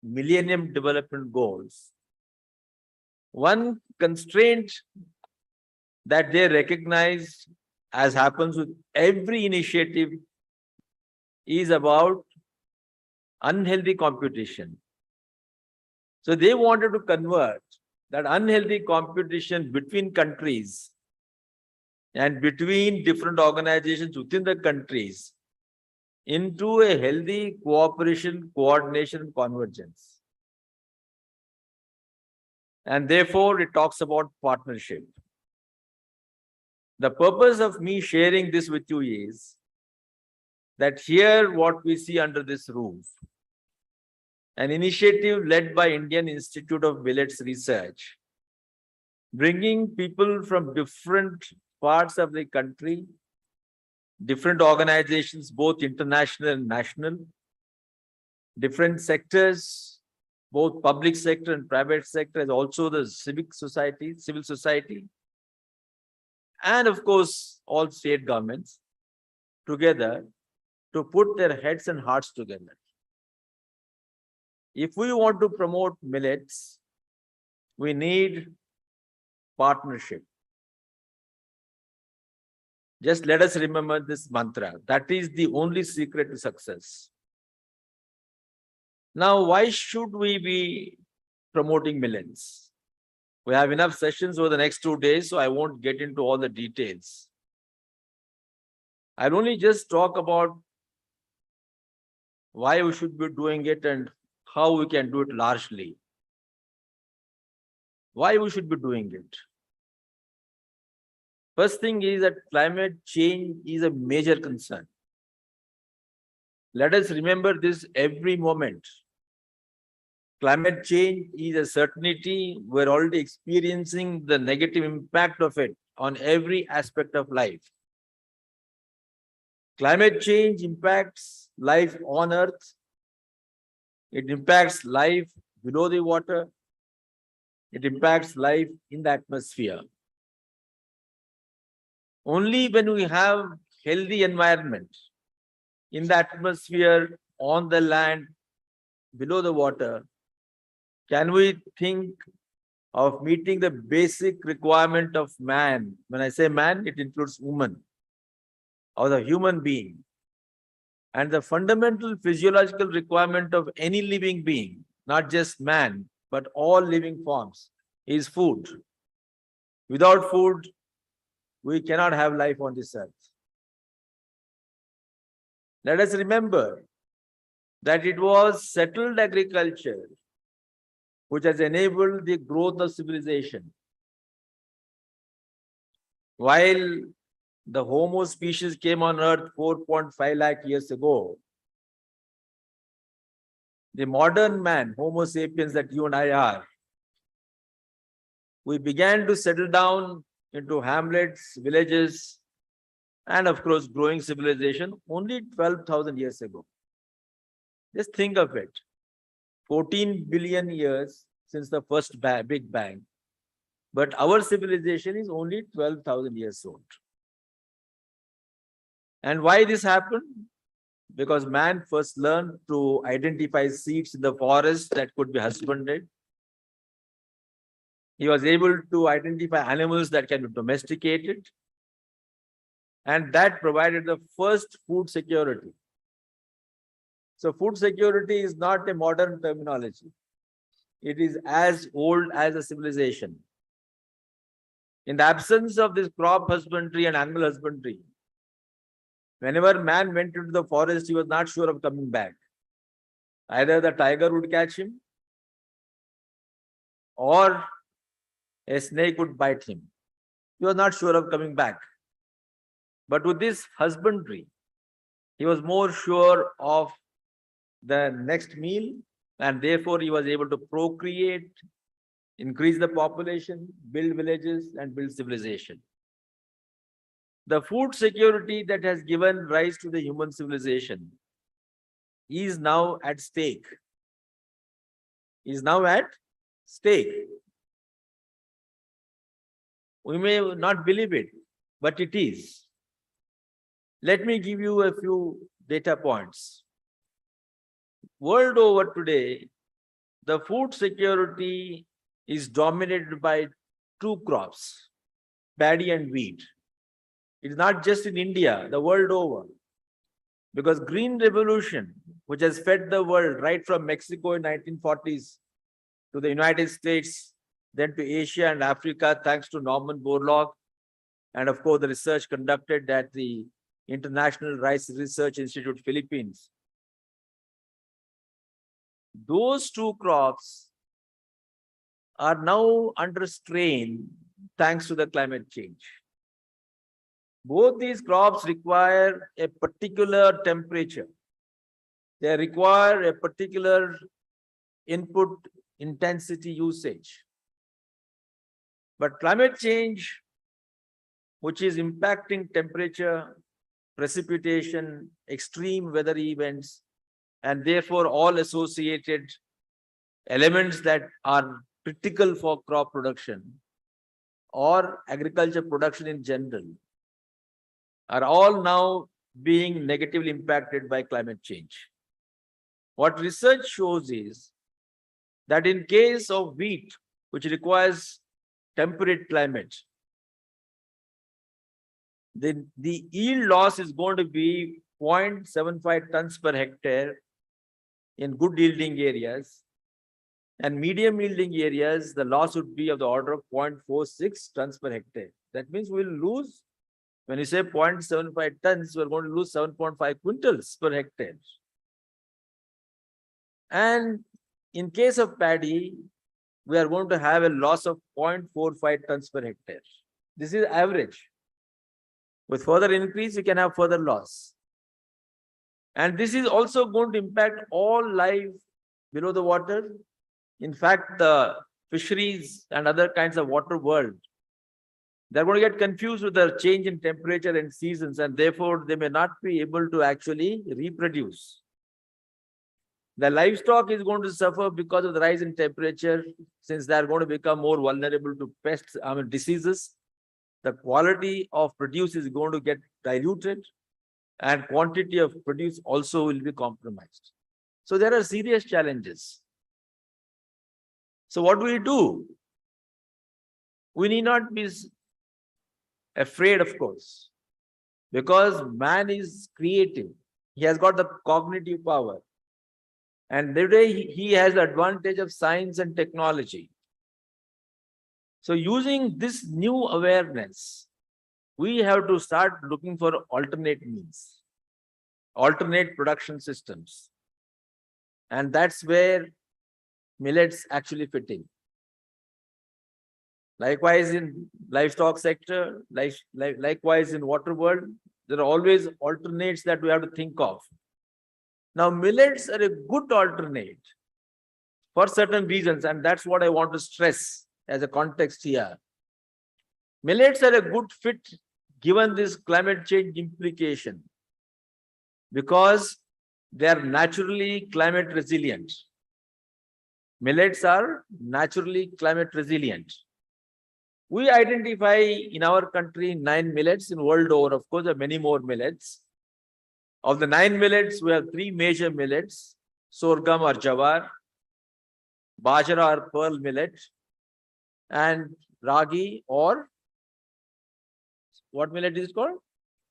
Millennium Development Goals, one constraint that they recognized, as happens with every initiative, is about unhealthy competition. So they wanted to convert that unhealthy competition between countries and between different organizations within the countries into a healthy cooperation, coordination, convergence. And therefore, it talks about partnership. The purpose of me sharing this with you is that here what we see under this roof, an initiative led by Indian Institute of Millets Research, bringing people from different parts of the country, different organizations, both international and national, different sectors, both public sector and private sector, as also the civic society, civil society, and of course, all state governments together to put their heads and hearts together. If we want to promote millets, we need partnership. Just let us remember this mantra. That is the only secret to success. Now, why should we be promoting millets? We have enough sessions over the next 2 days, so I won't get into all the details. I'll only just talk about why we should be doing it and how we can do it largely. Why we should be doing it? First thing is that climate change is a major concern. Let us remember this every moment. Climate change is a certainty. We're already experiencing the negative impact of it on every aspect of life. Climate change impacts life on Earth. It impacts life below the water. It impacts life in the atmosphere. Only when we have healthy environment in the atmosphere, on the land, below the water, can we think of meeting the basic requirement of man. When I say man, it includes woman or the human being. And the fundamental physiological requirement of any living being, not just man, but all living forms, is food. Without food, we cannot have life on this earth. Let us remember that it was settled agriculture which has enabled the growth of civilization. While the Homo species came on earth 4.5 lakh years ago, the modern man, Homo sapiens that you and I are, we began to settle down into hamlets, villages, and of course, growing civilization only 12,000 years ago. Just think of it. 14 billion years since the first Big Bang. But our civilization is only 12,000 years old. And why this happened? Because man first learned to identify seeds in the forest that could be husbanded. He was able to identify animals that can be domesticated. And that provided the first food security. So food security is not a modern terminology. It is as old as a civilization. In the absence of this crop husbandry and animal husbandry, whenever man went into the forest, he was not sure of coming back. Either the tiger would catch him or a snake would bite him. He was not sure of coming back. But with this husbandry, he was more sure of the next meal, and therefore he was able to procreate, increase the population, build villages, and build civilization. The food security that has given rise to the human civilization is now at stake. Is now at stake. We may not believe it, but it is. Let me give you a few data points. World over today, the food security is dominated by two crops, paddy and wheat. It is not just in India, the world over. Because Green Revolution, which has fed the world right from Mexico in 1940s to the United States, then to Asia and Africa, thanks to Norman Borlaug, and of course the research conducted at the International Rice Research Institute, Philippines. Those two crops are now under strain thanks to the climate change. Both these crops require a particular temperature. They require a particular input intensity usage. But climate change, which is impacting temperature, precipitation, extreme weather events, and therefore all associated elements that are critical for crop production or agriculture production in general, are all now being negatively impacted by climate change. What research shows is that in case of wheat, which requires temperate climate, the yield loss is going to be 0.75 tons per hectare in good yielding areas, and medium yielding areas, the loss would be of the order of 0.46 tons per hectare. That means we'll lose, when you say 0.75 tons, we're going to lose 7.5 quintals per hectare. And in case of paddy, we are going to have a loss of 0.45 tons per hectare. This is average. With further increase, you can have further loss. And this is also going to impact all life below the water. In fact, the fisheries and other kinds of water world, they're going to get confused with the change in temperature and seasons, and therefore they may not be able to actually reproduce. The livestock is going to suffer because of the rise in temperature, since they are going to become more vulnerable to pests, diseases. The quality of produce is going to get diluted, and quantity of produce also will be compromised. So there are serious challenges. So what do we do? We need not be afraid, of course, because man is creative. He has got the cognitive power. And today he has the advantage of science and technology. So using this new awareness, we have to start looking for alternate means, alternate production systems. And that's where millets actually fit in. Likewise in livestock sector, likewise in water world, there are always alternates that we have to think of. Now, millets are a good alternate for certain reasons, and that's what I want to stress as a context here. Millets are a good fit given this climate change implication because they are naturally climate resilient. Millets are naturally climate resilient. We identify in our country 9 millets. In world over, of course, there are many more millets. Of the 9 millets, we have 3 major millets: sorghum or jawar, bajra or pearl millet, and ragi or what millet is it called?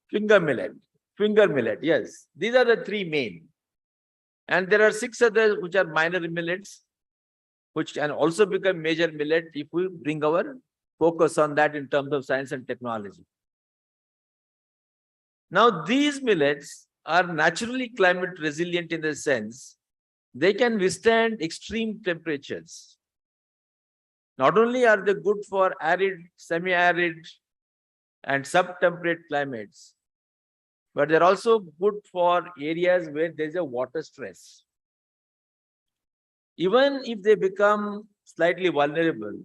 Finger millet. Finger millet, yes. These are the 3 main. And there are 6 others which are minor millets, which can also become major millet if we bring our focus on that in terms of science and technology. Now, these millets are naturally climate resilient in the sense they can withstand extreme temperatures. Not only are they good for arid, semi-arid, and sub-temperate climates, but they're also good for areas where there's a water stress. Even if they become slightly vulnerable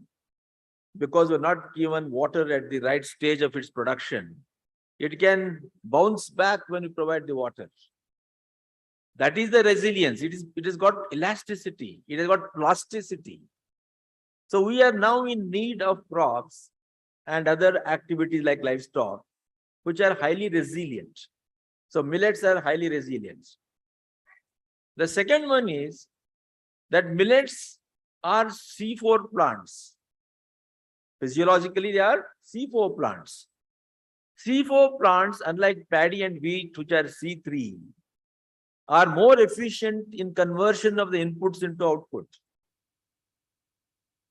because we're not given water at the right stage of its production, it can bounce back when you provide the water. That is the resilience. It has got elasticity. It has got plasticity. So we are now in need of crops and other activities like livestock, which are highly resilient. So millets are highly resilient. The second one is that millets are C4 plants. Physiologically, they are C4 plants. C4 plants, unlike paddy and wheat, which are C3, are more efficient in conversion of the inputs into output.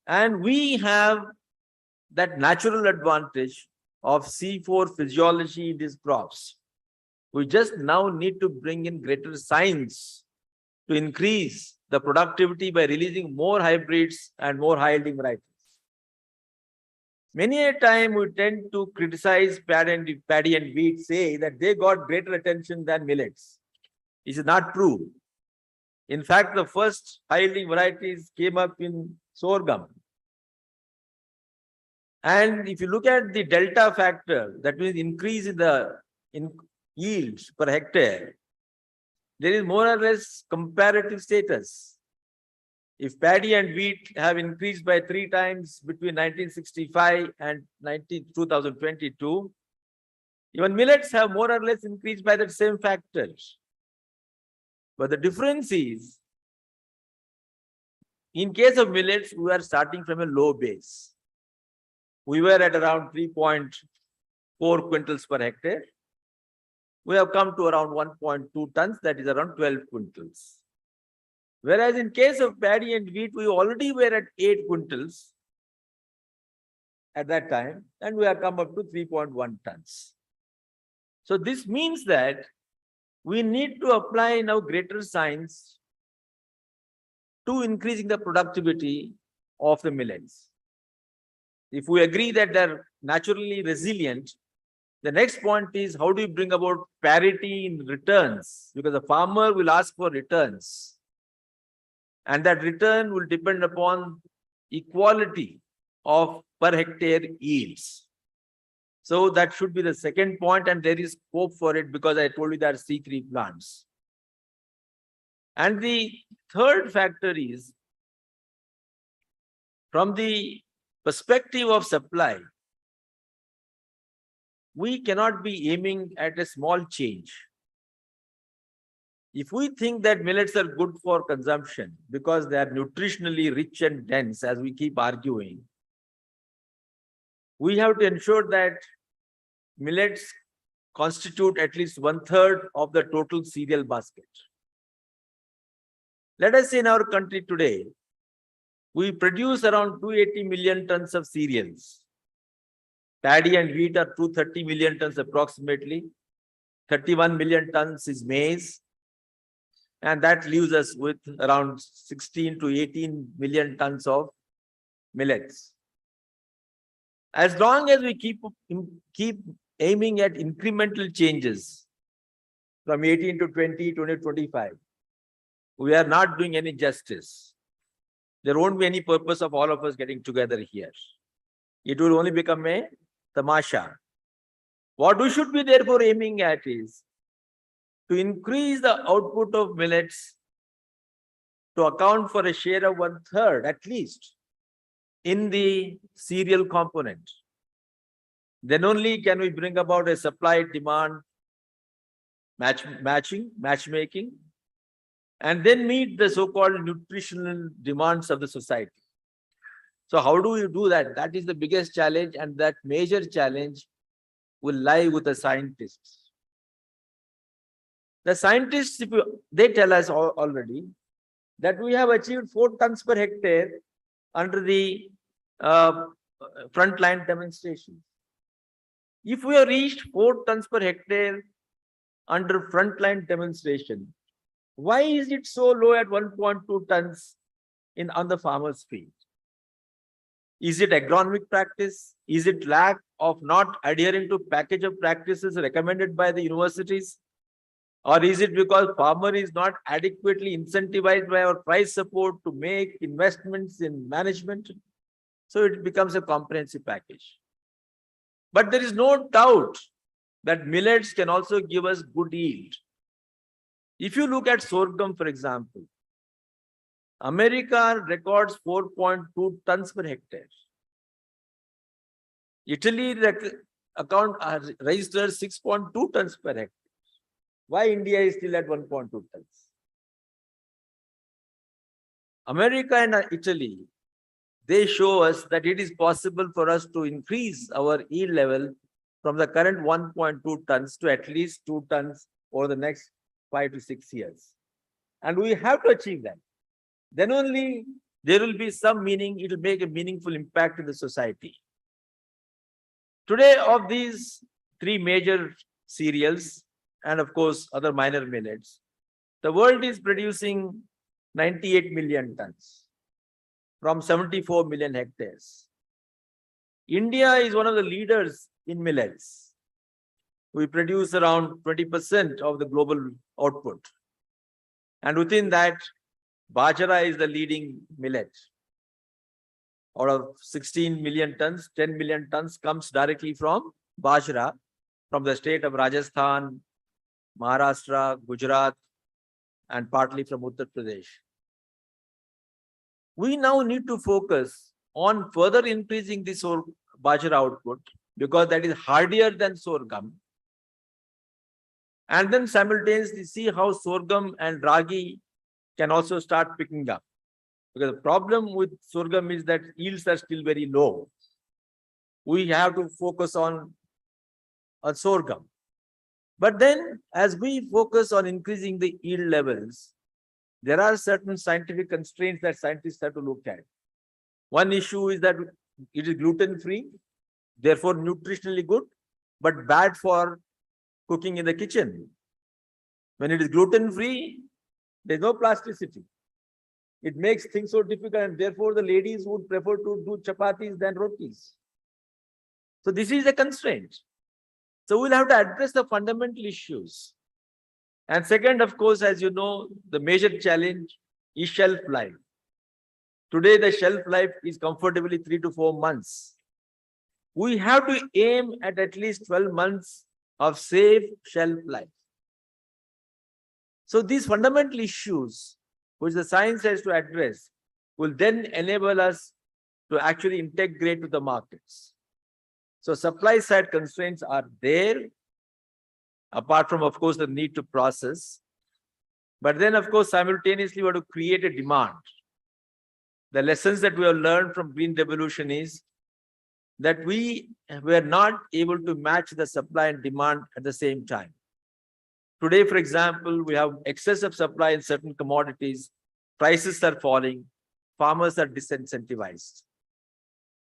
And we have that natural advantage of C4 physiology in these crops. We just now need to bring in greater science to increase the productivity by releasing more hybrids and more high-yielding varieties. Many a time we tend to criticize paddy and wheat, say that they got greater attention than millets. It is not true. In fact, the first high-yielding varieties came up in sorghum. And if you look at the delta factor, that means increase in yields per hectare, there is more or less comparative status. If paddy and wheat have increased by 3 times between 1965 and 2022, even millets have more or less increased by that same factor. But the difference is, in case of millets, we are starting from a low base. We were at around 3.4 quintals per hectare. We have come to around 1.2 tons, that is around 12 quintals. Whereas in case of paddy and wheat, we already were at 8 quintals at that time, and we have come up to 3.1 tons. So this means that we need to apply now greater science to increasing the productivity of the millets. If we agree that they're naturally resilient, the next point is how do you bring about parity in returns? Because the farmer will ask for returns. And that return will depend upon equality of per hectare yields. So that should be the second point, and there is scope for it because I told you that C3 plants. And the third factor is, from the perspective of supply, we cannot be aiming at a small change. If we think that millets are good for consumption because they are nutritionally rich and dense, as we keep arguing, we have to ensure that millets constitute at least 1/3 of the total cereal basket. Let us say in our country today, we produce around 280 million tons of cereals. Paddy and wheat are 230 million tons approximately. 31 million tons is maize. And that leaves us with around 16 to 18 million tons of millets. As long as we keep aiming at incremental changes from 18 to 20, 20, 25, we are not doing any justice. There won't be any purpose of all of us getting together here. It will only become a tamasha. What we should be therefore aiming at is to increase the output of millets to account for a share of 1/3 at least in the cereal component. Then only can we bring about a supply-demand matchmaking, and then meet the so-called nutritional demands of the society. So how do we do that? That is the biggest challenge, and that major challenge will lie with the scientists. The scientists, they tell us already that we have achieved 4 tons per hectare under the frontline demonstrations. If we have reached 4 tons per hectare under frontline demonstration, why is it so low at 1.2 tons on the farmer's field? Is it agronomic practice? Is it lack of not adhering to package of practices recommended by the universities? Or is it because farmer is not adequately incentivized by our price support to make investments in management? So it becomes a comprehensive package. But there is no doubt that millets can also give us good yield. If you look at sorghum, for example, America records 4.2 tons per hectare. Italy registers 6.2 tons per hectare. Why India is still at 1.2 tons? America and Italy, they show us that it is possible for us to increase our yield level from the current 1.2 tons to at least 2 tons over the next 5 to 6 years. And we have to achieve that. Then only there will be some meaning, it will make a meaningful impact in the society. Today, of these 3 major cereals, and of course other minor millets, the world is producing 98 million tons from 74 million hectares. India is one of the leaders in millets. We produce around 20% of the global output. And within that, bajra is the leading millet. Out of 16 million tons, 10 million tons comes directly from bajra, from the state of Rajasthan, Maharashtra, Gujarat, and partly from Uttar Pradesh. We now need to focus on further increasing this bajra output because that is hardier than sorghum. And then simultaneously see how sorghum and ragi can also start picking up. Because the problem with sorghum is that yields are still very low. We have to focus on sorghum. But then as we focus on increasing the yield levels, there are certain scientific constraints that scientists have to look at. One issue is that it is gluten-free, therefore nutritionally good, but bad for cooking in the kitchen. When it is gluten-free, there's no plasticity. It makes things so difficult, and therefore the ladies would prefer to do chapatis than rotis. So this is a constraint. So we'll have to address the fundamental issues. And second, of course, as you know, the major challenge is shelf life. Today, the shelf life is comfortably 3 to 4 months. We have to aim at least 12 months of safe shelf life. So these fundamental issues, which the science has to address, will then enable us to actually integrate with the markets. So supply side constraints are there, apart from, of course, the need to process. But then, of course, simultaneously, we have to create a demand. The lessons that we have learned from Green Revolution is that we were not able to match the supply and demand at the same time. Today, for example, we have excessive supply in certain commodities, prices are falling, farmers are disincentivized.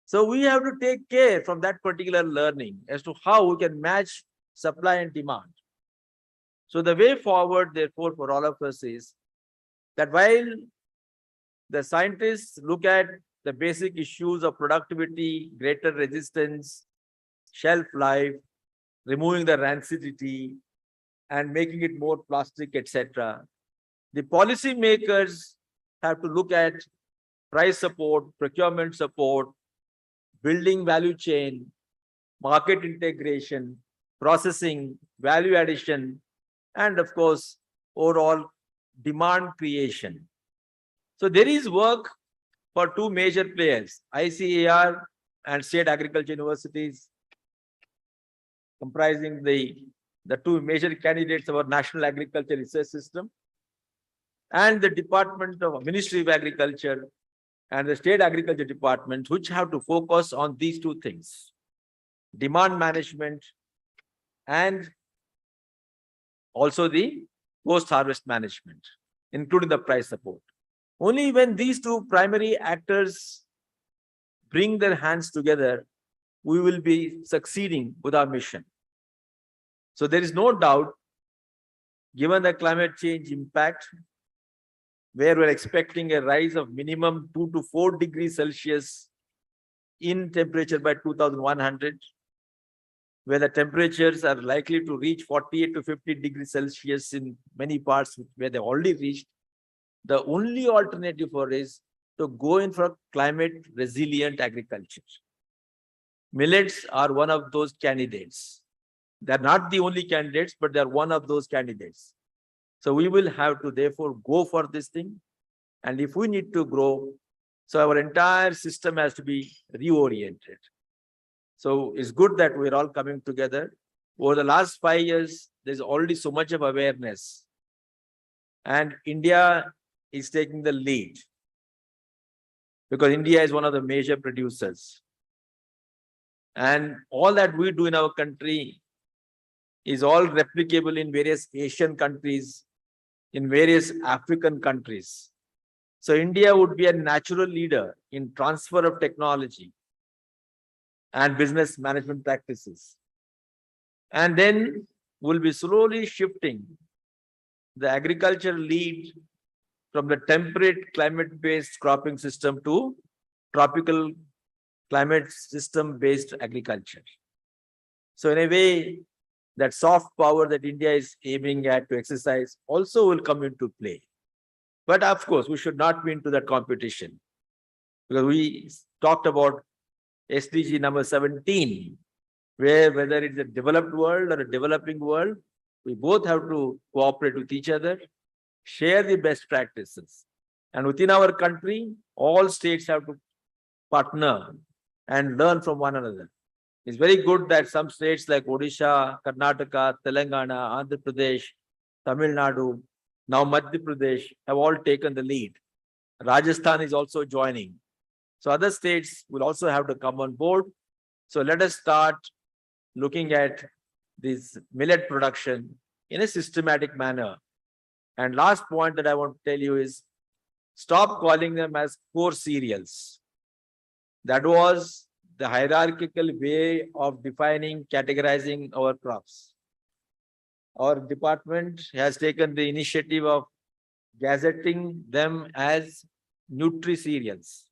So we have to take care from that particular learning as to how we can match supply and demand. So the way forward, therefore, for all of us is that while the scientists look at the basic issues of productivity, greater resistance, shelf life, removing the rancidity, and making it more plastic, etc., The policy makers have to look at price support, procurement support, building value chain, market integration, processing, value addition, and of course, overall demand creation. So there is work for two major players, ICAR and state agriculture universities, comprising the two major candidates of our national agriculture research system, and the Department of Ministry of Agriculture and the state agriculture department, which have to focus on these two things: demand management and also the post-harvest management, including the price support. Only when these two primary actors bring their hands together, we will be succeeding with our mission. So there is no doubt, given the climate change impact, where we're expecting a rise of minimum 2 to 4 degrees Celsius in temperature by 2100, where the temperatures are likely to reach 48 to 50 degrees Celsius in many parts where they've already reached, the only alternative for is to go in for climate resilient agriculture. Millets are one of those candidates. They're not the only candidates, but they're one of those candidates. So we will have to therefore go for this thing. And if we need to grow, so our entire system has to be reoriented. So it's good that we're all coming together. Over the last 5 years, there's already so much of awareness. And India is taking the lead, because India is one of the major producers. And all that we do in our country is all replicable in various Asian countries, in various African countries. So India would be a natural leader in transfer of technology and business management practices. And then we'll be slowly shifting the agriculture lead from the temperate climate-based cropping system to tropical climate system-based agriculture. So in a way, that soft power that India is aiming at to exercise also will come into play. But of course, we should not be into that competition, because we talked about SDG number 17, where whether it's a developed world or a developing world, we both have to cooperate with each other, share the best practices. And within our country, all states have to partner and learn from one another. It's very good that some states like Odisha, Karnataka, Telangana, Andhra Pradesh, Tamil Nadu, now Madhya Pradesh have all taken the lead. Rajasthan is also joining. So other states will also have to come on board. So let us start looking at this millet production in a systematic manner. And last point that I want to tell you is, stop calling them as core cereals. That was the hierarchical way of defining, categorizing our crops. Our department has taken the initiative of gazetting them as Nutri-Cereals.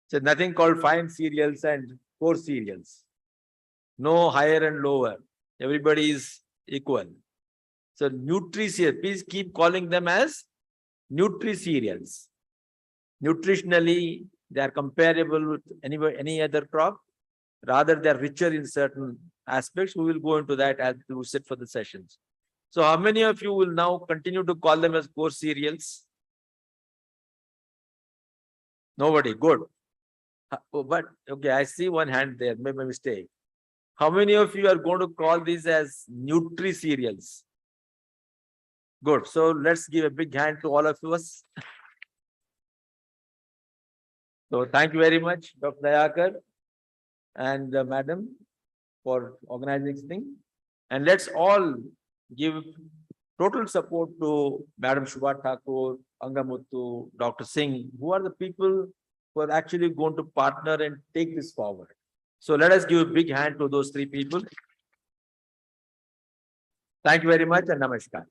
So nothing called fine cereals and core cereals. No higher and lower. Everybody is equal. So Nutri-Cereals, please keep calling them as Nutri-Cereals. Nutritionally, they are comparable with any other crop. Rather, they are richer in certain aspects. We will go into that as we sit for the sessions. So how many of you will now continue to call them as core cereals? Nobody. Good. But okay, I see one hand there. Maybe a mistake. How many of you are going to call these as Nutri-Cereals? Good. So let's give a big hand to all of us. So thank you very much, Dr. Dayakar and Madam, for organizing this thing. And let's all give total support to Madam Shubha Thakur, Angamuttu, Dr. Singh, who are the people who are actually going to partner and take this forward. So let us give a big hand to those three people. Thank you very much and namaskar.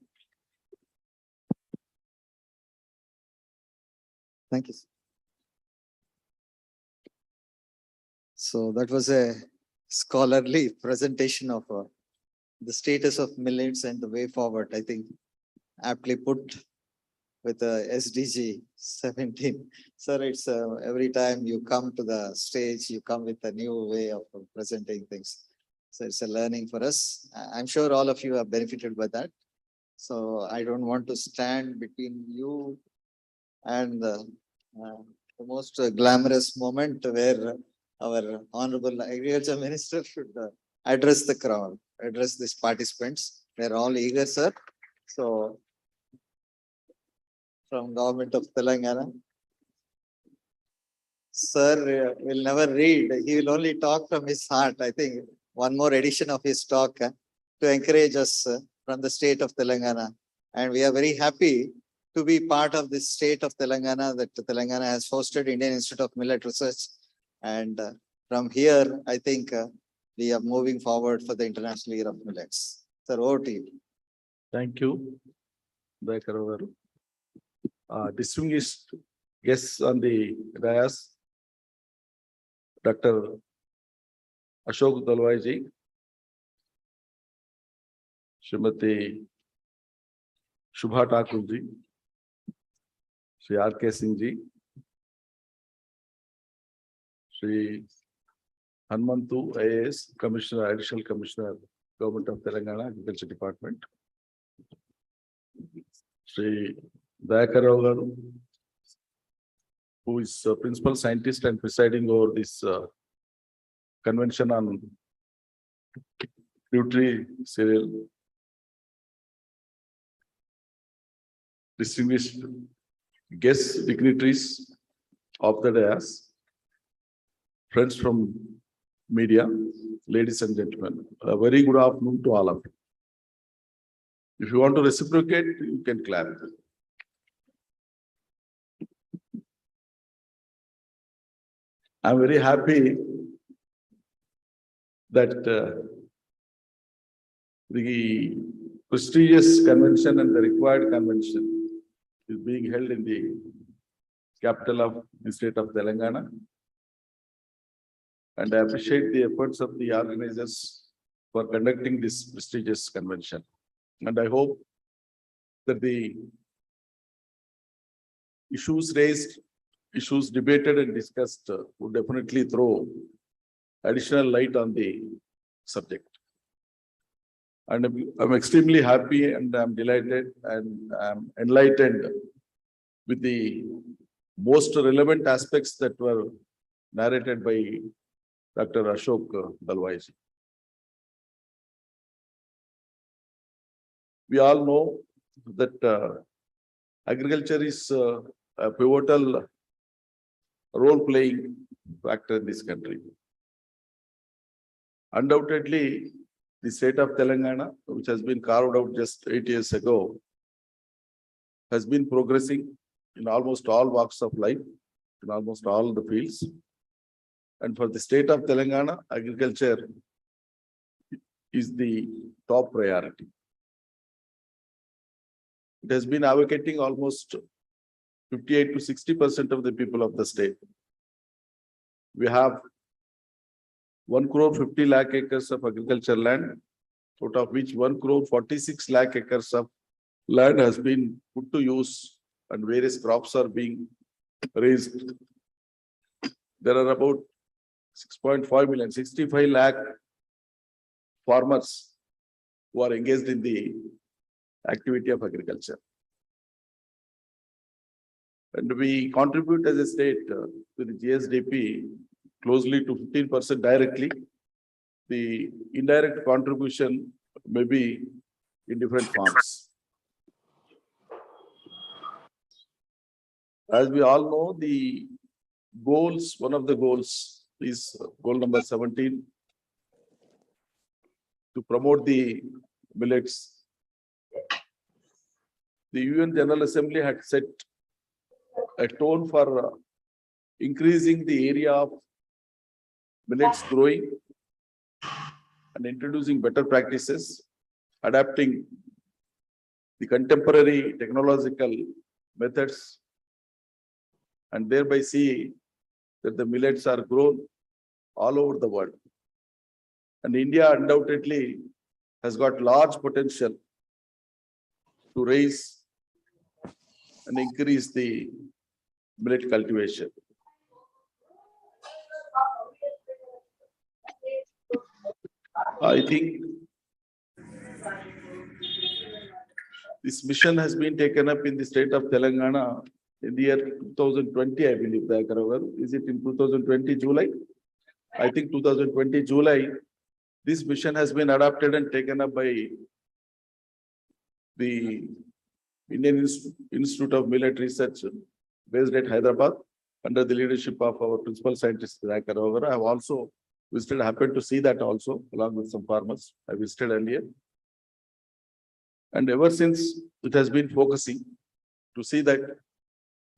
Thank you. So that was a scholarly presentation of the status of millets and the way forward. I think aptly put. with SDG 17. Sir, it's every time you come to the stage, you come with a new way of presenting things. So it's a learning for us. I'm sure all of you have benefited by that. So I don't want to stand between you and the most glamorous moment where our Honorable Agriculture Minister should address the crowd, address these participants. They're all eager, sir. So from Government of Telangana. Sir will never read. He will only talk from his heart. I think one more edition of his talk to encourage us from the state of Telangana. And we are very happy to be part of this state of Telangana, that Telangana has hosted Indian Institute of Millet Research. And from here, I think we are moving forward for the International Year of Millets. Sir, over to you. Thank you, Dr. Garu. Distinguished guests on the dais, Dr. Ashok Dalwai ji, Srimati Shubha Thakur ji, Shri R.K. Singh ji, Shri Hanumantu IAS, Commissioner, Additional Commissioner, Government of Telangana, Agriculture Department, Shri Dayakar Rao garu, who is Principal Scientist and presiding over this convention on Nutri-Cereal. Distinguished guests, dignitaries of the dais, friends from media, ladies and gentlemen, a very good afternoon to all of you. If you want to reciprocate, you can clap. I'm very happy that the prestigious convention and the required convention is being held in the capital of the state of Telangana. And I appreciate the efforts of the organizers for conducting this prestigious convention. And I hope that the issues raised, issues debated and discussed would definitely throw additional light on the subject. And I'm extremely happy and I'm delighted and I'm enlightened with the most relevant aspects that were narrated by Dr. Ashok Dalwai ji. We all know that agriculture is a pivotal role-playing factor in this country. Undoubtedly, the state of Telangana, which has been carved out just 8 years ago, has been progressing in almost all walks of life, in almost all the fields. And for the state of Telangana, agriculture is the top priority. It has been advocating almost 58 to 60% of the people of the state. We have 1 crore 50 lakh acres of agriculture land, out of which 1 crore 46 lakh acres of land has been put to use and various crops are being raised. There are about 6.5 million, 65 lakh farmers who are engaged in the activity of agriculture. And we contribute as a state to the GSDP closely to 15% directly. The indirect contribution may be in different forms. As we all know, the goals, one of the goals is goal number 17, to promote the millets. The UN General Assembly had set a tone for increasing the area of millets growing and introducing better practices, adapting the contemporary technological methods, and thereby see that the millets are grown all over the world. And India undoubtedly has got large potential to raise and increase the millet cultivation. I think this mission has been taken up in the state of Telangana in the year 2020, I believe. Is it in 2020 July? I think 2020 July, this mission has been adopted and taken up by the Indian Institute of Millet Research based at Hyderabad under the leadership of our principal scientist, ICAR. I have also visited, happened to see that also along with some farmers. I visited earlier. And ever since it has been focusing to see that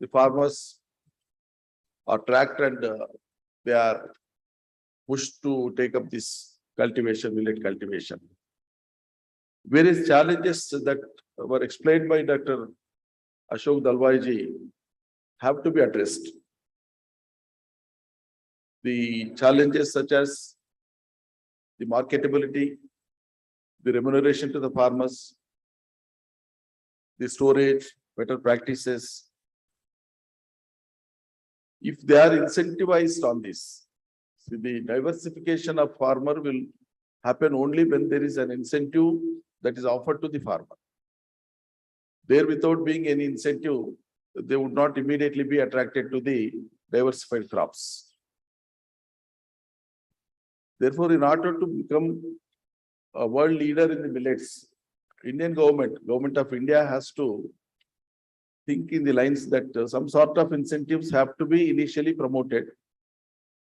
the farmers are tracked and they are pushed to take up this cultivation, millet cultivation. Various challenges that were explained by Dr. Ashok Dalwai ji have to be addressed. The challenges such as the marketability, the remuneration to the farmers, the storage, better practices. If they are incentivized on this, see, the diversification of farmer will happen only when there is an incentive that is offered to the farmer. There, without being any incentive, they would not immediately be attracted to the diversified crops. Therefore, in order to become a world leader in the millets, Indian government of India has to think in the lines that some sort of incentives have to be initially promoted.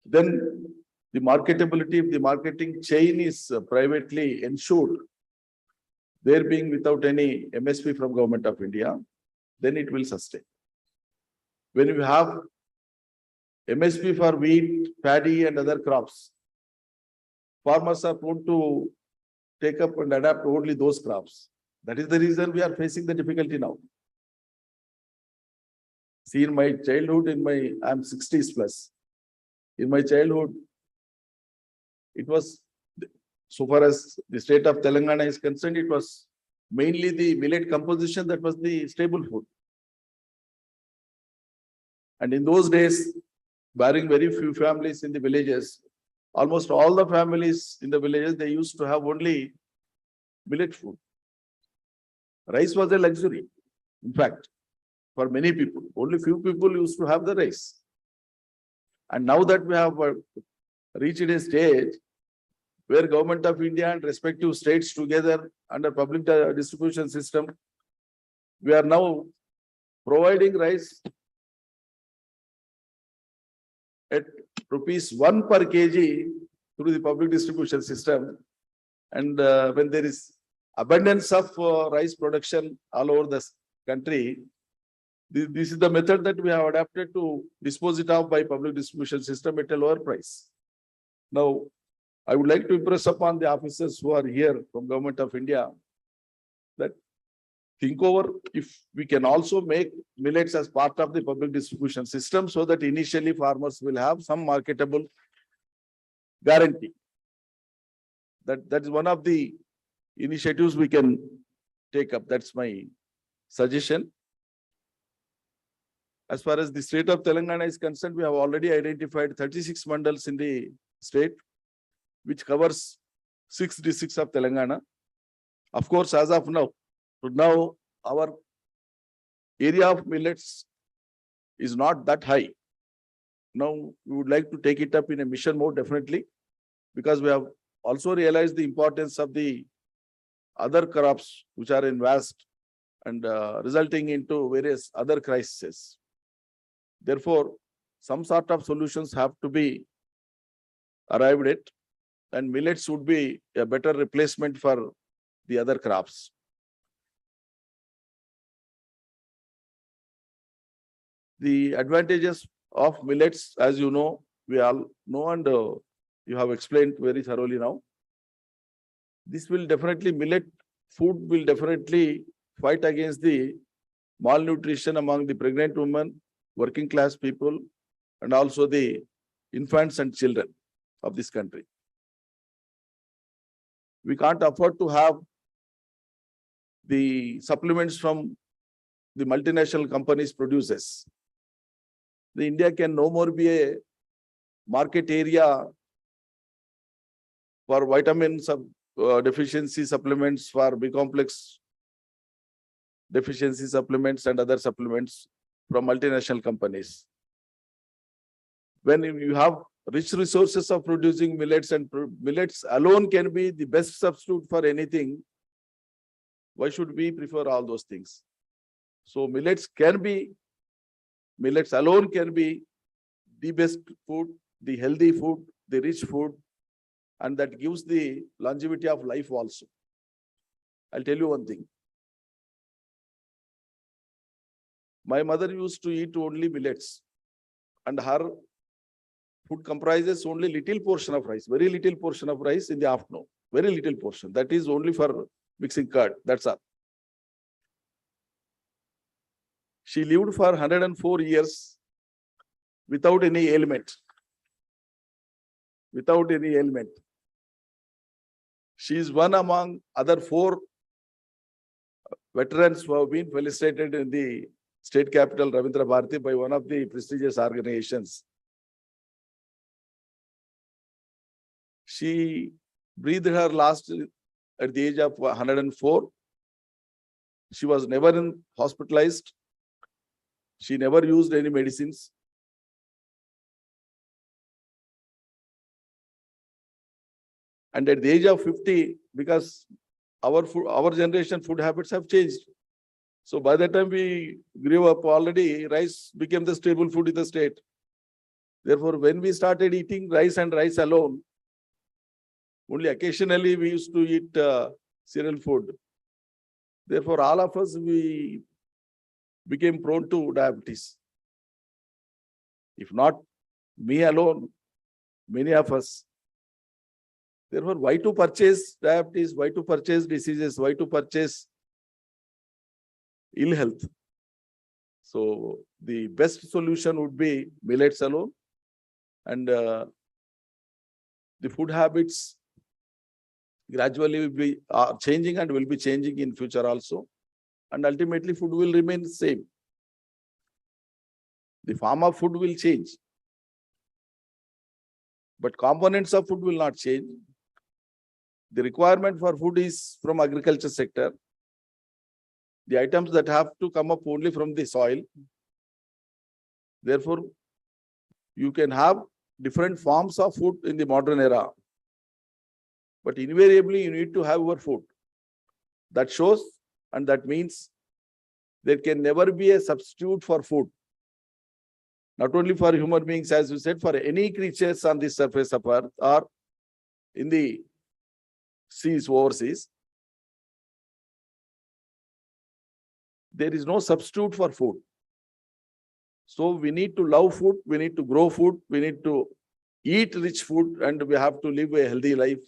Then the marketability, if the marketing chain is privately ensured, there being without any MSP from government of India, then it will sustain. When you have MSP for wheat, paddy and other crops, farmers are prone to take up and adapt only those crops. That is the reason we are facing the difficulty now. See, in my childhood, I'm 60s plus. In my childhood, it was, so far as the state of Telangana is concerned, it was mainly the millet composition that was the staple food. And in those days, barring very few families in the villages, almost all the families in the villages, they used to have only millet food. Rice was a luxury. In fact, for many people, only few people used to have the rice. And now that we have reached a stage where government of India and respective states together under public distribution system, we are now providing rice at ₹1 per kg through the public distribution system. And when there is abundance of rice production all over the country, this is the method that we have adapted to dispose it off by public distribution system at a lower price. Now, I would like to impress upon the officers who are here from Government of India that think over if we can also make millets as part of the public distribution system so that initially farmers will have some marketable guarantee. That is one of the initiatives we can take up. That's my suggestion. As far as the state of Telangana is concerned, we have already identified 36 mandals in the state, which covers 6 districts of Telangana. Of course, as of now, our area of millets is not that high. Now, we would like to take it up in a mission mode, definitely, because we have also realized the importance of the other crops which are in vast and resulting into various other crises. Therefore, some sort of solutions have to be arrived at, and millets would be a better replacement for the other crops. The advantages of millets, as you know, we all know, and you have explained very thoroughly now. This will definitely, millet food will definitely fight against the malnutrition among the pregnant women, working class people, and also the infants and children of this country. We can't afford to have the supplements from the multinational companies produces. The India can no more be a market area for vitamin deficiency supplements, for B complex deficiency supplements and other supplements from multinational companies. When you have rich resources of producing millets, and millets alone can be the best substitute for anything, why should we prefer all those things? So millets alone can be the best food, the healthy food, the rich food, and that gives the longevity of life also. I'll tell you one thing. My mother used to eat only millets, and her food comprises only little portion of rice, very little portion of rice in the afternoon, very little portion. That is only for mixing curd, that's all. She lived for 104 years without any ailment. Without any ailment. She is one among other 4 veterans who have been felicitated in the state capital, Ravindra Bharati, by one of the prestigious organizations. She breathed her last at the age of 104. She was never hospitalized. She never used any medicines. And at the age of 50, because our generation food habits have changed. So by the time we grew up, already rice became the staple food in the state. Therefore, when we started eating rice and rice alone, only occasionally we used to eat cereal food. Therefore, all of us, we became prone to diabetes. If not me alone, many of us. Therefore, why to purchase diabetes? Why to purchase diseases? Why to purchase ill health? So the best solution would be millets alone, and the food habits gradually will be changing and will be changing in future also, and ultimately food will remain the same. The form of food will change, but components of food will not change. The requirement for food is from agriculture sector. The items that have to come up only from the soil. Therefore, you can have different forms of food in the modern era, but invariably you need to have your food. That shows, and that means there can never be a substitute for food. Not only for human beings, as we said, for any creatures on the surface of earth or in the seas, overseas. There is no substitute for food. So we need to love food, we need to grow food, we need to eat rich food, and we have to live a healthy life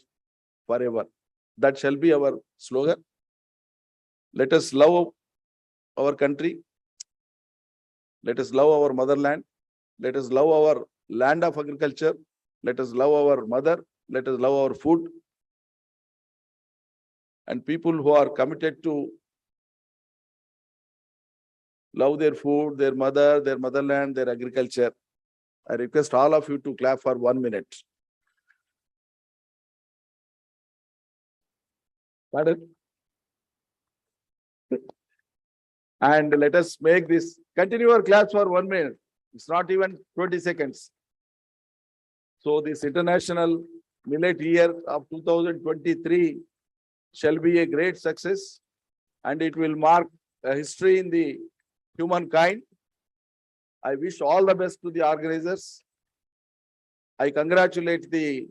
forever. That shall be our slogan. Let us love our country. Let us love our motherland. Let us love our land of agriculture. Let us love our mother. Let us love our food. And people who are committed to love their food, their mother, their motherland, their agriculture, I request all of you to clap for 1 minute. Pardon? And let us make this, continue our claps for 1 minute. It's not even 20 seconds. So this International Millet Year of 2023 shall be a great success, and it will mark a history in the humankind. I wish all the best to the organizers. I congratulate the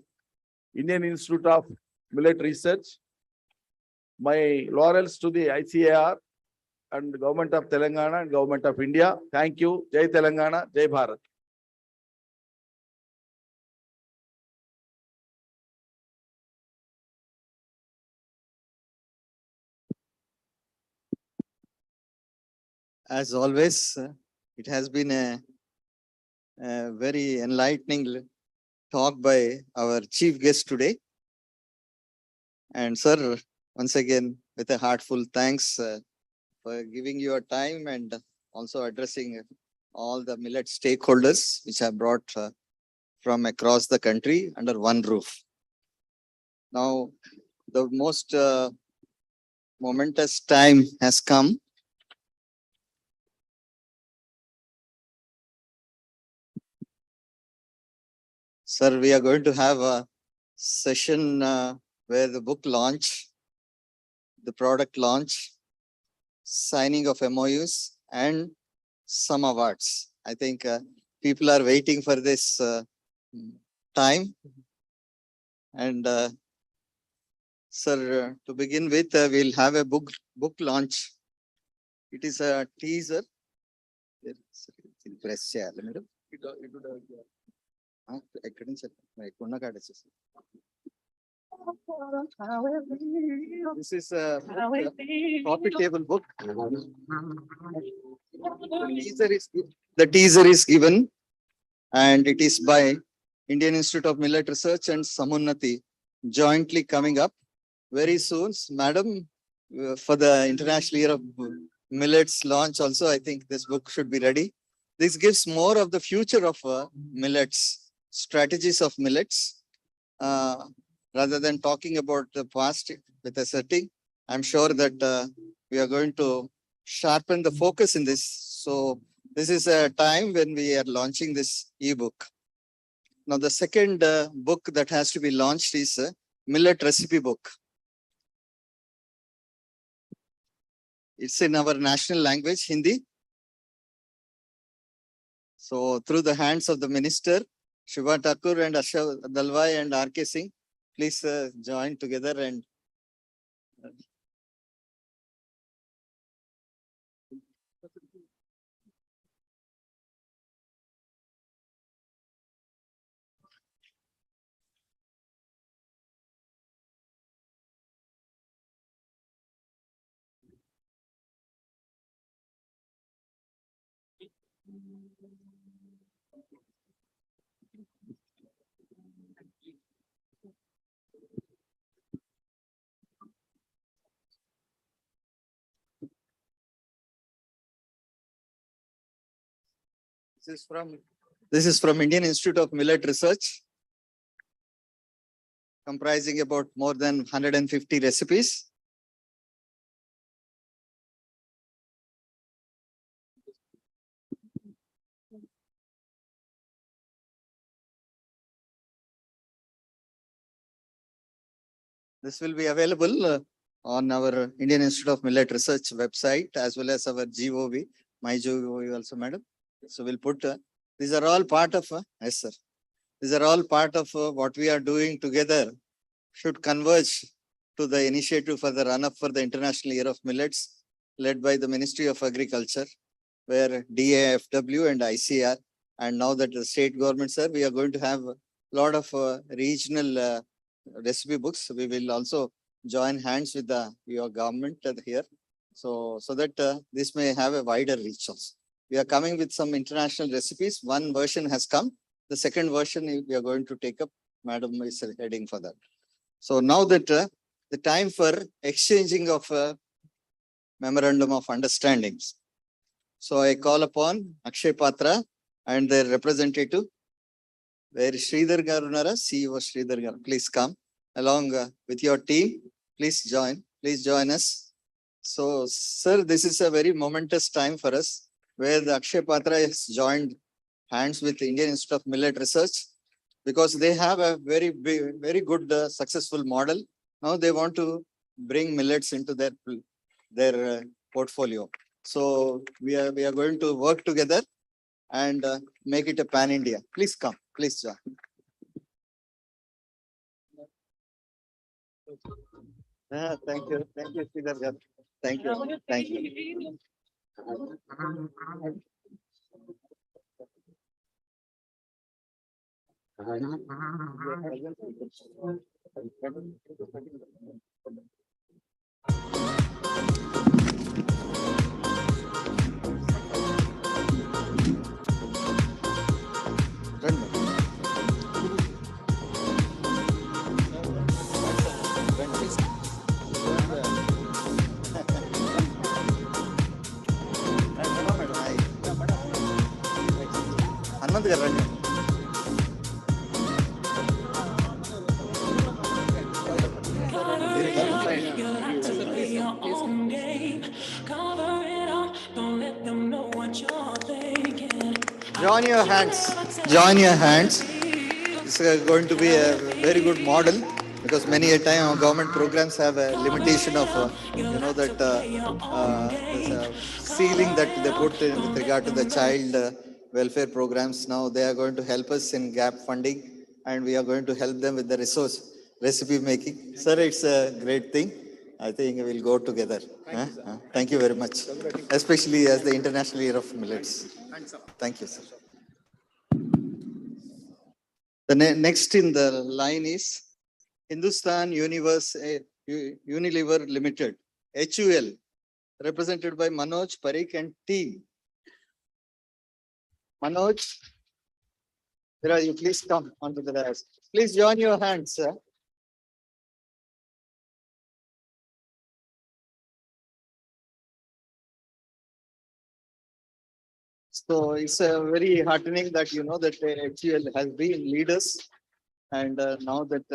Indian Institute of Millet Research. My laurels to the ICAR and Government of Telangana and Government of India. Thank you. Jai Telangana, Jai Bharat. As always, it has been a very enlightening talk by our chief guest today. And sir, once again, with a heartful thanks for giving your time and also addressing all the millet stakeholders which are brought from across the country under one roof. Now, the most momentous time has come. Sir, we are going to have a session where the book launch, the product launch, signing of MOUs and some awards. I think people are waiting for this time. And sir, to begin with, we'll have a book launch. It is a teaser. Press చేయాలి మీరు. ఎక్కడి నుంచి ఎక్కువ కాడచ్చు. This is a coffee table book. The teaser is given, and it is by Indian Institute of Millet Research and Samunnati jointly coming up very soon. Madam, for the International Year of Millets launch also, I think this book should be ready. This gives more of the future of millets, strategies of millets. Rather than talking about the past with a setting, I'm sure that we are going to sharpen the focus in this. So this is a time when we are launching this ebook. Now, the second book that has to be launched is a millet recipe book. It's in our national language, Hindi. So through the hands of the minister, Shiva Thakur and Ashok Dalwai and R.K. Singh, please join together and This is from Indian Institute of Millet Research, comprising about more than 150 recipes. This will be available on our Indian Institute of Millet Research website as well as our GOV, my GOV also, madam. So we'll put, these are all part of, yes sir, these are all part of what we are doing together should converge to the initiative for the run-up for the International Year of Millets led by the Ministry of Agriculture, where DAFW and ICAR, and now that the state governments are, we are going to have a lot of regional recipe books. We will also join hands with your government here, so that this may have a wider reach also. We are coming with some international recipes. One version has come. The second version we are going to take up. Madam is heading for that. So now that the time for exchanging of memorandum of understandings. So I call upon Akshay Patra and their representative, where Sridhar Garunara, CEO Sridhar Garu, please come along with your team. Please join us. So, sir, this is a very momentous time for us, where the Akshay Patra has joined hands with the Indian Institute of Millet Research, because they have a very big, very good successful model. Now they want to bring millets into their portfolio. So we are going to work together and make it a pan-India. Please come, please join. Thank you, Sridhar Garu. Thank you. Join your hands. Join your hands. It's going to be a very good model because many a time our government programs have a limitation of, ceiling that they put in with regard to the child welfare programs. Now they are going to help us in gap funding and we are going to help them with the recipe making. Sir, it's a great thing. I think we'll go together. Thank you very much. Especially as the International Year of Millets. Thank you, sir. The next in the line is Hindustan Unilever Limited, HUL, represented by Manoj Parikh and team. Manoj, you please come onto the dais. Please join your hands, sir. So it's very heartening that you know that HUL has been leaders, and now that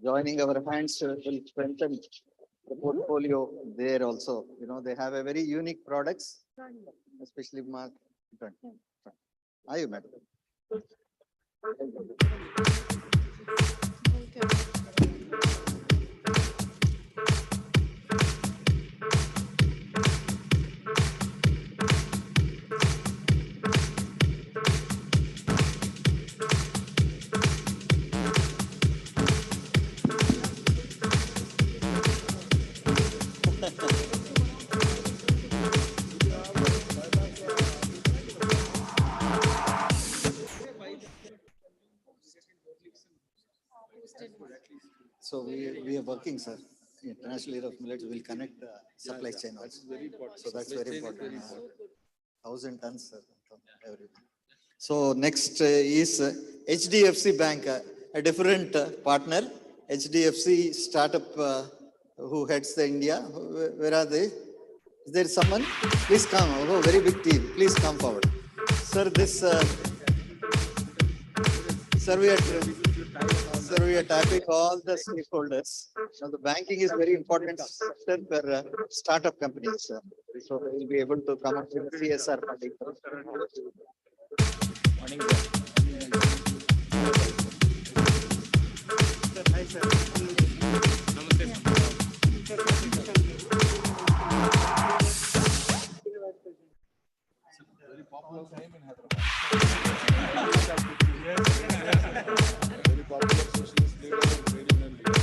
joining our hands will strengthen the portfolio there also. You know they have a very unique products, especially Mark. Are you, madam? So we are working, sir. International Year of Millets will connect supply chain also. So that's very important. 1,000 tons, sir. Everything. So next is HDFC Bank, a different partner. HDFC startup who heads the India. Where are they? Is there someone? Please come. Oh, very big team. Please come forward. Sir, this sir, we are tapping all the stakeholders. Now, the banking is very important sector for startup companies. So they will be able to come up with CSR funding. Morning, very popular name in Hyderabad. Very popular socialist leader and regional leader.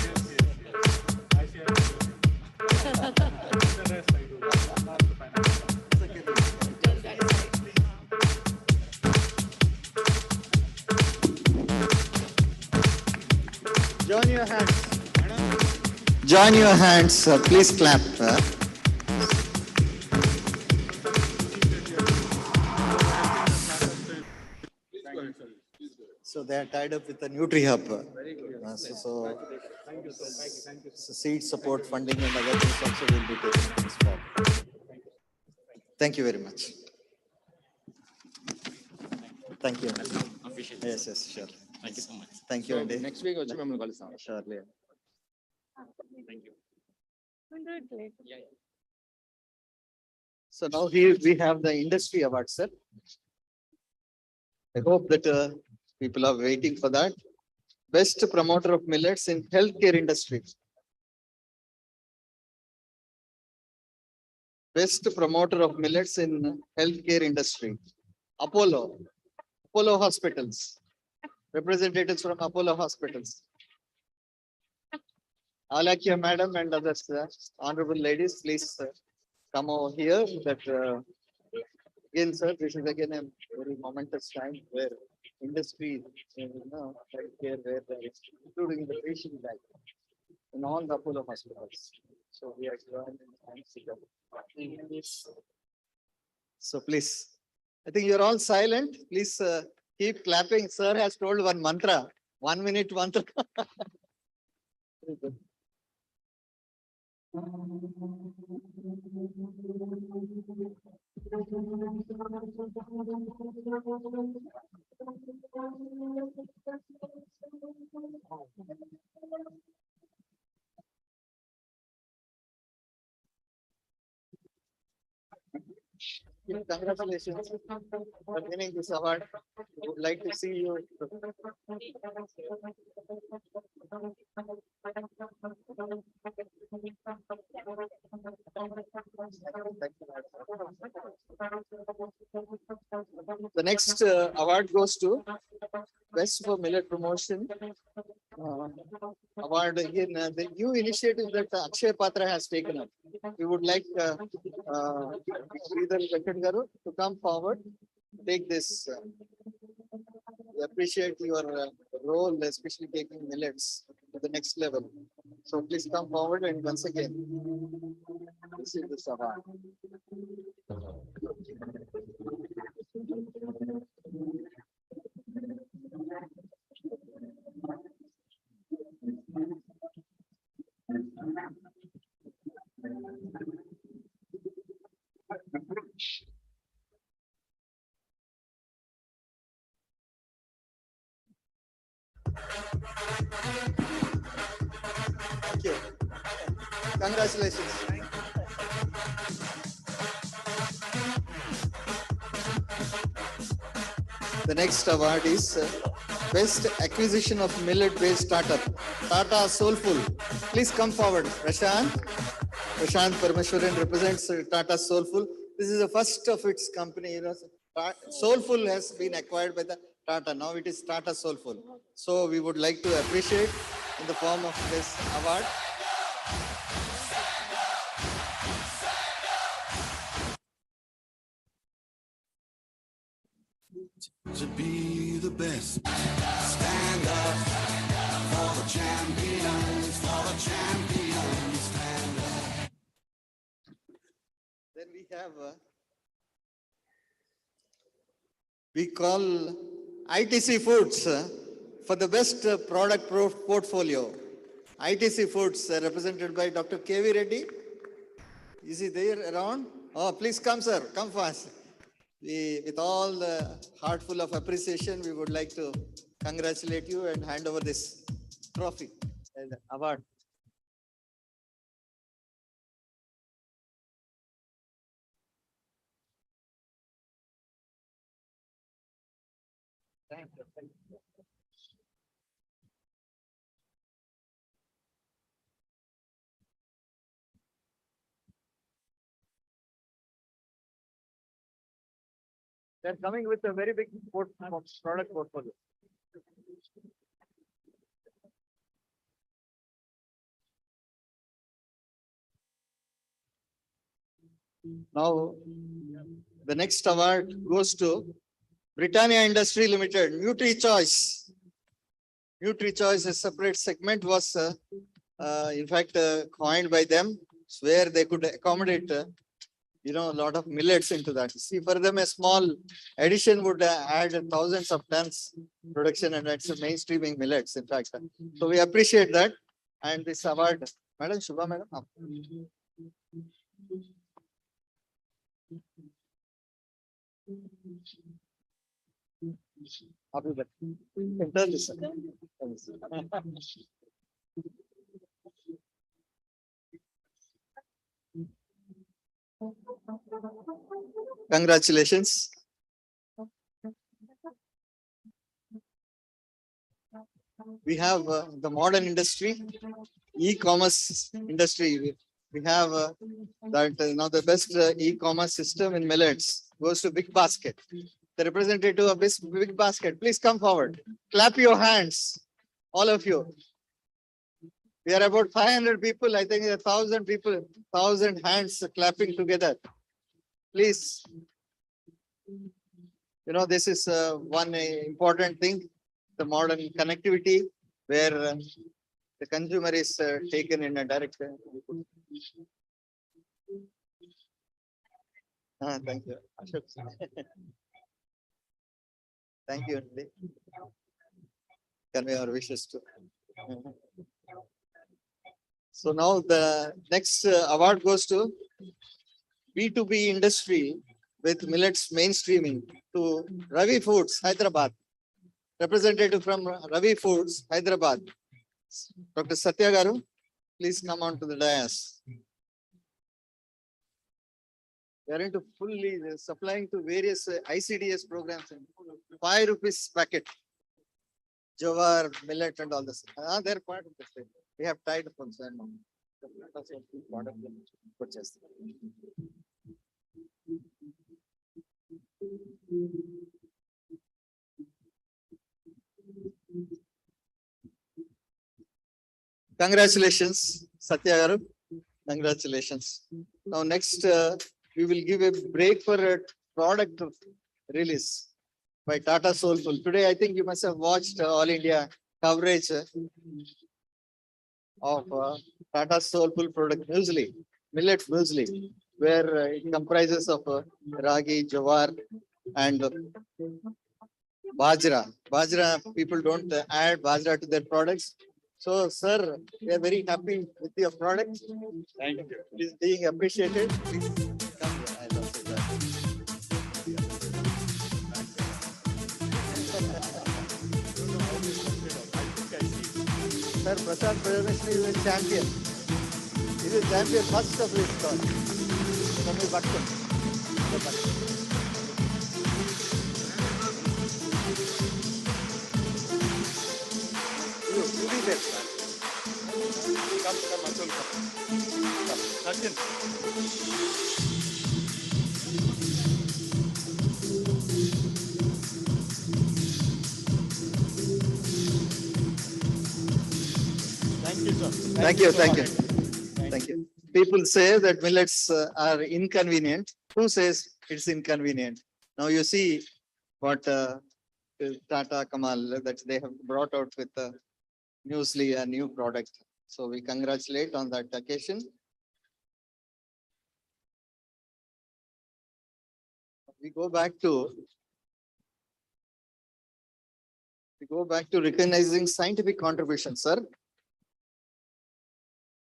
Join your hands. Join your hands. Please clap. So they are tied up with the Nutri-Hub. So seed support funding and other things also will be taken things forward. Thank you very much. Thank you. Yes, yes, sure. Thank you so much. Thank you, Andy. Next week, surely. Thank you. So now here we have the industry award, sir. I hope that people are waiting for that. Best promoter of millets in healthcare industry. Best promoter of millets in healthcare industry. Apollo Hospitals. Representatives from Apollo Hospitals. Alakia madam and others, honorable ladies, please come over here. That again, sir, this is again a very momentous time where industry, healthcare, where including the patient life in all the Apollo hospitals. So we are joined in. So please, I think you're all silent. Please keep clapping. Sir has told one mantra, 1 minute mantra. Congratulations for winning this award. We would like to see you. The next award goes to Best for Millet Promotion. Award again, the new initiative that Akshay Patra has taken up. We would like Sridhar Venkat Garu to come forward, take this. We appreciate your role, especially taking millets to the next level. So please come forward and once again receive this award. Thank you. Congratulations. The next award is Best Acquisition of Millet-Based Startup, Tata Soulful. Please come forward. Prashant Parameshwaran represents Tata Soulful. This is the first of its company. You know, Soulful has been acquired by the Tata. Now it is Tata Soulful. So we would like to appreciate in the form of this award. To be the best, stand up for the champions, stand up. Then we have, we call ITC Foods for the best product portfolio. ITC Foods represented by Dr. K.V. Reddy. Is he there around? Oh, please come, sir. Come fast. With all the heart full of appreciation, we would like to congratulate you and hand over this trophy and award. Thank you. Thank you. They're coming with a very big product portfolio. Now, the next award goes to Britannia Industry Limited, Nutri-Choice. Nutri-Choice, a separate segment, was in fact coined by them, where they could accommodate a lot of millets into that. See, for them, a small addition would add thousands of tons production, and that's mainstreaming millets, in fact. So we appreciate that. And this award, Madam Shubha, Madam. Happy birthday. Congratulations. We have the modern industry, e-commerce industry. We have that now the best e-commerce system in millets goes to Big Basket. The representative of this Big Basket, please come forward. Clap your hands, all of you. We are about 500 people. I think 1,000 people, 1,000 hands clapping together. Please. This is one important thing, the modern connectivity, where the consumer is taken in a direct. Thank you. Thank you. Convey our wishes to. So now the next award goes to B2B industry with millets mainstreaming to Ravi Foods, Hyderabad. Representative from Ravi Foods, Hyderabad. Dr. Satya Garu, please come on to the dais. We are into fully supplying to various ICDS programs. 5 rupees packet. Jawar, millet and all this. They're part of the same. We have tied up on some part of the purchase. Congratulations, Satya Garu. Congratulations. Now next, we will give a break for a product release by Tata Soulful. Today, I think you must have watched All India coverage of Tata Soulful product muesli, millet muesli, where it comprises of ragi, jawar, and bajra. Bajra, people don't add bajra to their products. So, sir, we are very happy with your product. Thank you. It is being appreciated. Please come here. I love that. Sir, Prasad Prajarashni is a champion. He is a champion first of his thought. From the Bhaktan. You be there. Come, Atul, come. Sachin. Thank you, sir. Thank you. Thank you. People say that millets are inconvenient. Who says it's inconvenient? Now you see what Tata Kamal that they have brought out with muesli, a new product. So we congratulate on that occasion. We go back to recognizing scientific contributions, sir.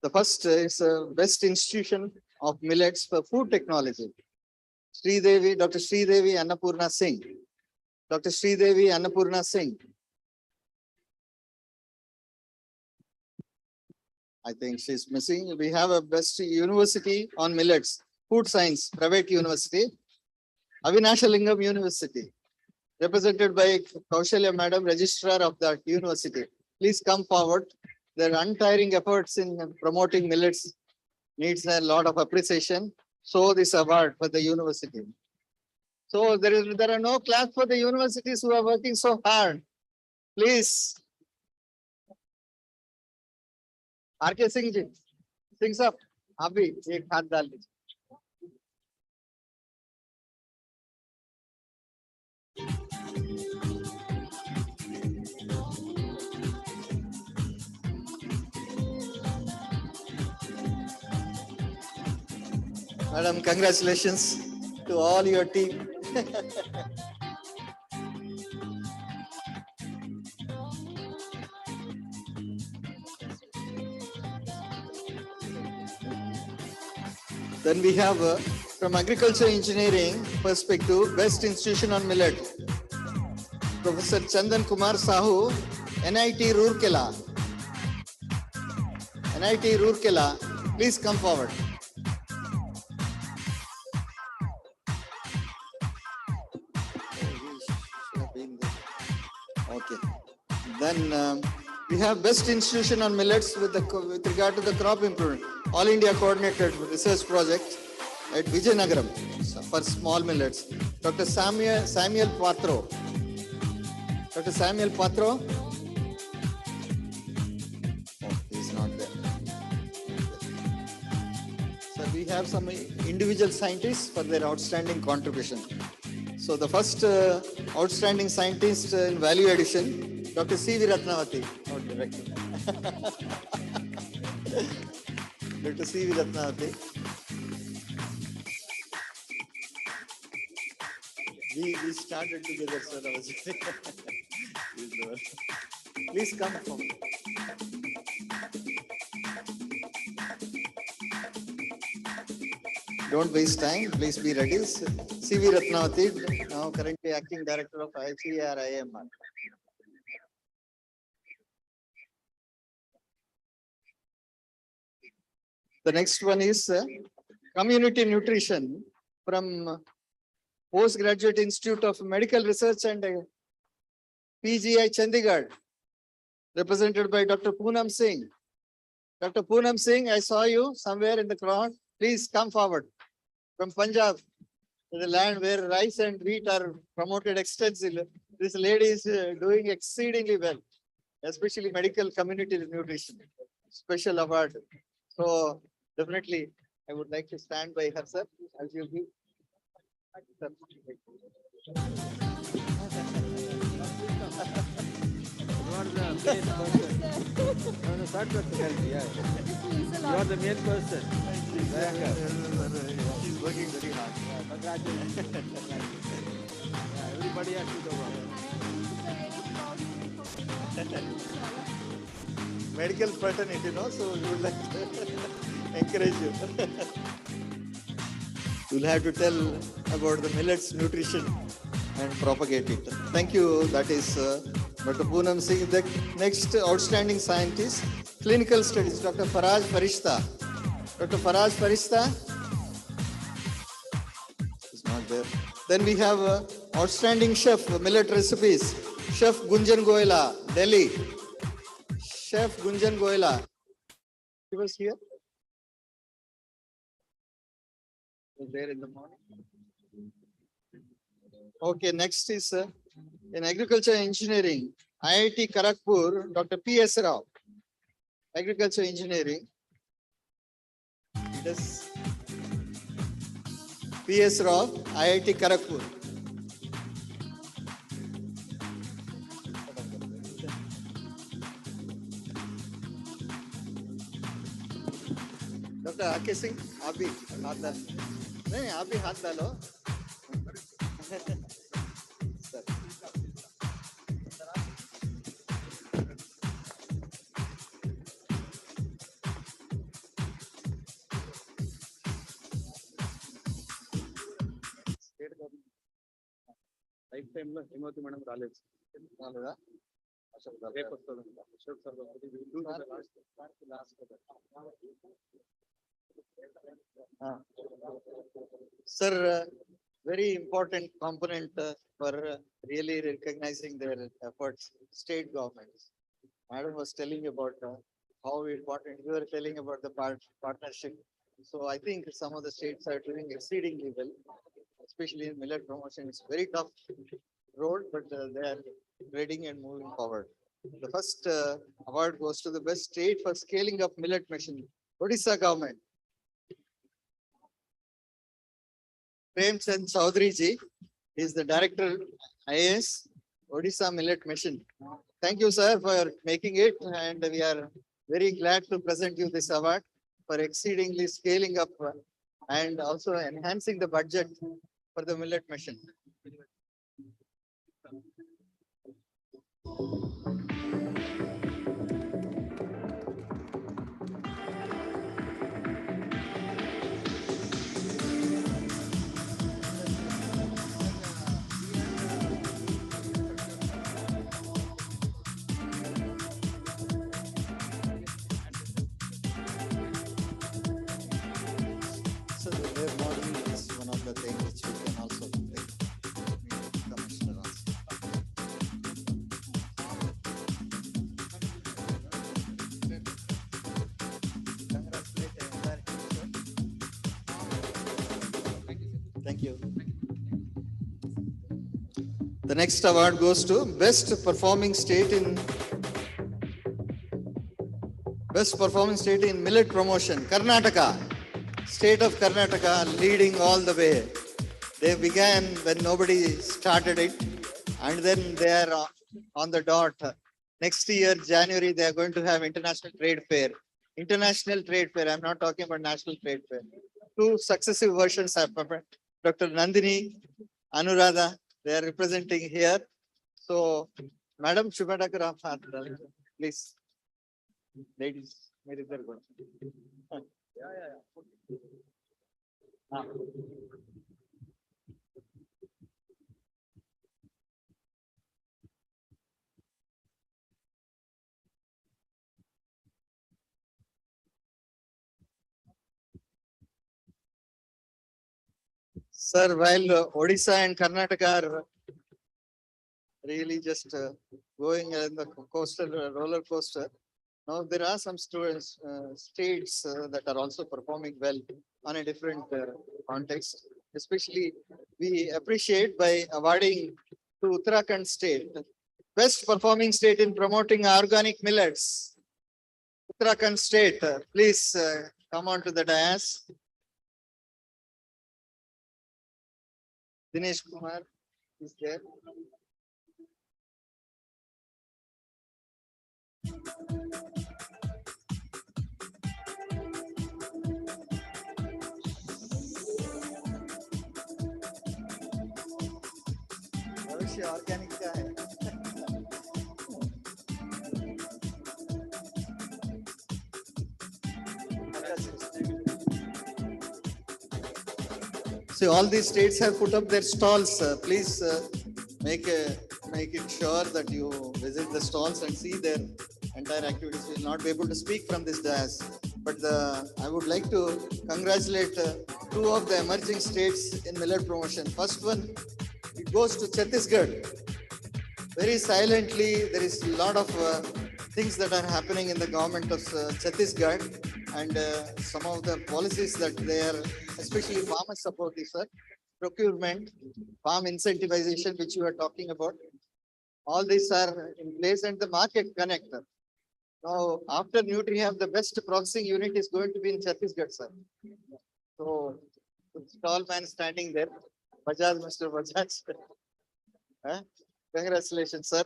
The first is Best Institution of Millets for Food Technology. Dr. Sridevi Annapurna Singh. Dr. Sridevi Annapurna Singh. I think she's missing. We have a Best University on Millets, Food Science, Private University, Avinashalingam University, represented by Kaushalya Madam, Registrar of that university. Please come forward. Their untiring efforts in promoting millets needs a lot of appreciation. So this award for the university. So there are no class for the universities who are working so hard. Please. RK Singh ji, Singh sir, आप भी एक हाथ डाल लीजिए. Madam, congratulations to all your team. Then we have from agriculture engineering perspective, Best Institution on Millet, Professor Chandan Kumar Sahu, NIT Roorkela. NIT Roorkela, please come forward. Okay. Then we have Best Institution on Millets with regard to the crop improvement. All India Coordinated Research Project at Vijayanagaram for small millets. Dr. Samuel Patro. Dr. Samuel Patro. Oh, he's not there. So we have some individual scientists for their outstanding contribution. So the first outstanding scientist in value addition, Dr. C.V. Ratnavati, our director. Dr. C.V. Ratnavati. We started together, sir. Please come forward. Don't waste time. Please be ready. C.V. Ratnavati, now currently acting director of ICAR IIMR. The next one is community nutrition from Postgraduate Institute of Medical Research and PGI Chandigarh, represented by Dr. Poonam Singh. Dr. Poonam Singh, I saw you somewhere in the crowd. Please come forward. From Punjab, the land where rice and wheat are promoted extensively. This lady is doing exceedingly well, especially medical community nutrition. Special award. So definitely, I would like to stand by her, sir, as you give. Sir. You are the main person. No, no, third person help, yeah. You are the main person. She's working very hard. Congratulations. Yeah, everybody has to do Medical fraternity, no? So we would like to encourage you. You'll have to tell about the millets nutrition and propagate it. Thank you. That is Dr. Poonam Singh. The next outstanding scientist, clinical studies, Dr. Faraj Farishta. Dr. Faraj Farishta is not there. Then we have outstanding chef, millet recipes, Chef Gunjan Goyla, Delhi. Chef Gunjan Goyla. He was here. Was there in the morning. Okay, next is in agriculture engineering, IIT Kharagpur, Dr. P.S. Rao. Agriculture engineering. It is P.S. Rao, IIT Kharagpur. Doctor आके सिंह आप भी हाथ डाल नहीं आप भी हाथ डालो లైఫ్ టైమ్ లో హేమవతి మేడం రాలేదు రాలేదా రేపు వస్తుందంట Ashok sir Sir, very important component for really recognizing their efforts, state governments. Madam was telling about how important you were telling about the partnership. So I think some of the states are doing exceedingly well, especially in millet promotion. It's very tough road, but they are treading and moving forward. The first award goes to the best state for scaling up millet mission, Odisha government. Premchand Chaudhary ji is the director IAS Odisha Millet Mission. Thank you, sir, for making it, and we are very glad to present you this award for exceedingly scaling up and also enhancing the budget for the millet mission. So their modeling is one of the things which we can also take. Commissioner also. Thank you. The next award goes to Best Performing State in Millet Promotion, Karnataka. State of Karnataka leading all the way. They began when nobody started it, and then they are on the dot. Next year, January, they are going to have International Trade Fair. International Trade Fair, I'm not talking about National Trade Fair. 2 successive versions have happened. Dr. Nandini, Anuradha, they are representing here. So, Madam Shubhadakar, please. Ladies, where is their going? Sir, while Odisha and Karnataka are really just going in the coastal roller coaster, now there are some students, states that are also performing well on a different context. Especially, we appreciate by awarding to Uttarakhand state best performing state in promoting organic millets. Uttarakhand state, please come on to the dais. Dinesh Kumar is there. भविष्य organic का है. So all these states have put up their stalls. Please make it sure that you visit the stalls and see their entire activities. We will not be able to speak from this dais, but I would like to congratulate two of the emerging states in millet promotion. First one, it goes to Chhattisgarh. Very silently, there is a lot of things that are happening in the government of Chhattisgarh, and some of the policies that they are, especially farmer support, sir, procurement, farm incentivization, which you are talking about. All these are in place, and the market connector. Now, after Nutri-Have, the best processing unit is going to be in Chhattisgarh, sir. So, tall man standing there, Bajaj, Mr. Bajaj. Congratulations, sir.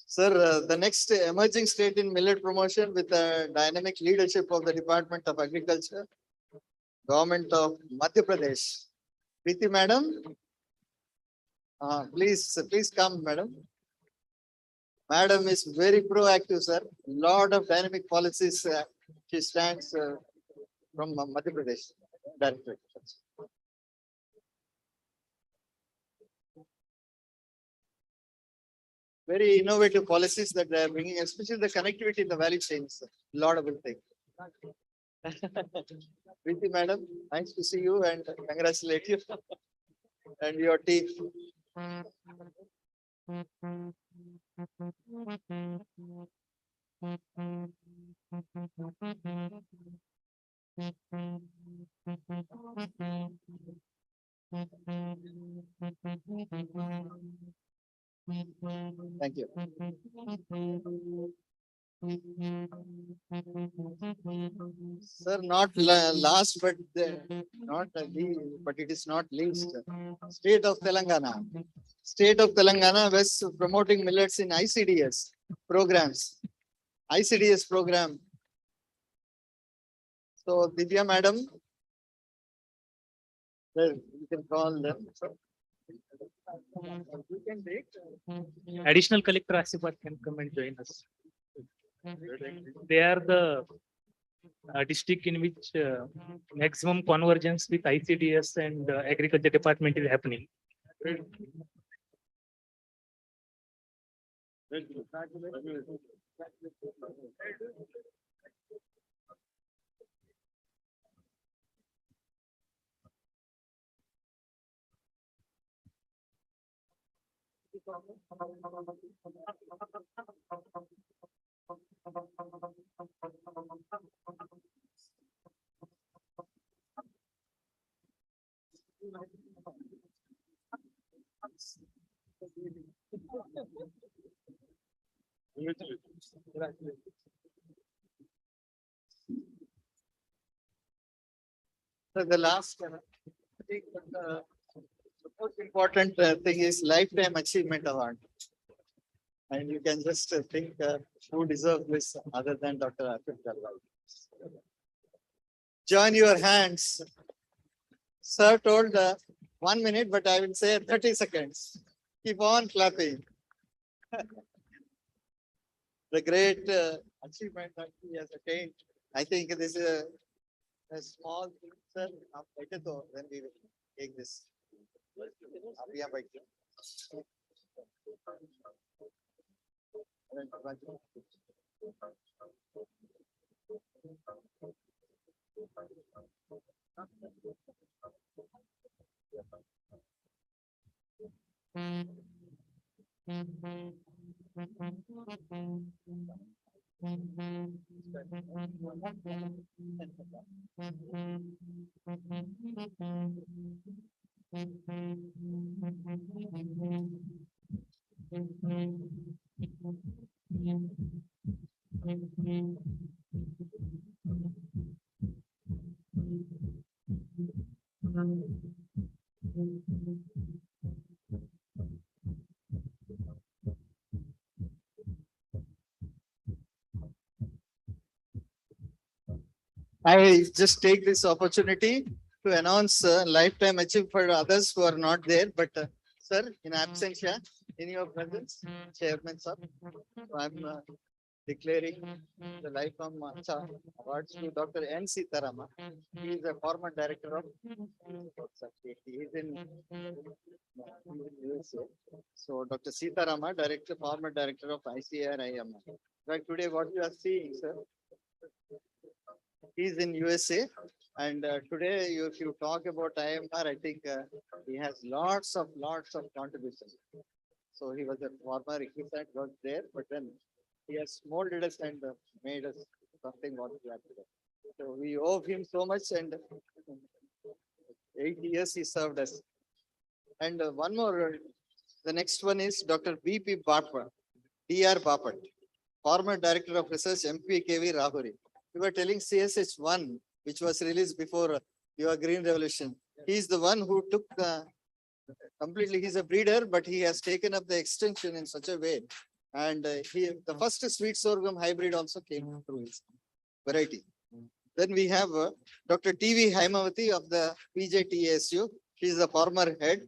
Sir, the next emerging state in millet promotion with the dynamic leadership of the Department of Agriculture, Government of Madhya Pradesh. Preeti madam, please come, madam. Madam is very proactive, sir. Lot of dynamic policies. She stands from Madhya Pradesh. Director. Very innovative policies that they are bringing, especially the connectivity in the value chains. Lot of good things. Preeti madam, nice to see you and congratulate you and your team. Thank you. Sir, not last, but not least, but it is not least. State of Telangana. State of Telangana was promoting millets in ICDS programs. ICDS program. So, Divya madam, you can call them. You can take. Additional collector Asifat can come and join us. They are the district in which maximum convergence with ICDS and agriculture department is happening. So the last, I think the most important thing is lifetime achievement award. And you can just think who deserves this other than Dr. Ashok Dalwai. Join your hands. Sir told 1 minute, but I will say 30 seconds. Keep on clapping. The great achievement that he has attained. I think this is a small thing, sir. Then we will take this. I just take this opportunity to announce lifetime achievement for others who are not there. But sir, in absentia, in your presence, Chairman sir, I'm declaring the lifetime awards to Dr. N. Sitarama. He is a former director of. He is in USA. So Dr. Sitarama, former director of ICAR IIMR. Right today, what you are seeing, sir. He is in USA, and today, if you talk about IIMR, I think he has lots of contributions. So he was a former equipment was there, but then he has molded us and made us something what we are today. So we owe him so much, and 8 years he served us. And one more, the next one is Dr. B.P. Bapat, D.R. Bapat, former director of research, MPKV Rahuri. We were telling CSH1, which was released before your Green Revolution. He is the one who took the completely, he's a breeder, but he has taken up the extension in such a way. And the first sweet sorghum hybrid also came through his variety. Then we have Dr. T.V. Haimavati of the PJTASU. She is the former head.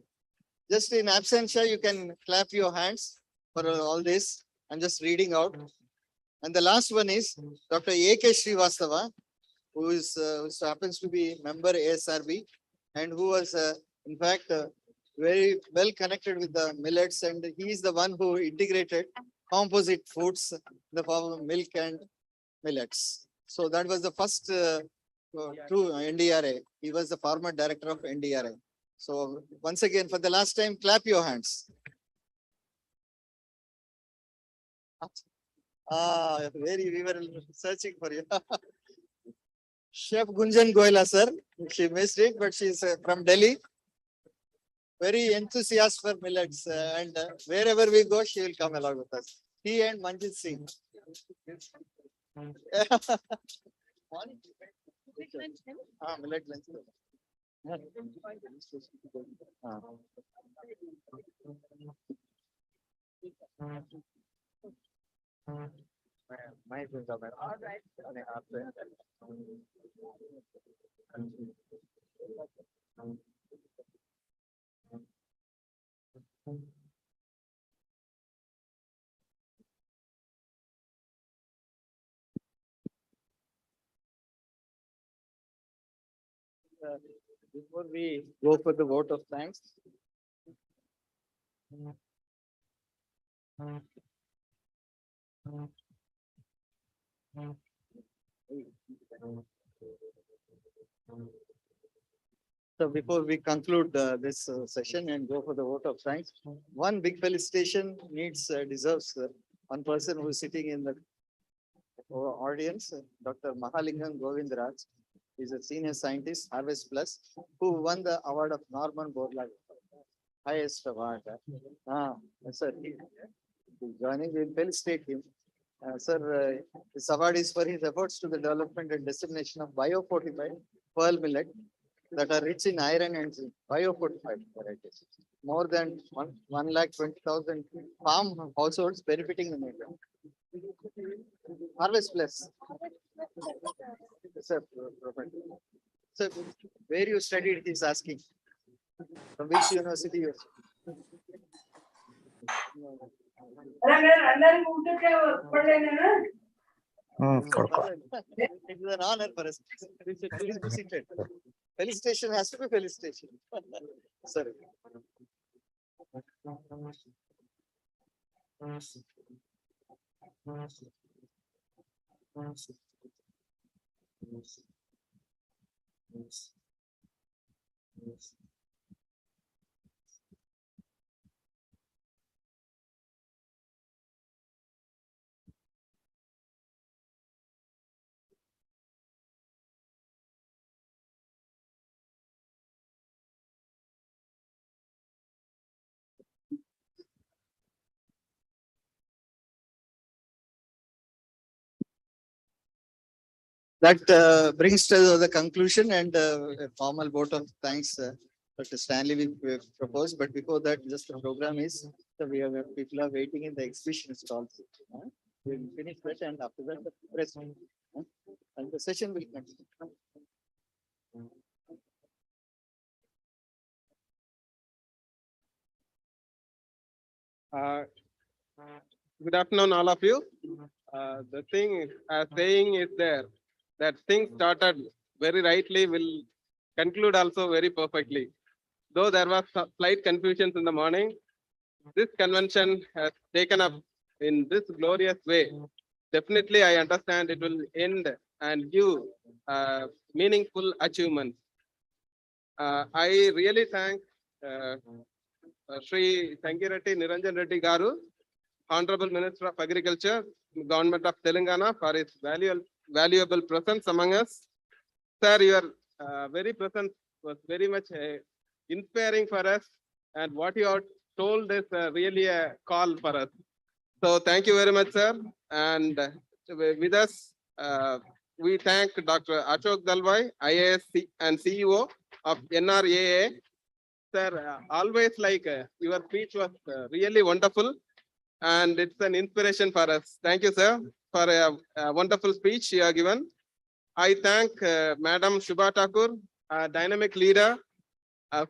Just in absentia, you can clap your hands for all this. I'm just reading out. And the last one is Dr. A.K. Srivastava, who happens to be member ASRB and who was in fact very well connected with the millets, and he is the one who integrated composite foods in the form of milk and millets. So that was the first true NDRA. He was the former director of NDRA. So once again, for the last time, clap your hands. We were searching for you. Chef Gunjan Goyla, sir. She missed it, but she's from Delhi. Very enthusiastic for millets, and wherever we go, she will come along with us. He and Manjit Singh. Millet lunch. Before we go for the vote of thanks, so before we conclude this session and go for the vote of thanks, one big felicitation deserves one person who is sitting in the audience, Dr. Mahalingam Govindraj. He's a senior scientist, Harvest Plus, who won the award of Norman Borlaug, highest award. Sir, he's joining. We'll felicitate him. Sir, this award is for his efforts to the development and dissemination of biofortified pearl millet that are rich in iron and zinc, biofortified varieties. More than 1,20,000 farm households benefiting in India. Harvest Plus. Sir, where you studied, he's asking. From which university you? It is an honor for us. Please be seated. Felicitation has to be felicitation. Sorry. That brings to the conclusion and a formal vote of thanks. Dr. Stanley we proposed, but before that, just the program is, so we have people are waiting in the exhibition stalls. We'll finish that and after that the press. And the session will continue. Good afternoon, all of you. The thing saying is there that things started very rightly will conclude also very perfectly. Though there was slight confusions in the morning, this convention has taken up in this glorious way. Definitely, I understand it will end and give meaningful achievements. I really thank Sri Sangireddy Niranjan Reddy Garu, Honorable Minister of Agriculture, Government of Telangana, for his valuable presence among us. Sir, your very presence was very much inspiring for us, and what you have told is really a call for us. So thank you very much, sir. And with us, we thank Dr. Ashok Dalwai, IAS and CEO of NRAA. Sir, always like your speech was really wonderful, and it's an inspiration for us. Thank you, sir, for a wonderful speech you have given. I thank Madam Shubha Thakur, a dynamic leader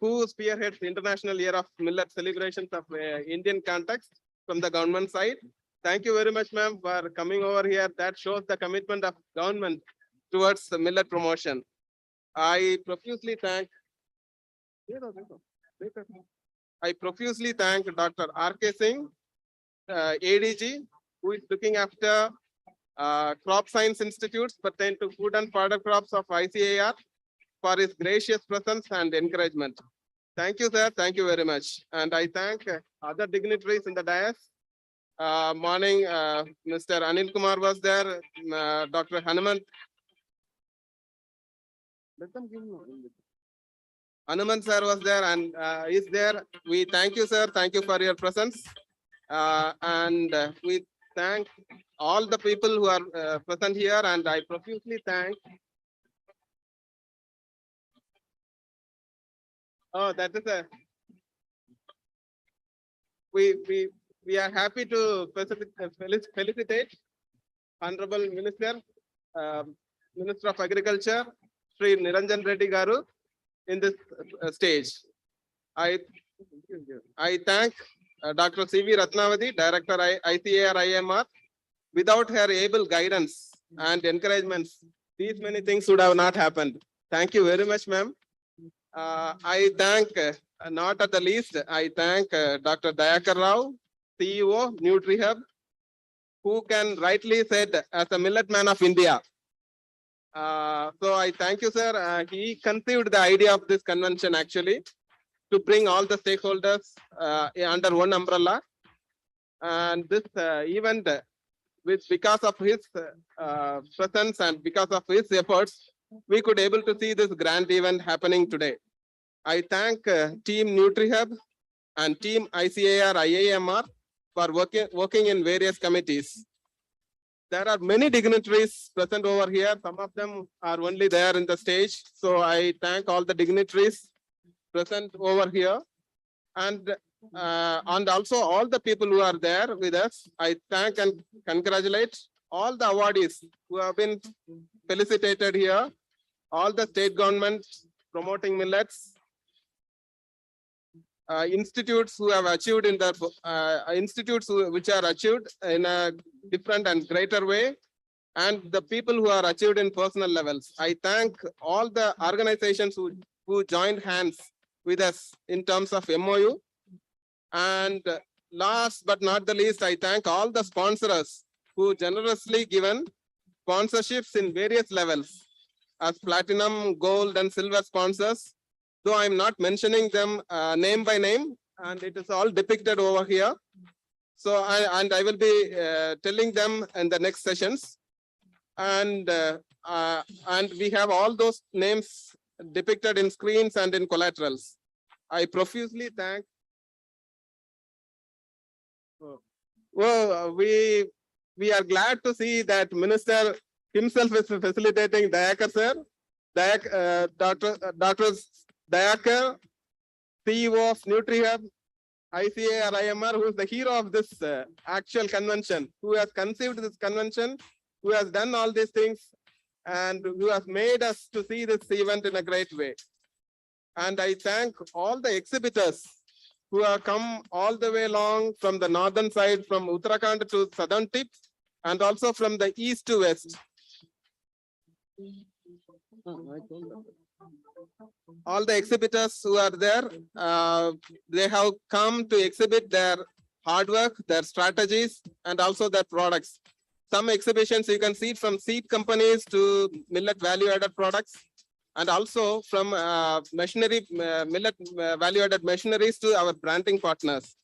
who spearheads the International Year of Millet celebrations of Indian context from the government side. Thank you very much, ma'am, for coming over here. That shows the commitment of government towards the millet promotion. I profusely thank Dr. R.K. Singh, ADG, who is looking after crop science institutes pertain to food and fodder crops of ICAR, for his gracious presence and encouragement. Thank you, sir. Thank you very much. And I thank other dignitaries in the dais. Morning, Mr. Anil Kumar was there, Dr. Hanuman. Hanuman sir was there and is there. We thank you, sir. Thank you for your presence. And we thank all the people who are present here, and I profusely thank. Oh, that is a. We are happy to felicitate Honorable Minister, Minister of Agriculture, Sri Niranjan Reddy Garu, in this stage. I thank Dr. C.V. Ratnavati, Director ICAR IIMR. Without her able guidance and encouragements, these many things would have not happened. Thank you very much, ma'am. I thank, not at the least, I thank Dr. Dayakar Rao, CEO, Nutri-Hub, who can rightly said as a millet man of India. So I thank you, sir. He conceived the idea of this convention actually to bring all the stakeholders under one umbrella. And this event, because of his presence and because of his efforts, we could able to see this grand event happening today. I thank Team Nutri-Hub and Team ICAR IIMR for working in various committees. There are many dignitaries present over here. Some of them are only there in the stage. So I thank all the dignitaries present over here. And also all the people who are there with us. I thank and congratulate all the awardees who have been felicitated here. All the state governments promoting millets, institutes who have achieved in the which are achieved in a different and greater way, and the people who are achieved in personal levels. I thank all the organizations who joined hands with us in terms of MOU, and last but not the least, I thank all the sponsors who generously given sponsorships in various levels as platinum, gold, and silver sponsors. Though I'm not mentioning them name by name, and it is all depicted over here. So I will be telling them in the next sessions. And we have all those names depicted in screens and in collaterals. I profusely thank. Well, we are glad to see that Minister himself is facilitating Dayakar sir, Dr. Dayakar, CEO of Nutri-Hub, ICAR, IIMR, who is the hero of this actual convention, who has conceived this convention, who has done all these things, and who has made us to see this event in a great way. And I thank all the exhibitors who have come all the way along from the northern side, from Uttarakhand to southern tip, and also from the east to west. All the exhibitors who are there, they have come to exhibit their hard work, their strategies, and also their products. Some exhibitions you can see from seed companies to millet value-added products, and also from millet value-added machineries to our branding partners.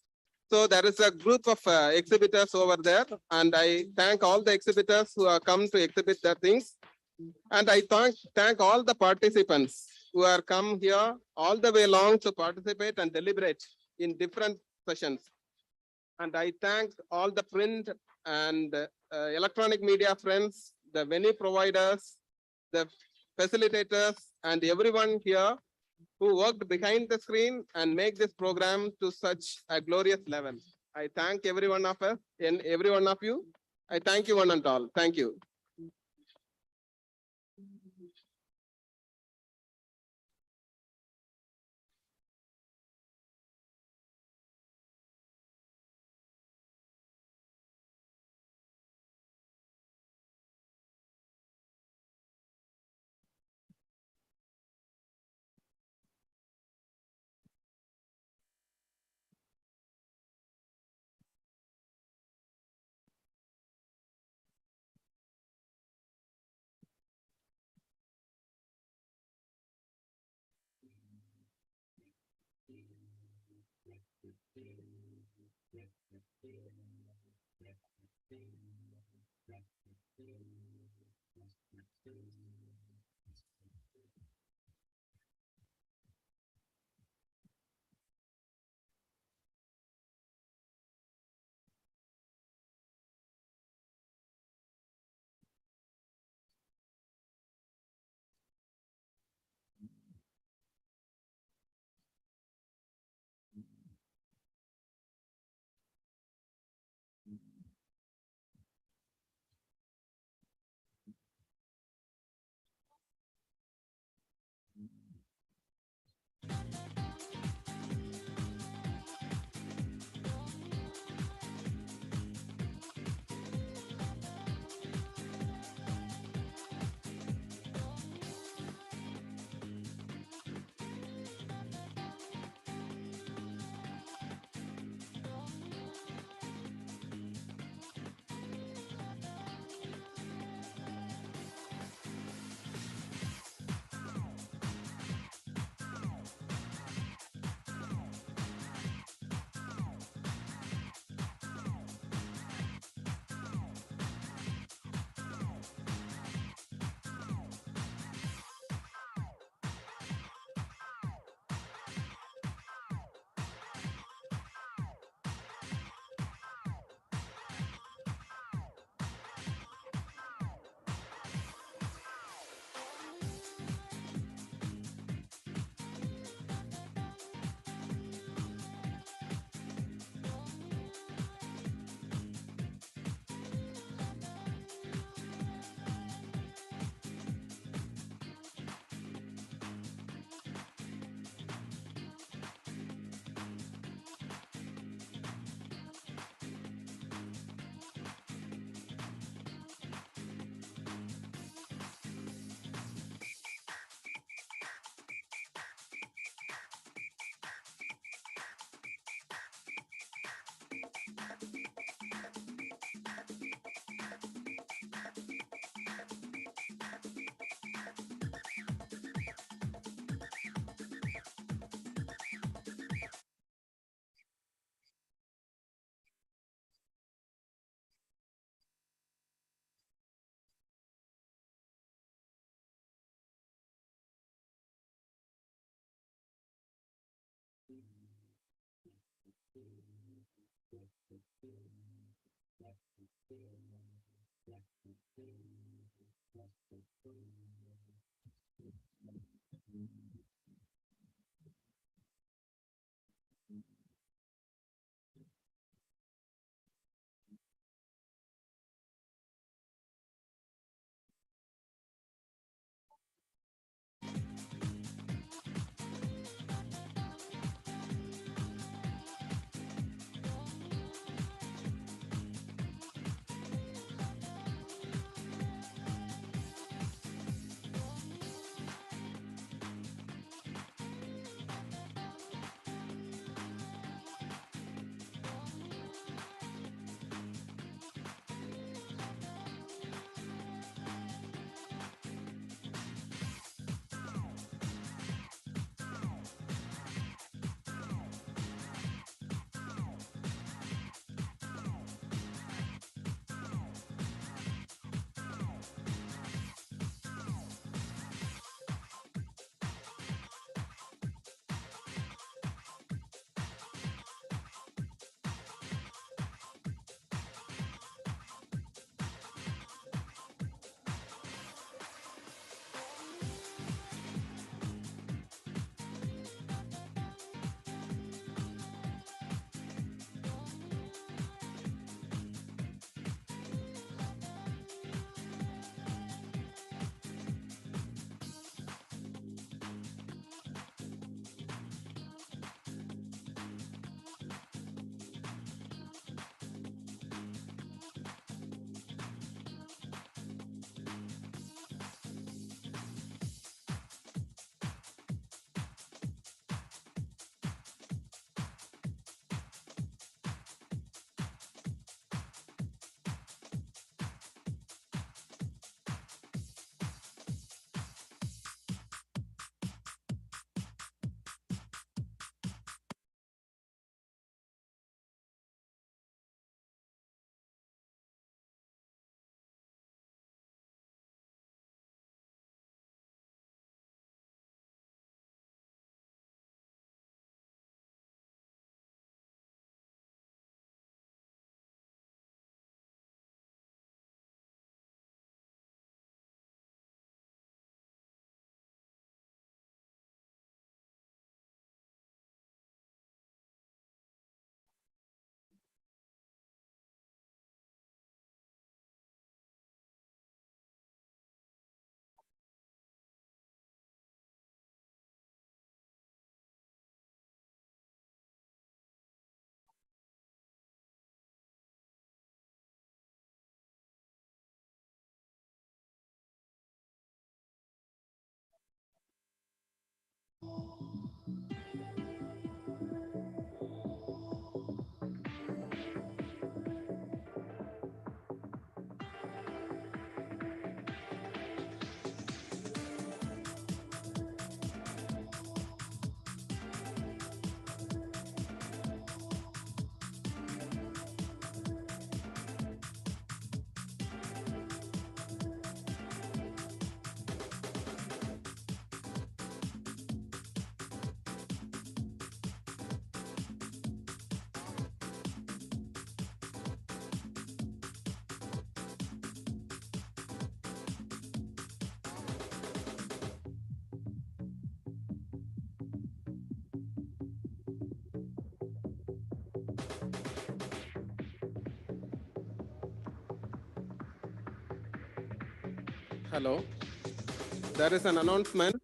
So there is a group of exhibitors over there, and I thank all the exhibitors who have come to exhibit their things. And I thank all the participants who are come here all the way along to participate and deliberate in different sessions. And I thank all the print and electronic media friends, the venue providers, the facilitators, and everyone here who worked behind the screen and make this program to such a glorious level. I thank every one of us and every one of you. I thank you one and all. Thank you. Hello. There is an announcement.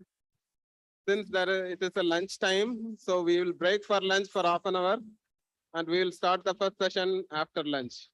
Since it is a lunch time, so we will break for lunch for half an hour and we will start the first session after lunch.